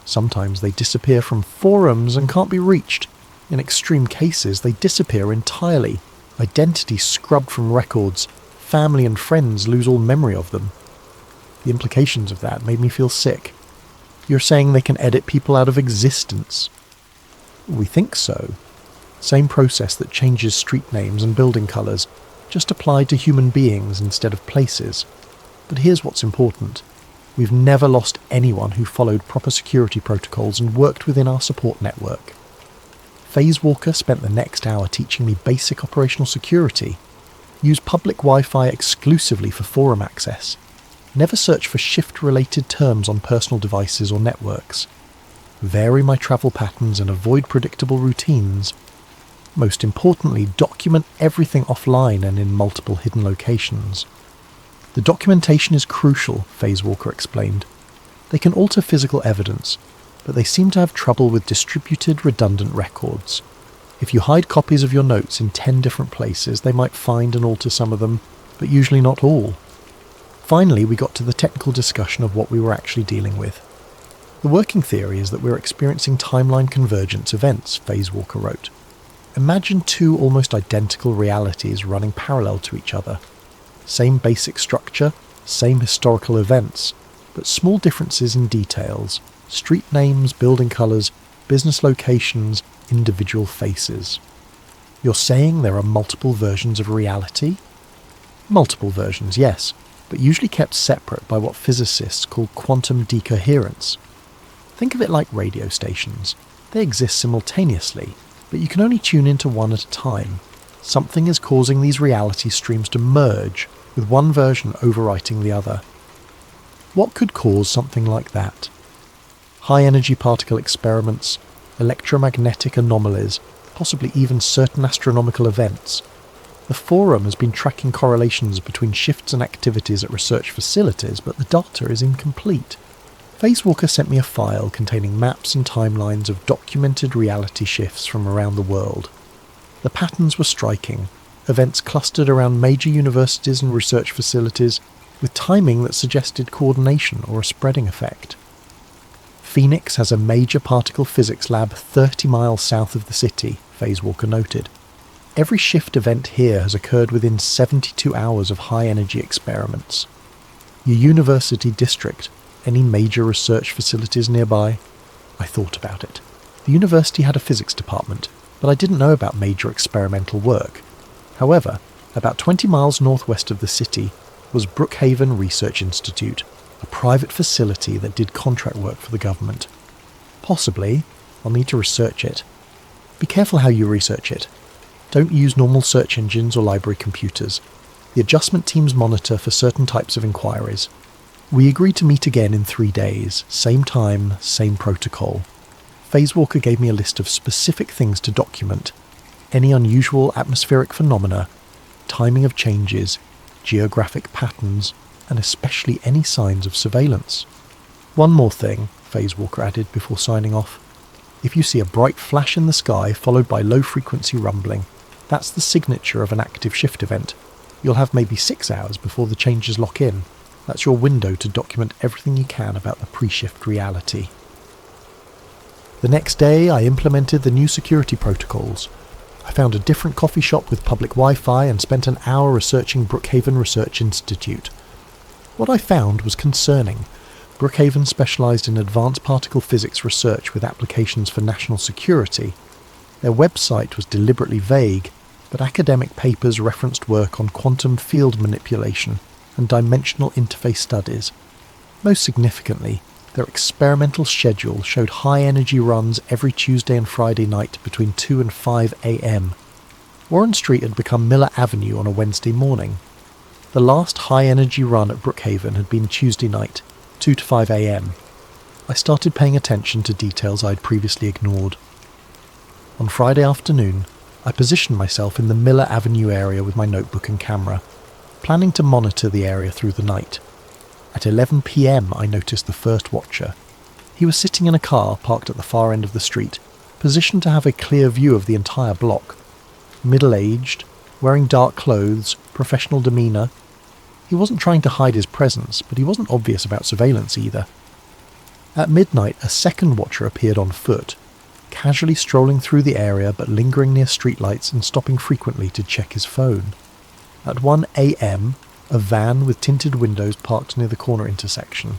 Sometimes they disappear from forums and can't be reached. In extreme cases, they disappear entirely. Identity scrubbed from records. Family and friends lose all memory of them. The implications of that made me feel sick. You're saying they can edit people out of existence? We think so. Same process that changes street names and building colours, just applied to human beings instead of places. But here's what's important. We've never lost anyone who followed proper security protocols and worked within our support network. Phase Walker spent the next hour teaching me basic operational security. Use public Wi-Fi exclusively for forum access. Never search for shift-related terms on personal devices or networks. Vary my travel patterns and avoid predictable routines. Most importantly, document everything offline and in multiple hidden locations. The documentation is crucial, Phase Walker explained. They can alter physical evidence, but they seem to have trouble with distributed, redundant records. If you hide copies of your notes in 10 different places, they might find and alter some of them, but usually not all. Finally, we got to the technical discussion of what we were actually dealing with. The working theory is that we're experiencing timeline convergence events, Phase Walker wrote. Imagine two almost identical realities running parallel to each other. Same basic structure, same historical events, but small differences in details. Street names, building colours, business locations, individual faces. You're saying there are multiple versions of reality? Multiple versions, yes, but usually kept separate by what physicists call quantum decoherence. Think of it like radio stations. They exist simultaneously, but you can only tune into one at a time. Something is causing these reality streams to merge, with one version overwriting the other. What could cause something like that? High-energy particle experiments, electromagnetic anomalies, possibly even certain astronomical events. The forum has been tracking correlations between shifts and activities at research facilities, but the data is incomplete. Phase Walker sent me a file containing maps and timelines of documented reality shifts from around the world. The patterns were striking, events clustered around major universities and research facilities, with timing that suggested coordination or a spreading effect. Phoenix has a major particle physics lab 30 miles south of the city, Phase Walker noted. Every shift event here has occurred within 72 hours of high-energy experiments. Your university district, any major research facilities nearby? I thought about it. The university had a physics department, but I didn't know about major experimental work. However, about 20 miles northwest of the city was Brookhaven Research Institute, a private facility that did contract work for the government. Possibly, I'll need to research it. Be careful how you research it. Don't use normal search engines or library computers. The adjustment teams monitor for certain types of inquiries. We agreed to meet again in 3 days, same time, same protocol. Phase Walker gave me a list of specific things to document: any unusual atmospheric phenomena, timing of changes, geographic patterns, and especially any signs of surveillance. One more thing, Phase Walker added before signing off. If you see a bright flash in the sky followed by low-frequency rumbling, that's the signature of an active shift event. You'll have maybe 6 hours before the changes lock in. That's your window to document everything you can about the pre-shift reality. The next day, I implemented the new security protocols. I found a different coffee shop with public Wi-Fi and spent an hour researching Brookhaven Research Institute. What I found was concerning. Brookhaven specialised in advanced particle physics research with applications for national security. Their website was deliberately vague, but academic papers referenced work on quantum field manipulation and dimensional interface studies. Most significantly, their experimental schedule showed high-energy runs every Tuesday and Friday night between 2 and 5 a.m. Warren Street had become Miller Avenue on a Wednesday morning. The last high-energy run at Brookhaven had been Tuesday night, 2 to 5 a.m. I started paying attention to details I'd previously ignored. On Friday afternoon, I positioned myself in the Miller Avenue area with my notebook and camera, planning to monitor the area through the night. At 11 p.m. I noticed the first watcher. He was sitting in a car parked at the far end of the street, positioned to have a clear view of the entire block. Middle-aged, wearing dark clothes, professional demeanour. He wasn't trying to hide his presence, but he wasn't obvious about surveillance either. At midnight, a second watcher appeared on foot, casually strolling through the area but lingering near streetlights and stopping frequently to check his phone. At 1 a.m, a van with tinted windows parked near the corner intersection.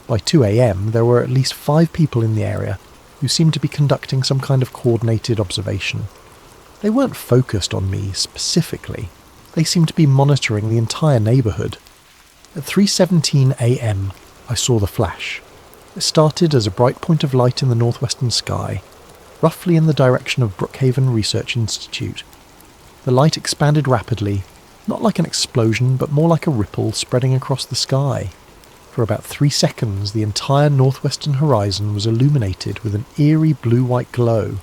By 2 a.m, there were at least 5 people in the area who seemed to be conducting some kind of coordinated observation. They weren't focused on me specifically. They seemed to be monitoring the entire neighbourhood. At 3:17 a.m, I saw the flash. It started as a bright point of light in the northwestern sky, roughly in the direction of Brookhaven Research Institute. The light expanded rapidly, not like an explosion, but more like a ripple spreading across the sky. For about 3 seconds, the entire northwestern horizon was illuminated with an eerie blue-white glow.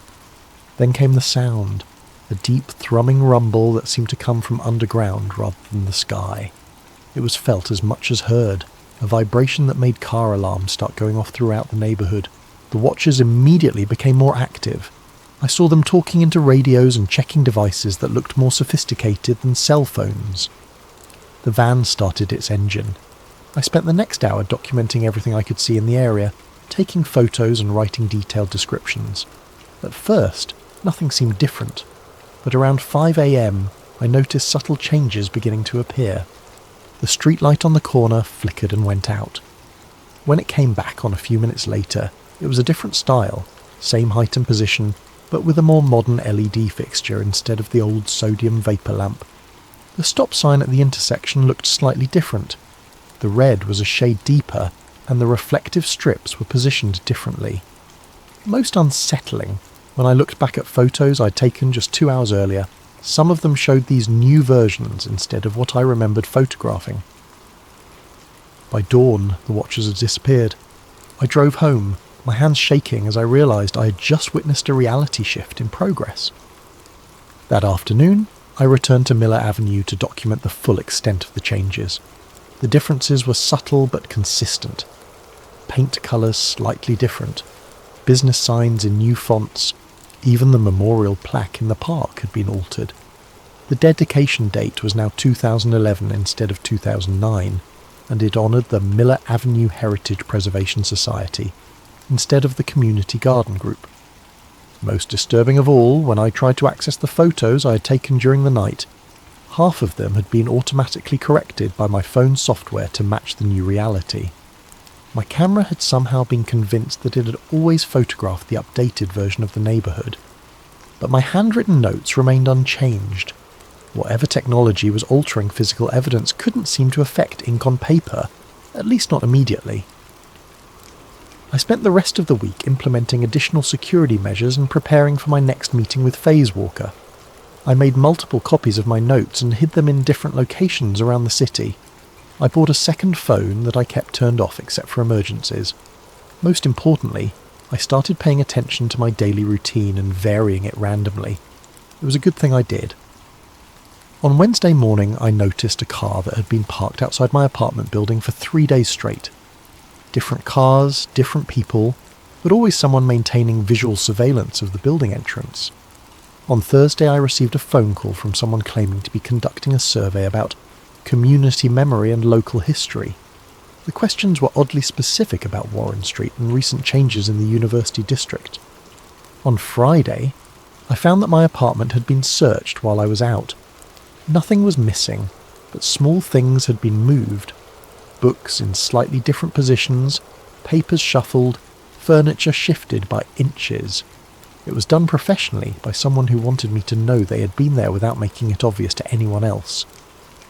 Then came the sound, a deep thrumming rumble that seemed to come from underground rather than the sky. It was felt as much as heard, a vibration that made car alarms start going off throughout the neighbourhood. The watchers immediately became more active. I saw them talking into radios and checking devices that looked more sophisticated than cell phones. The van started its engine. I spent the next hour documenting everything I could see in the area, taking photos and writing detailed descriptions. At first, nothing seemed different, but around 5 a.m, I noticed subtle changes beginning to appear. The streetlight on the corner flickered and went out. When it came back on a few minutes later, it was a different style, same height and position, but with a more modern LED fixture instead of the old sodium vapour lamp. The stop sign at the intersection looked slightly different. The red was a shade deeper, and the reflective strips were positioned differently. Most unsettling, when I looked back at photos I'd taken just 2 hours earlier, some of them showed these new versions instead of what I remembered photographing. By dawn, the watchers had disappeared. I drove home, my hands shaking as I realised I had just witnessed a reality shift in progress. That afternoon, I returned to Miller Avenue to document the full extent of the changes. The differences were subtle but consistent. Paint colours slightly different, business signs in new fonts, even the memorial plaque in the park had been altered. The dedication date was now 2011 instead of 2009, and it honoured the Miller Avenue Heritage Preservation Society instead of the Community Garden Group. Most disturbing of all, when I tried to access the photos I had taken during the night, half of them had been automatically corrected by my phone software to match the new reality. My camera had somehow been convinced that it had always photographed the updated version of the neighbourhood, but my handwritten notes remained unchanged. Whatever technology was altering physical evidence couldn't seem to affect ink on paper, at least not immediately. I spent the rest of the week implementing additional security measures and preparing for my next meeting with Phase Walker. I made multiple copies of my notes and hid them in different locations around the city. I bought a second phone that I kept turned off except for emergencies. Most importantly, I started paying attention to my daily routine and varying it randomly. It was a good thing I did. On Wednesday morning, I noticed a car that had been parked outside my apartment building for 3 days straight. Different cars, different people, but always someone maintaining visual surveillance of the building entrance. On Thursday, I received a phone call from someone claiming to be conducting a survey about community memory and local history. The questions were oddly specific about Warren Street and recent changes in the university district. On Friday, I found that my apartment had been searched while I was out. Nothing was missing, but small things had been moved. Books in slightly different positions, papers shuffled, furniture shifted by inches. It was done professionally by someone who wanted me to know they had been there without making it obvious to anyone else.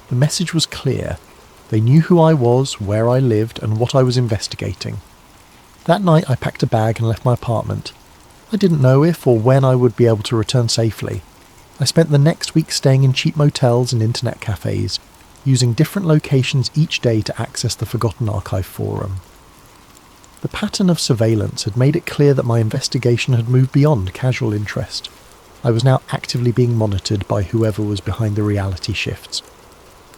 The message was clear. They knew who I was, where I lived, and what I was investigating. That night I packed a bag and left my apartment. I didn't know if or when I would be able to return safely. I spent the next week staying in cheap motels and internet cafes, using different locations each day to access the Forgotten Archive forum. The pattern of surveillance had made it clear that my investigation had moved beyond casual interest. I was now actively being monitored by whoever was behind the reality shifts.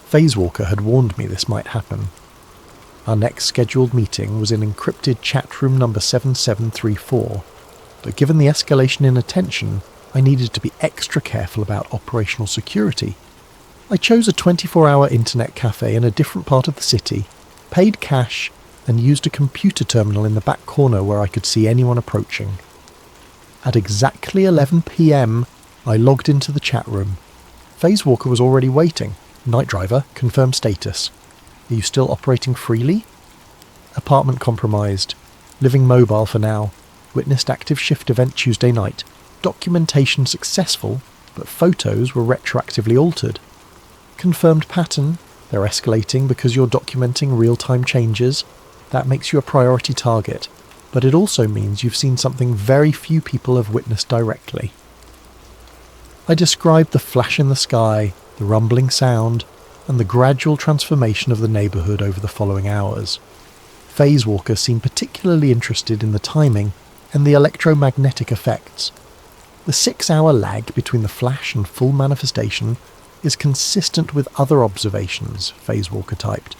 Phase Walker had warned me this might happen. Our next scheduled meeting was in encrypted chat room number 7734, but given the escalation in attention, I needed to be extra careful about operational security. I chose a 24-hour internet cafe in a different part of the city, paid cash, and used a computer terminal in the back corner where I could see anyone approaching. At exactly 11 p.m, I logged into the chat room. Phase Walker was already waiting. Night driver, confirm status. Are you still operating freely? Apartment compromised. Living mobile for now. Witnessed active shift event Tuesday night. Documentation successful, but photos were retroactively altered. Confirmed pattern. They're escalating because you're documenting real-time changes. That makes you a priority target, but it also means you've seen something very few people have witnessed directly. I described the flash in the sky, the rumbling sound, and the gradual transformation of the neighbourhood over the following hours. Phase Walker seemed particularly interested in the timing and the electromagnetic effects. The 6-hour lag between the flash and full manifestation is consistent with other observations, Phase Walker typed.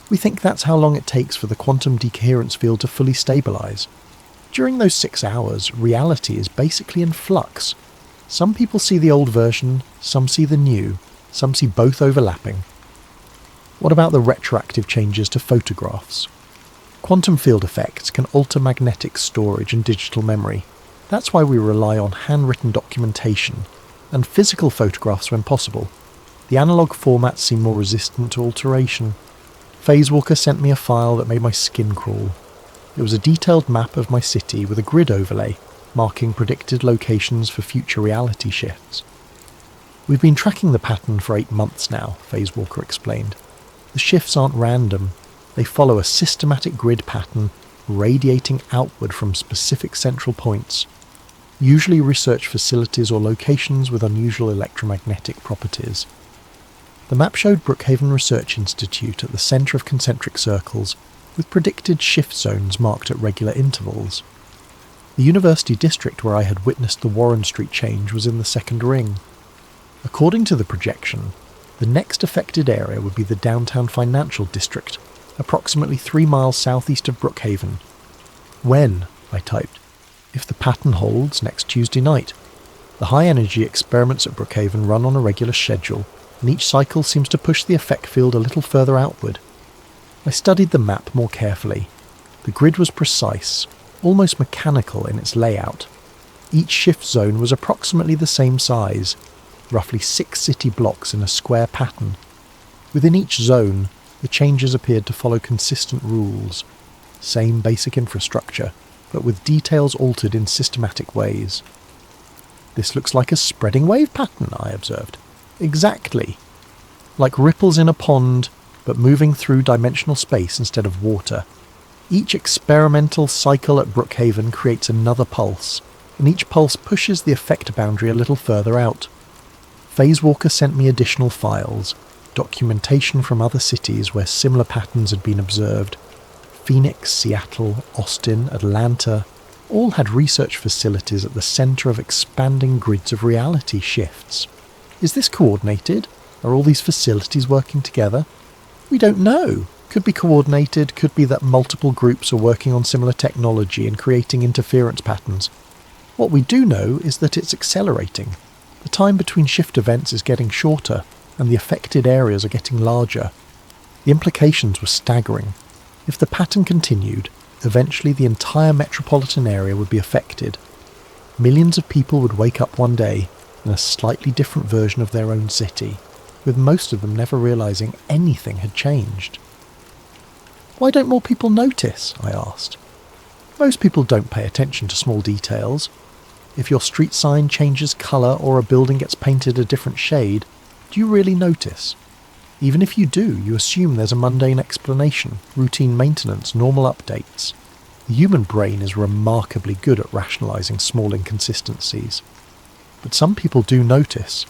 We think that's how long it takes for the quantum decoherence field to fully stabilise. During those 6 hours, reality is basically in flux. Some people see the old version, some see the new, some see both overlapping. What about the retroactive changes to photographs? Quantum field effects can alter magnetic storage and digital memory. That's why we rely on handwritten documentation and physical photographs when possible. The analogue formats seem more resistant to alteration. Phase Walker sent me a file that made my skin crawl. It was a detailed map of my city with a grid overlay, marking predicted locations for future reality shifts. We've been tracking the pattern for 8 months now, Phase Walker explained. The shifts aren't random. They follow a systematic grid pattern radiating outward from specific central points, usually research facilities or locations with unusual electromagnetic properties. The map showed Brookhaven Research Institute at the centre of concentric circles, with predicted shift zones marked at regular intervals. The university district where I had witnessed the Warren Street change was in the second ring. According to the projection, the next affected area would be the downtown financial district, approximately 3 miles southeast of Brookhaven. When? I typed. If the pattern holds, next Tuesday night. The high-energy experiments at Brookhaven run on a regular schedule, and each cycle seems to push the effect field a little further outward. I studied the map more carefully. The grid was precise, almost mechanical in its layout. Each shift zone was approximately the same size, roughly 6 city blocks in a square pattern. Within each zone, the changes appeared to follow consistent rules. Same basic infrastructure, but with details altered in systematic ways. This looks like a spreading wave pattern, I observed. Exactly. Like ripples in a pond, but moving through dimensional space instead of water. Each experimental cycle at Brookhaven creates another pulse, and each pulse pushes the effect boundary a little further out. Phase Walker sent me additional files, documentation from other cities where similar patterns had been observed. Phoenix, Seattle, Austin, Atlanta, all had research facilities at the centre of expanding grids of reality shifts. Is this coordinated? Are all these facilities working together? We don't know. Could be coordinated, could be that multiple groups are working on similar technology and creating interference patterns. What we do know is that it's accelerating. The time between shift events is getting shorter, and the affected areas are getting larger. The implications were staggering. If the pattern continued, eventually the entire metropolitan area would be affected. Millions of people would wake up one day in a slightly different version of their own city, with most of them never realising anything had changed. Why don't more people notice? I asked. Most people don't pay attention to small details. If your street sign changes colour or a building gets painted a different shade, do you really notice? Even if you do, you assume there's a mundane explanation, routine maintenance, normal updates. The human brain is remarkably good at rationalising small inconsistencies. But some people do notice.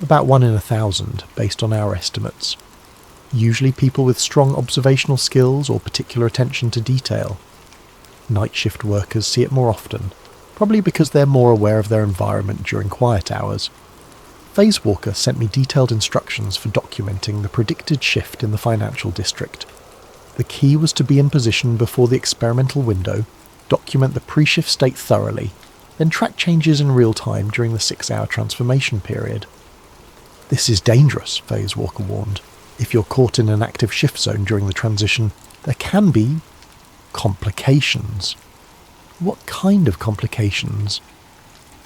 About 1 in 1,000, based on our estimates. Usually people with strong observational skills or particular attention to detail. Night shift workers see it more often, probably because they're more aware of their environment during quiet hours. Phase Walker sent me detailed instructions for documenting the predicted shift in the financial district. The key was to be in position before the experimental window, document the pre-shift state thoroughly, then track changes in real time during the 6-hour transformation period. This is dangerous, Phase Walker warned. If you're caught in an active shift zone during the transition, there can be complications. What kind of complications?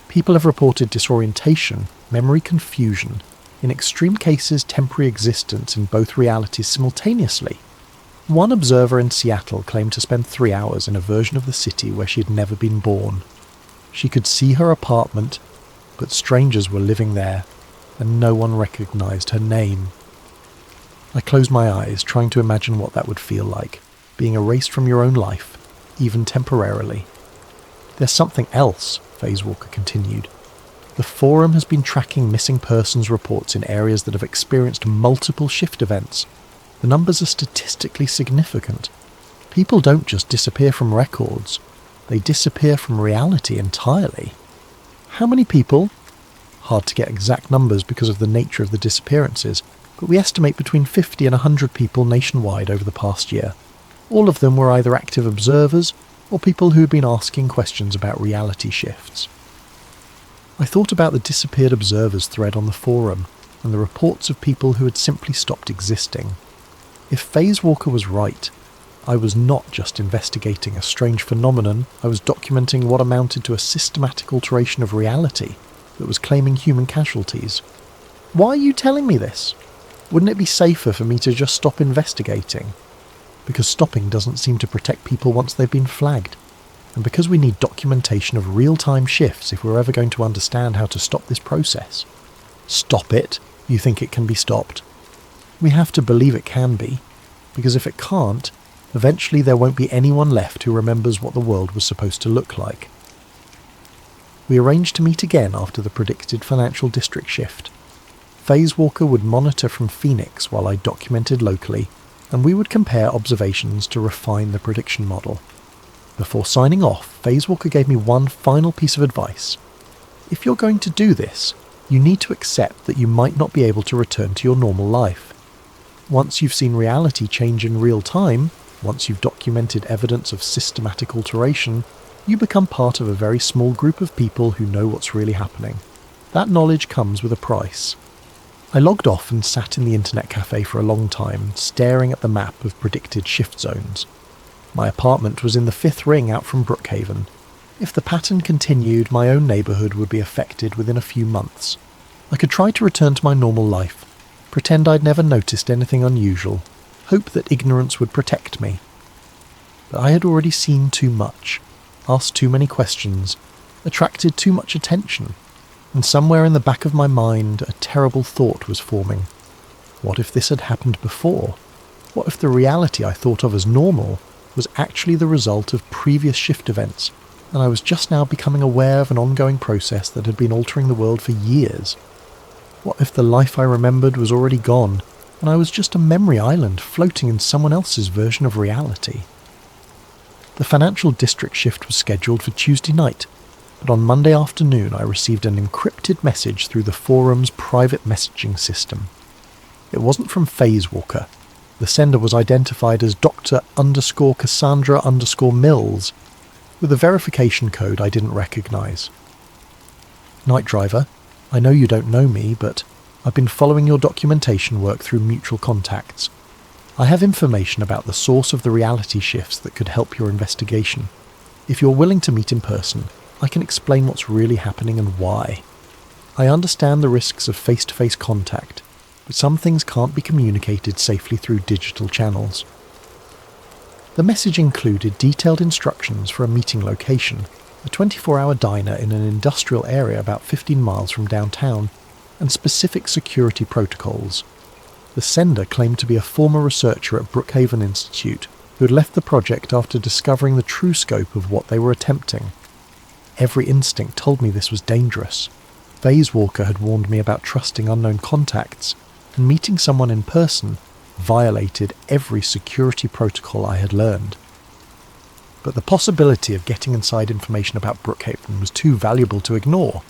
People have reported disorientation, memory confusion, in extreme cases temporary existence in both realities simultaneously. One observer in Seattle claimed to spend 3 hours in a version of the city where she had never been born. She could see her apartment, but strangers were living there, and no one recognised her name. I closed my eyes, trying to imagine what that would feel like, being erased from your own life, even temporarily. There's something else, Phase Walker continued. The forum has been tracking missing persons reports in areas that have experienced multiple shift events. The numbers are statistically significant. People don't just disappear from records, they disappear from reality entirely. How many people? Hard to get exact numbers because of the nature of the disappearances, but we estimate between 50 and 100 people nationwide over the past year. All of them were either active observers or people who had been asking questions about reality shifts. I thought about the disappeared observers thread on the forum and the reports of people who had simply stopped existing. If Phase Walker was right, I was not just investigating a strange phenomenon, I was documenting what amounted to a systematic alteration of reality that was claiming human casualties. Why are you telling me this? Wouldn't it be safer for me to just stop investigating? Because stopping doesn't seem to protect people once they've been flagged. And because we need documentation of real-time shifts if we're ever going to understand how to stop this process. Stop it? You think it can be stopped? We have to believe it can be, because if it can't, eventually there won't be anyone left who remembers what the world was supposed to look like. We arranged to meet again after the predicted financial district shift. Phase Walker would monitor from Phoenix while I documented locally, and we would compare observations to refine the prediction model. Before signing off, Phase Walker gave me one final piece of advice. If you're going to do this, you need to accept that you might not be able to return to your normal life. Once you've seen reality change in real time, once you've documented evidence of systematic alteration, you become part of a very small group of people who know what's really happening. That knowledge comes with a price. I logged off and sat in the internet cafe for a long time, staring at the map of predicted shift zones. My apartment was in the 5th ring out from Brookhaven. If the pattern continued, my own neighbourhood would be affected within a few months. I could try to return to my normal life, pretend I'd never noticed anything unusual, hope that ignorance would protect me. But I had already seen too much, asked too many questions, attracted too much attention, and somewhere in the back of my mind a terrible thought was forming. What if this had happened before? What if the reality I thought of as normal was actually the result of previous shift events, and I was just now becoming aware of an ongoing process that had been altering the world for years? What if the life I remembered was already gone, and I was just a memory island floating in someone else's version of reality? The financial district shift was scheduled for Tuesday night, but on Monday afternoon I received an encrypted message through the forum's private messaging system. It wasn't from Phase Walker. The sender was identified as Dr_Cassandra_Mills, with a verification code I didn't recognise. Night Driver, I know you don't know me, but I've been following your documentation work through mutual contacts. I have information about the source of the reality shifts that could help your investigation. If you're willing to meet in person, I can explain what's really happening and why. I understand the risks of face-to-face contact, but some things can't be communicated safely through digital channels. The message included detailed instructions for a meeting location, a 24-hour diner in an industrial area about 15 miles from downtown, and specific security protocols. The sender claimed to be a former researcher at Brookhaven Institute who had left the project after discovering the true scope of what they were attempting. Every instinct told me this was dangerous. Phase Walker had warned me about trusting unknown contacts, and meeting someone in person violated every security protocol I had learned. But the possibility of getting inside information about Brookhaven was too valuable to ignore.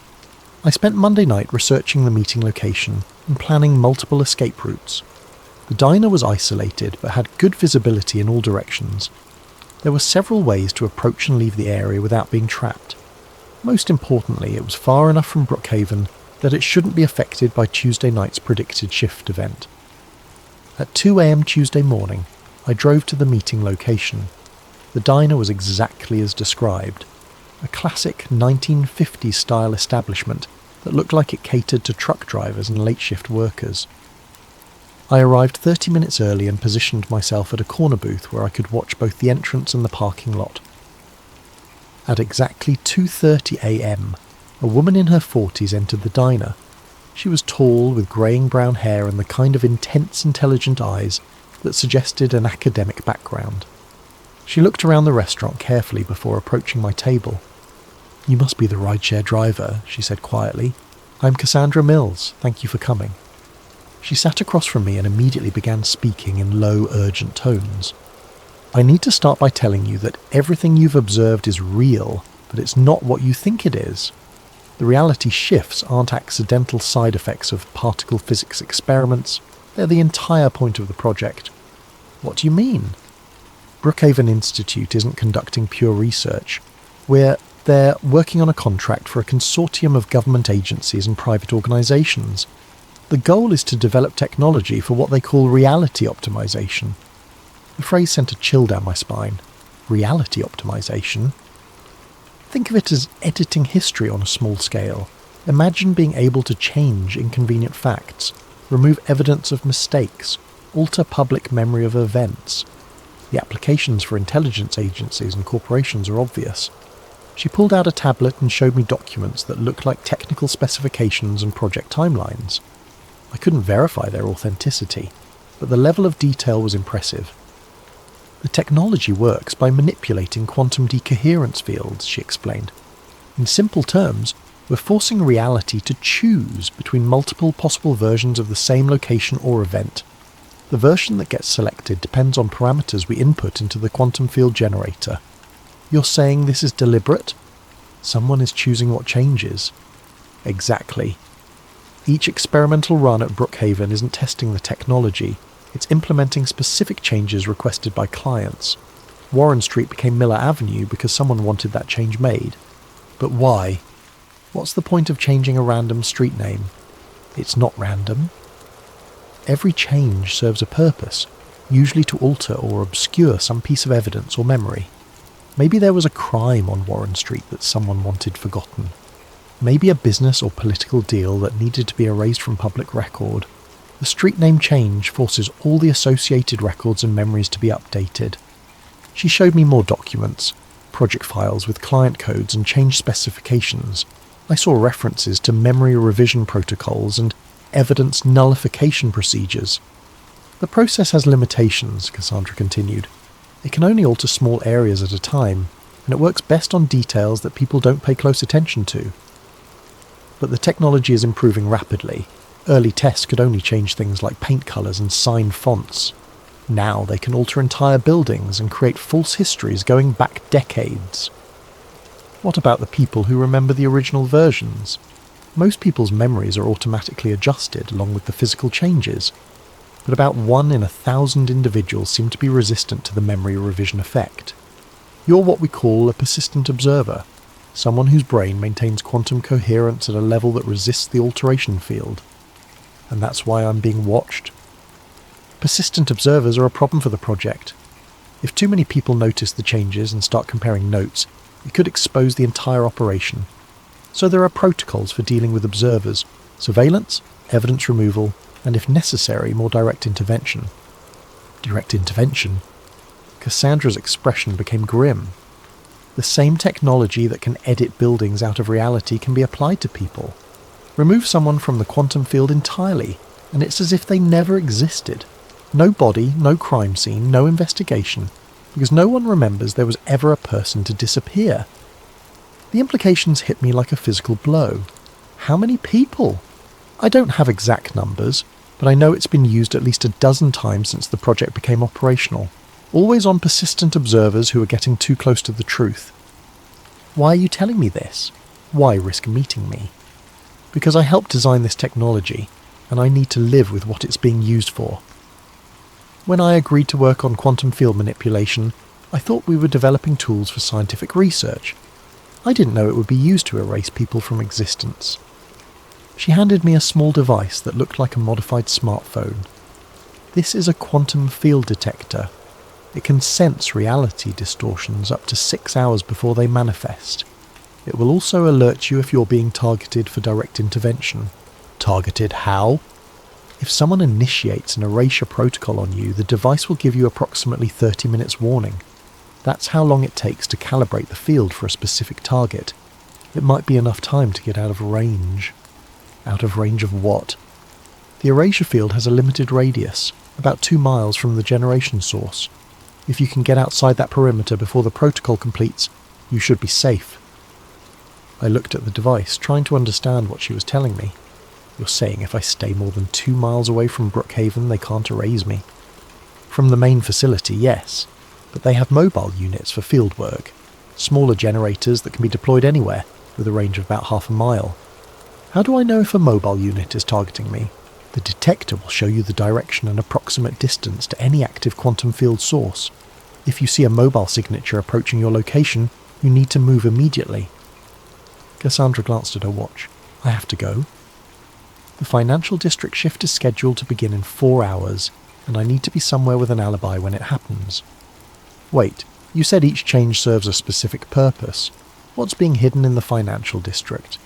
I spent Monday night researching the meeting location and planning multiple escape routes. The diner was isolated but had good visibility in all directions. There were several ways to approach and leave the area without being trapped. Most importantly, it was far enough from Brookhaven that it shouldn't be affected by Tuesday night's predicted shift event. At 2 a.m. Tuesday morning, I drove to the meeting location. The diner was exactly as described. A classic 1950s style establishment that looked like it catered to truck drivers and late shift workers. I arrived 30 minutes early and positioned myself at a corner booth where I could watch both the entrance and the parking lot. At exactly 2:30 a.m, a woman in her 40s entered the diner. She was tall, with greying brown hair and the kind of intense, intelligent eyes that suggested an academic background. She looked around the restaurant carefully before approaching my table. "You must be the rideshare driver," she said quietly. "I'm Cassandra Mills. Thank you for coming." She sat across from me and immediately began speaking in low, urgent tones. "I need to start by telling you that everything you've observed is real, but it's not what you think it is. The reality shifts aren't accidental side effects of particle physics experiments. They're the entire point of the project." "What do you mean?" "Brookhaven Institute isn't conducting pure research. They're working on a contract for a consortium of government agencies and private organisations. The goal is to develop technology for what they call reality optimization." The phrase sent a chill down my spine. Reality optimization? Think of it as editing history on a small scale. Imagine being able to change inconvenient facts, remove evidence of mistakes, alter public memory of events. The applications for intelligence agencies and corporations are obvious. She pulled out a tablet and showed me documents that looked like technical specifications and project timelines. I couldn't verify their authenticity, but the level of detail was impressive. "The technology works by manipulating quantum decoherence fields," she explained. "In simple terms, we're forcing reality to choose between multiple possible versions of the same location or event. The version that gets selected depends on parameters we input into the quantum field generator." "You're saying this is deliberate?" "Someone is choosing what changes." "Exactly. Each experimental run at Brookhaven isn't testing the technology, it's implementing specific changes requested by clients. Warren Street became Miller Avenue because someone wanted that change made. But why? What's the point of changing a random street name? It's not random. Every change serves a purpose, usually to alter or obscure some piece of evidence or memory. Maybe there was a crime on Warren Street that someone wanted forgotten. Maybe a business or political deal that needed to be erased from public record. The street name change forces all the associated records and memories to be updated." She showed me more documents, project files with client codes and change specifications. I saw references to memory revision protocols and evidence nullification procedures. "The process has limitations," Cassandra continued. "It can only alter small areas at a time, and it works best on details that people don't pay close attention to. But the technology is improving rapidly. Early tests could only change things like paint colours and sign fonts. Now they can alter entire buildings and create false histories going back decades." "What about the people who remember the original versions?" "Most people's memories are automatically adjusted along with the physical changes, but about 1 in 1,000 individuals seem to be resistant to the memory revision effect. You're what we call a persistent observer, someone whose brain maintains quantum coherence at a level that resists the alteration field. And that's why I'm being watched. Persistent observers are a problem for the project. If too many people notice the changes and start comparing notes, it could expose the entire operation. So there are protocols for dealing with observers: surveillance, evidence removal, and if necessary, more direct intervention." "Direct intervention?" Cassandra's expression became grim. "The same technology that can edit buildings out of reality can be applied to people. Remove someone from the quantum field entirely, and it's as if they never existed. No body, no crime scene, no investigation, because no one remembers there was ever a person to disappear." The implications hit me like a physical blow. How many people? I don't have exact numbers, but I know it's been used at least a dozen times since the project became operational, always on persistent observers who are getting too close to the truth. "Why are you telling me this? Why risk meeting me?" "Because I helped design this technology, and I need to live with what it's being used for. When I agreed to work on quantum field manipulation, I thought we were developing tools for scientific research. I didn't know it would be used to erase people from existence." She handed me a small device that looked like a modified smartphone. "This is a quantum field detector. It can sense reality distortions up to 6 hours before they manifest. It will also alert you if you're being targeted for direct intervention." "Targeted how?" "If someone initiates an erasure protocol on you, the device will give you approximately 30 minutes warning. That's how long it takes to calibrate the field for a specific target. It might be enough time to get out of range." Out of range of what? The erasure field has a limited radius, about 2 miles from the generation source. If you can get outside that perimeter before the protocol completes, you should be safe. I looked at the device, trying to understand what she was telling me. You're saying if I stay more than 2 miles away from Brookhaven, they can't erase me? From the main facility, yes, but they have mobile units for field work, smaller generators that can be deployed anywhere, with a range of about half a mile. How do I know if a mobile unit is targeting me? The detector will show you the direction and approximate distance to any active quantum field source. If you see a mobile signature approaching your location, you need to move immediately. Cassandra glanced at her watch. I have to go. The financial district shift is scheduled to begin in 4 hours, and I need to be somewhere with an alibi when it happens. Wait, you said each change serves a specific purpose. What's being hidden in the financial district?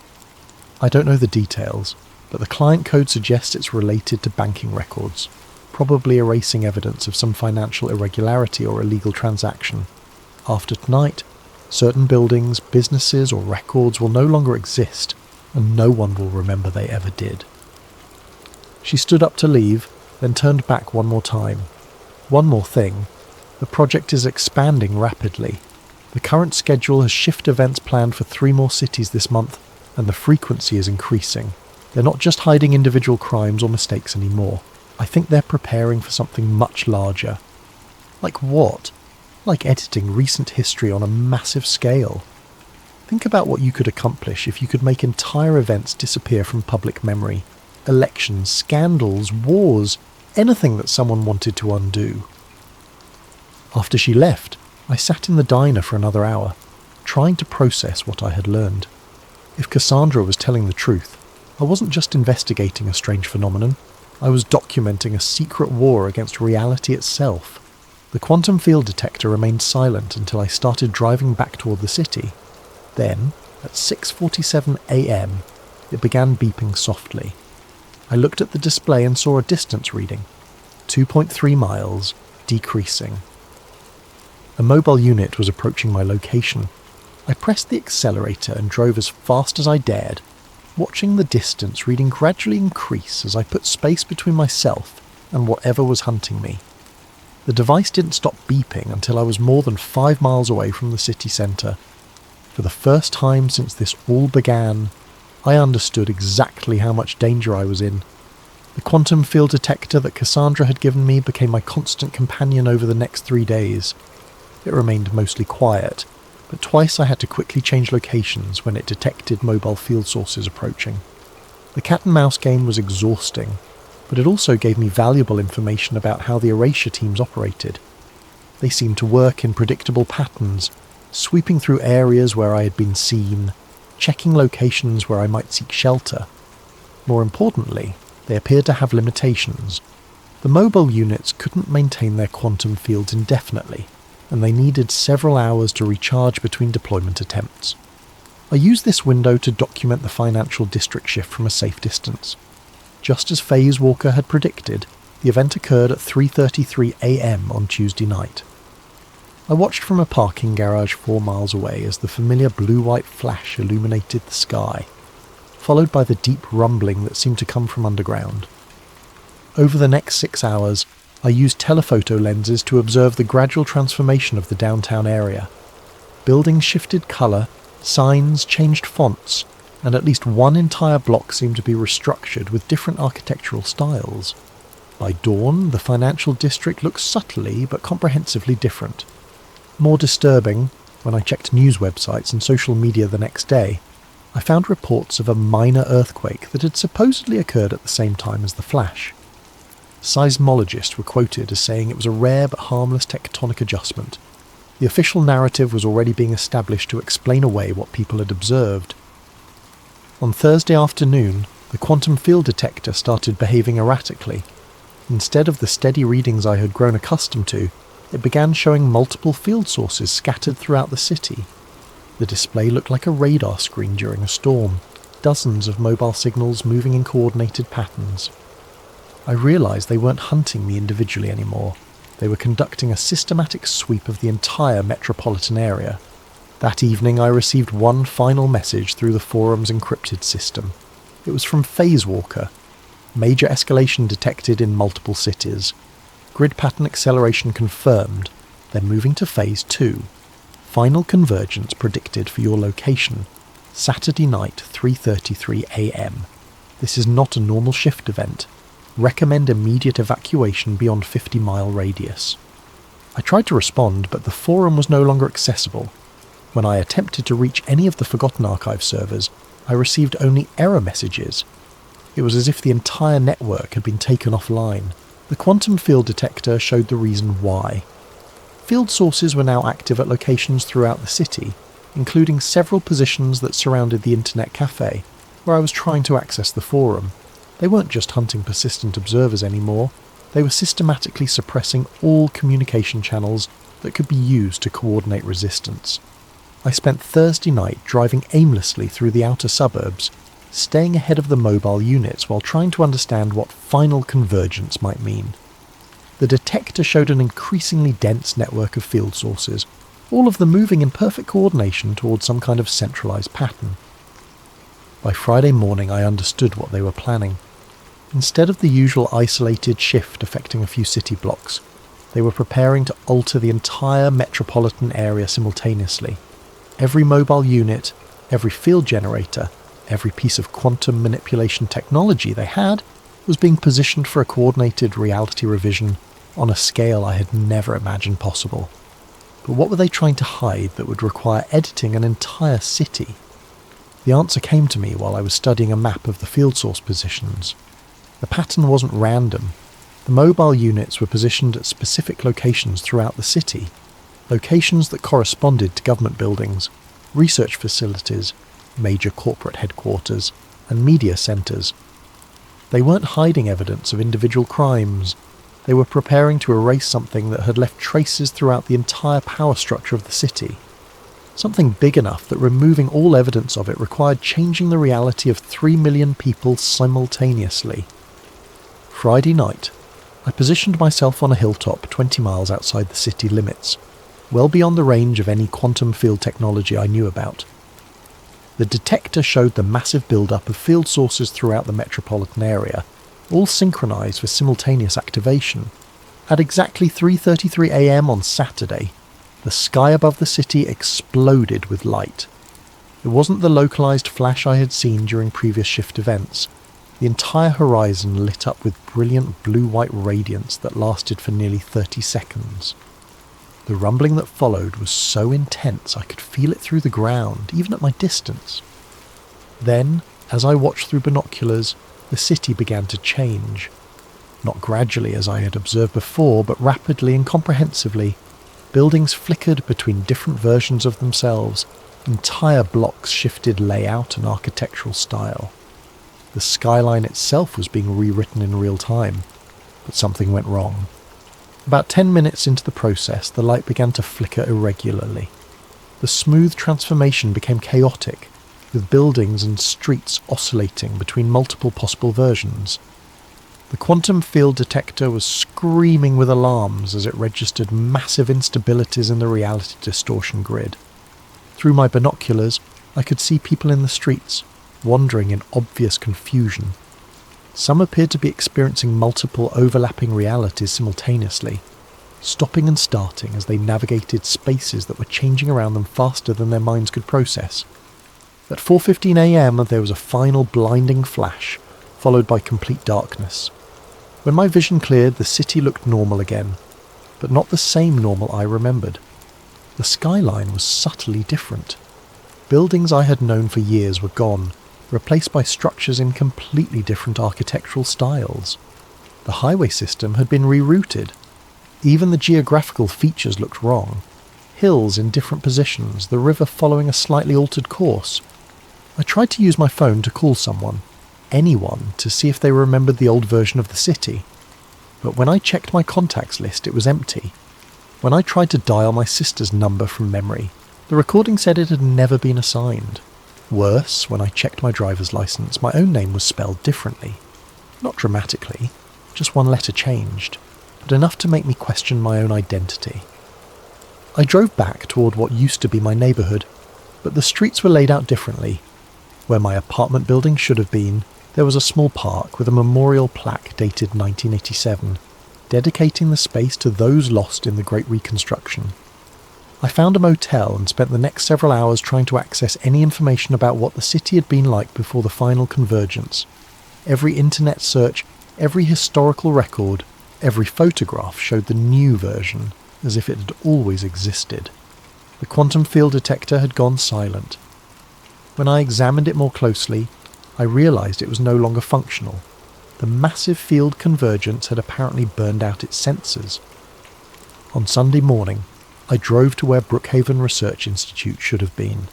I don't know the details, but the client code suggests it's related to banking records, probably erasing evidence of some financial irregularity or illegal transaction. After tonight, certain buildings, businesses or records will no longer exist, and no one will remember they ever did. She stood up to leave, then turned back one more time. One more thing. The project is expanding rapidly. The current schedule has shift events planned for 3 more cities this month, and the frequency is increasing. They're not just hiding individual crimes or mistakes anymore. I think they're preparing for something much larger. Like what? Like editing recent history on a massive scale. Think about what you could accomplish if you could make entire events disappear from public memory. Elections, scandals, wars, anything that someone wanted to undo. After she left, I sat in the diner for another hour, trying to process what I had learned. If Cassandra was telling the truth, I wasn't just investigating a strange phenomenon, I was documenting a secret war against reality itself. The quantum field detector remained silent until I started driving back toward the city. Then, at 6:47 a.m., it began beeping softly. I looked at the display and saw a distance reading, 2.3 miles, decreasing. A mobile unit was approaching my location. I pressed the accelerator and drove as fast as I dared, watching the distance reading gradually increase as I put space between myself and whatever was hunting me. The device didn't stop beeping until I was more than 5 miles away from the city centre. For the first time since this all began, I understood exactly how much danger I was in. The quantum field detector that Cassandra had given me became my constant companion over the next 3 days. It remained mostly quiet, but twice I had to quickly change locations when it detected mobile field sources approaching. The cat-and-mouse game was exhausting, but it also gave me valuable information about how the erasure teams operated. They seemed to work in predictable patterns, sweeping through areas where I had been seen, checking locations where I might seek shelter. More importantly, they appeared to have limitations. The mobile units couldn't maintain their quantum fields indefinitely, and they needed several hours to recharge between deployment attempts. I used this window to document the financial district shift from a safe distance. Just as Phase Walker had predicted, the event occurred at 3:33 a.m. on Tuesday night. I watched from a parking garage 4 miles away as the familiar blue-white flash illuminated the sky, followed by the deep rumbling that seemed to come from underground. Over the next 6 hours, I used telephoto lenses to observe the gradual transformation of the downtown area. Buildings shifted colour, signs changed fonts, and at least one entire block seemed to be restructured with different architectural styles. By dawn, the financial district looked subtly but comprehensively different. More disturbing, when I checked news websites and social media the next day, I found reports of a minor earthquake that had supposedly occurred at the same time as the flash. Seismologists were quoted as saying it was a rare but harmless tectonic adjustment. The official narrative was already being established to explain away what people had observed. On Thursday afternoon, the quantum field detector started behaving erratically. Instead of the steady readings I had grown accustomed to, it began showing multiple field sources scattered throughout the city. The display looked like a radar screen during a storm, dozens of mobile signals moving in coordinated patterns. I realised they weren't hunting me individually anymore. They were conducting a systematic sweep of the entire metropolitan area. That evening I received one final message through the forum's encrypted system. It was from Phase Walker. Major escalation detected in multiple cities. Grid pattern acceleration confirmed. They're moving to Phase 2. Final convergence predicted for your location. Saturday night, 3:33 a.m. This is not a normal shift event. Recommend immediate evacuation beyond 50-mile radius. I tried to respond, but the forum was no longer accessible. When I attempted to reach any of the Forgotten Archive servers, I received only error messages. It was as if the entire network had been taken offline. The quantum field detector showed the reason why. Field sources were now active at locations throughout the city, including several positions that surrounded the internet cafe, where I was trying to access the forum. They weren't just hunting persistent observers anymore, they were systematically suppressing all communication channels that could be used to coordinate resistance. I spent Thursday night driving aimlessly through the outer suburbs, staying ahead of the mobile units while trying to understand what final convergence might mean. The detector showed an increasingly dense network of field sources, all of them moving in perfect coordination towards some kind of centralized pattern. By Friday morning I understood what they were planning. Instead of the usual isolated shift affecting a few city blocks, they were preparing to alter the entire metropolitan area simultaneously. Every mobile unit, every field generator, every piece of quantum manipulation technology they had was being positioned for a coordinated reality revision on a scale I had never imagined possible. But what were they trying to hide that would require editing an entire city? The answer came to me while I was studying a map of the field source positions. The pattern wasn't random. The mobile units were positioned at specific locations throughout the city, locations that corresponded to government buildings, research facilities, major corporate headquarters, and media centres. They weren't hiding evidence of individual crimes. They were preparing to erase something that had left traces throughout the entire power structure of the city. Something big enough that removing all evidence of it required changing the reality of 3 million people simultaneously. Friday night, I positioned myself on a hilltop 20 miles outside the city limits, well beyond the range of any quantum field technology I knew about. The detector showed the massive build-up of field sources throughout the metropolitan area, all synchronized for simultaneous activation. At exactly 3:33 a.m. on Saturday, the sky above the city exploded with light. It wasn't the localized flash I had seen during previous shift events. The entire horizon lit up with brilliant blue-white radiance that lasted for nearly 30 seconds. The rumbling that followed was so intense I could feel it through the ground, even at my distance. Then, as I watched through binoculars, the city began to change. Not gradually as I had observed before, but rapidly and comprehensively. Buildings flickered between different versions of themselves. Entire blocks shifted layout and architectural style. The skyline itself was being rewritten in real time, but something went wrong. About 10 minutes into the process, the light began to flicker irregularly. The smooth transformation became chaotic, with buildings and streets oscillating between multiple possible versions. The quantum field detector was screaming with alarms as it registered massive instabilities in the reality distortion grid. Through my binoculars, I could see people in the streets, wandering in obvious confusion. Some appeared to be experiencing multiple overlapping realities simultaneously, stopping and starting as they navigated spaces that were changing around them faster than their minds could process. At 4:15 a.m. there was a final blinding flash, followed by complete darkness. When my vision cleared, the city looked normal again, but not the same normal I remembered. The skyline was subtly different. Buildings I had known for years were gone, replaced by structures in completely different architectural styles. The highway system had been rerouted. Even the geographical features looked wrong. Hills in different positions, the river following a slightly altered course. I tried to use my phone to call someone, anyone, to see if they remembered the old version of the city. But when I checked my contacts list, it was empty. When I tried to dial my sister's number from memory, the recording said it had never been assigned. Worse, when I checked my driver's license, my own name was spelled differently. Not dramatically, just one letter changed, but enough to make me question my own identity. I drove back toward what used to be my neighbourhood, but the streets were laid out differently. Where my apartment building should have been, there was a small park with a memorial plaque dated 1987, dedicating the space to those lost in the Great Reconstruction. I found a motel and spent the next several hours trying to access any information about what the city had been like before the final convergence. Every internet search, every historical record, every photograph showed the new version, as if it had always existed. The quantum field detector had gone silent. When I examined it more closely, I realised it was no longer functional. The massive field convergence had apparently burned out its sensors. On Sunday morning, I drove to where Brookhaven Research Institute should have been.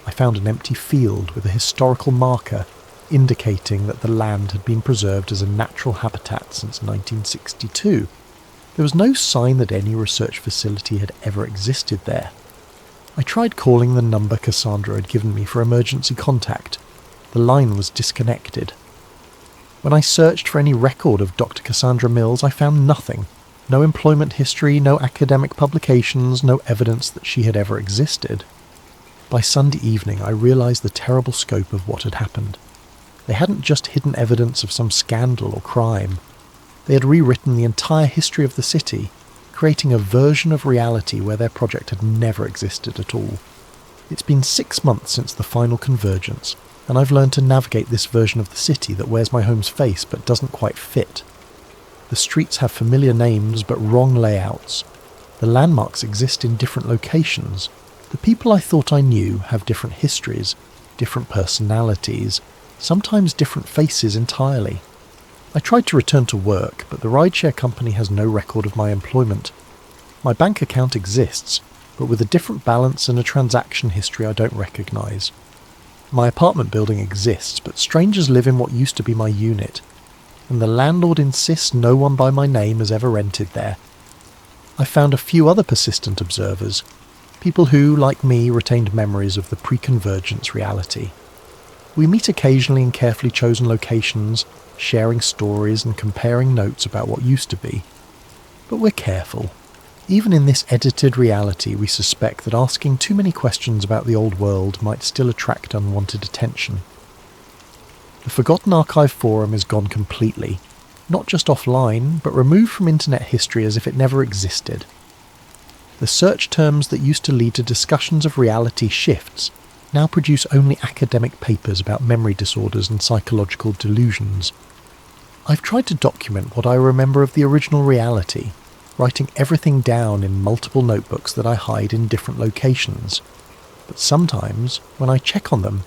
I found an empty field with a historical marker indicating that the land had been preserved as a natural habitat since 1962. There was no sign that any research facility had ever existed there. I tried calling the number Cassandra had given me for emergency contact. The line was disconnected. When I searched for any record of Dr. Cassandra Mills, I found nothing. No employment history, no academic publications, no evidence that she had ever existed. By Sunday evening, I realised the terrible scope of what had happened. They hadn't just hidden evidence of some scandal or crime. They had rewritten the entire history of the city, creating a version of reality where their project had never existed at all. It's been 6 months since the final convergence, and I've learned to navigate this version of the city that wears my home's face but doesn't quite fit. The streets have familiar names but wrong layouts. The landmarks exist in different locations. The people I thought I knew have different histories, different personalities, sometimes different faces entirely. I tried to return to work, but the rideshare company has no record of my employment. My bank account exists, but with a different balance and a transaction history I don't recognise. My apartment building exists, but strangers live in what used to be my unit, and the landlord insists no one by my name has ever rented there. I found a few other persistent observers, people who, like me, retained memories of the pre-convergence reality. We meet occasionally in carefully chosen locations, sharing stories and comparing notes about what used to be. But we're careful. Even in this edited reality, we suspect that asking too many questions about the old world might still attract unwanted attention. The Forgotten Archive forum is gone completely, not just offline, but removed from internet history as if it never existed. The search terms that used to lead to discussions of reality shifts now produce only academic papers about memory disorders and psychological delusions. I've tried to document what I remember of the original reality, writing everything down in multiple notebooks that I hide in different locations. But sometimes, when I check on them,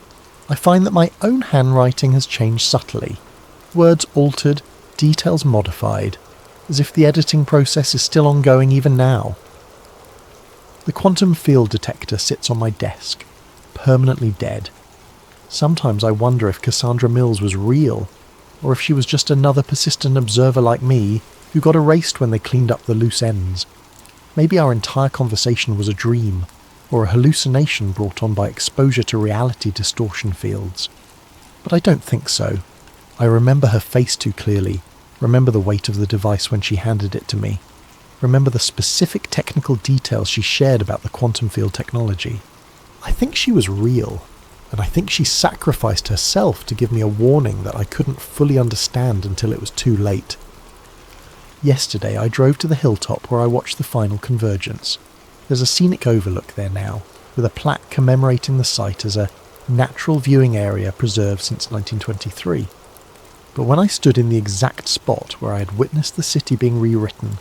I find that my own handwriting has changed subtly. Words altered, details modified, as if the editing process is still ongoing even now. The quantum field detector sits on my desk, permanently dead. Sometimes I wonder if Cassandra Mills was real, or if she was just another persistent observer like me who got erased when they cleaned up the loose ends. Maybe our entire conversation was a dream, or a hallucination brought on by exposure to reality distortion fields. But I don't think so. I remember her face too clearly, remember the weight of the device when she handed it to me, remember the specific technical details she shared about the quantum field technology. I think she was real, and I think she sacrificed herself to give me a warning that I couldn't fully understand until it was too late. Yesterday I drove to the hilltop where I watched the final convergence. There's a scenic overlook there now, with a plaque commemorating the site as a natural viewing area preserved since 1923. But when I stood in the exact spot where I had witnessed the city being rewritten,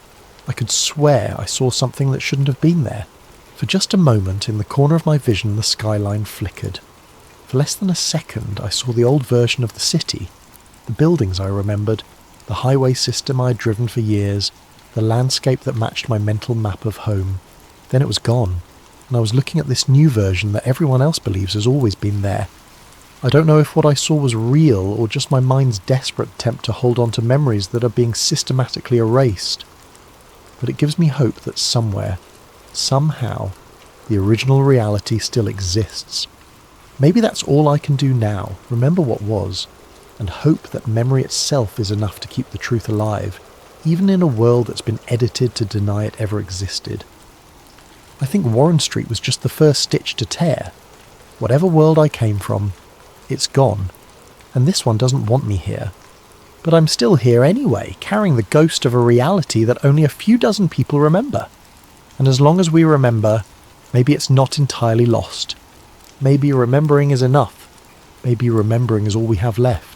I could swear I saw something that shouldn't have been there. For just a moment, in the corner of my vision, the skyline flickered. For less than a second, I saw the old version of the city, the buildings I remembered, the highway system I had driven for years, the landscape that matched my mental map of home. Then it was gone, and I was looking at this new version that everyone else believes has always been there. I don't know if what I saw was real or just my mind's desperate attempt to hold on to memories that are being systematically erased. But it gives me hope that somewhere, somehow, the original reality still exists. Maybe that's all I can do now, remember what was, and hope that memory itself is enough to keep the truth alive, even in a world that's been edited to deny it ever existed. I think Warren Street was just the first stitch to tear. Whatever world I came from, It's gone, and this one doesn't want me here. But I'm still here anyway, carrying the ghost of a reality that only a few dozen people remember. And as long as we remember, maybe it's not entirely lost. Maybe remembering is enough. Maybe remembering is all we have left.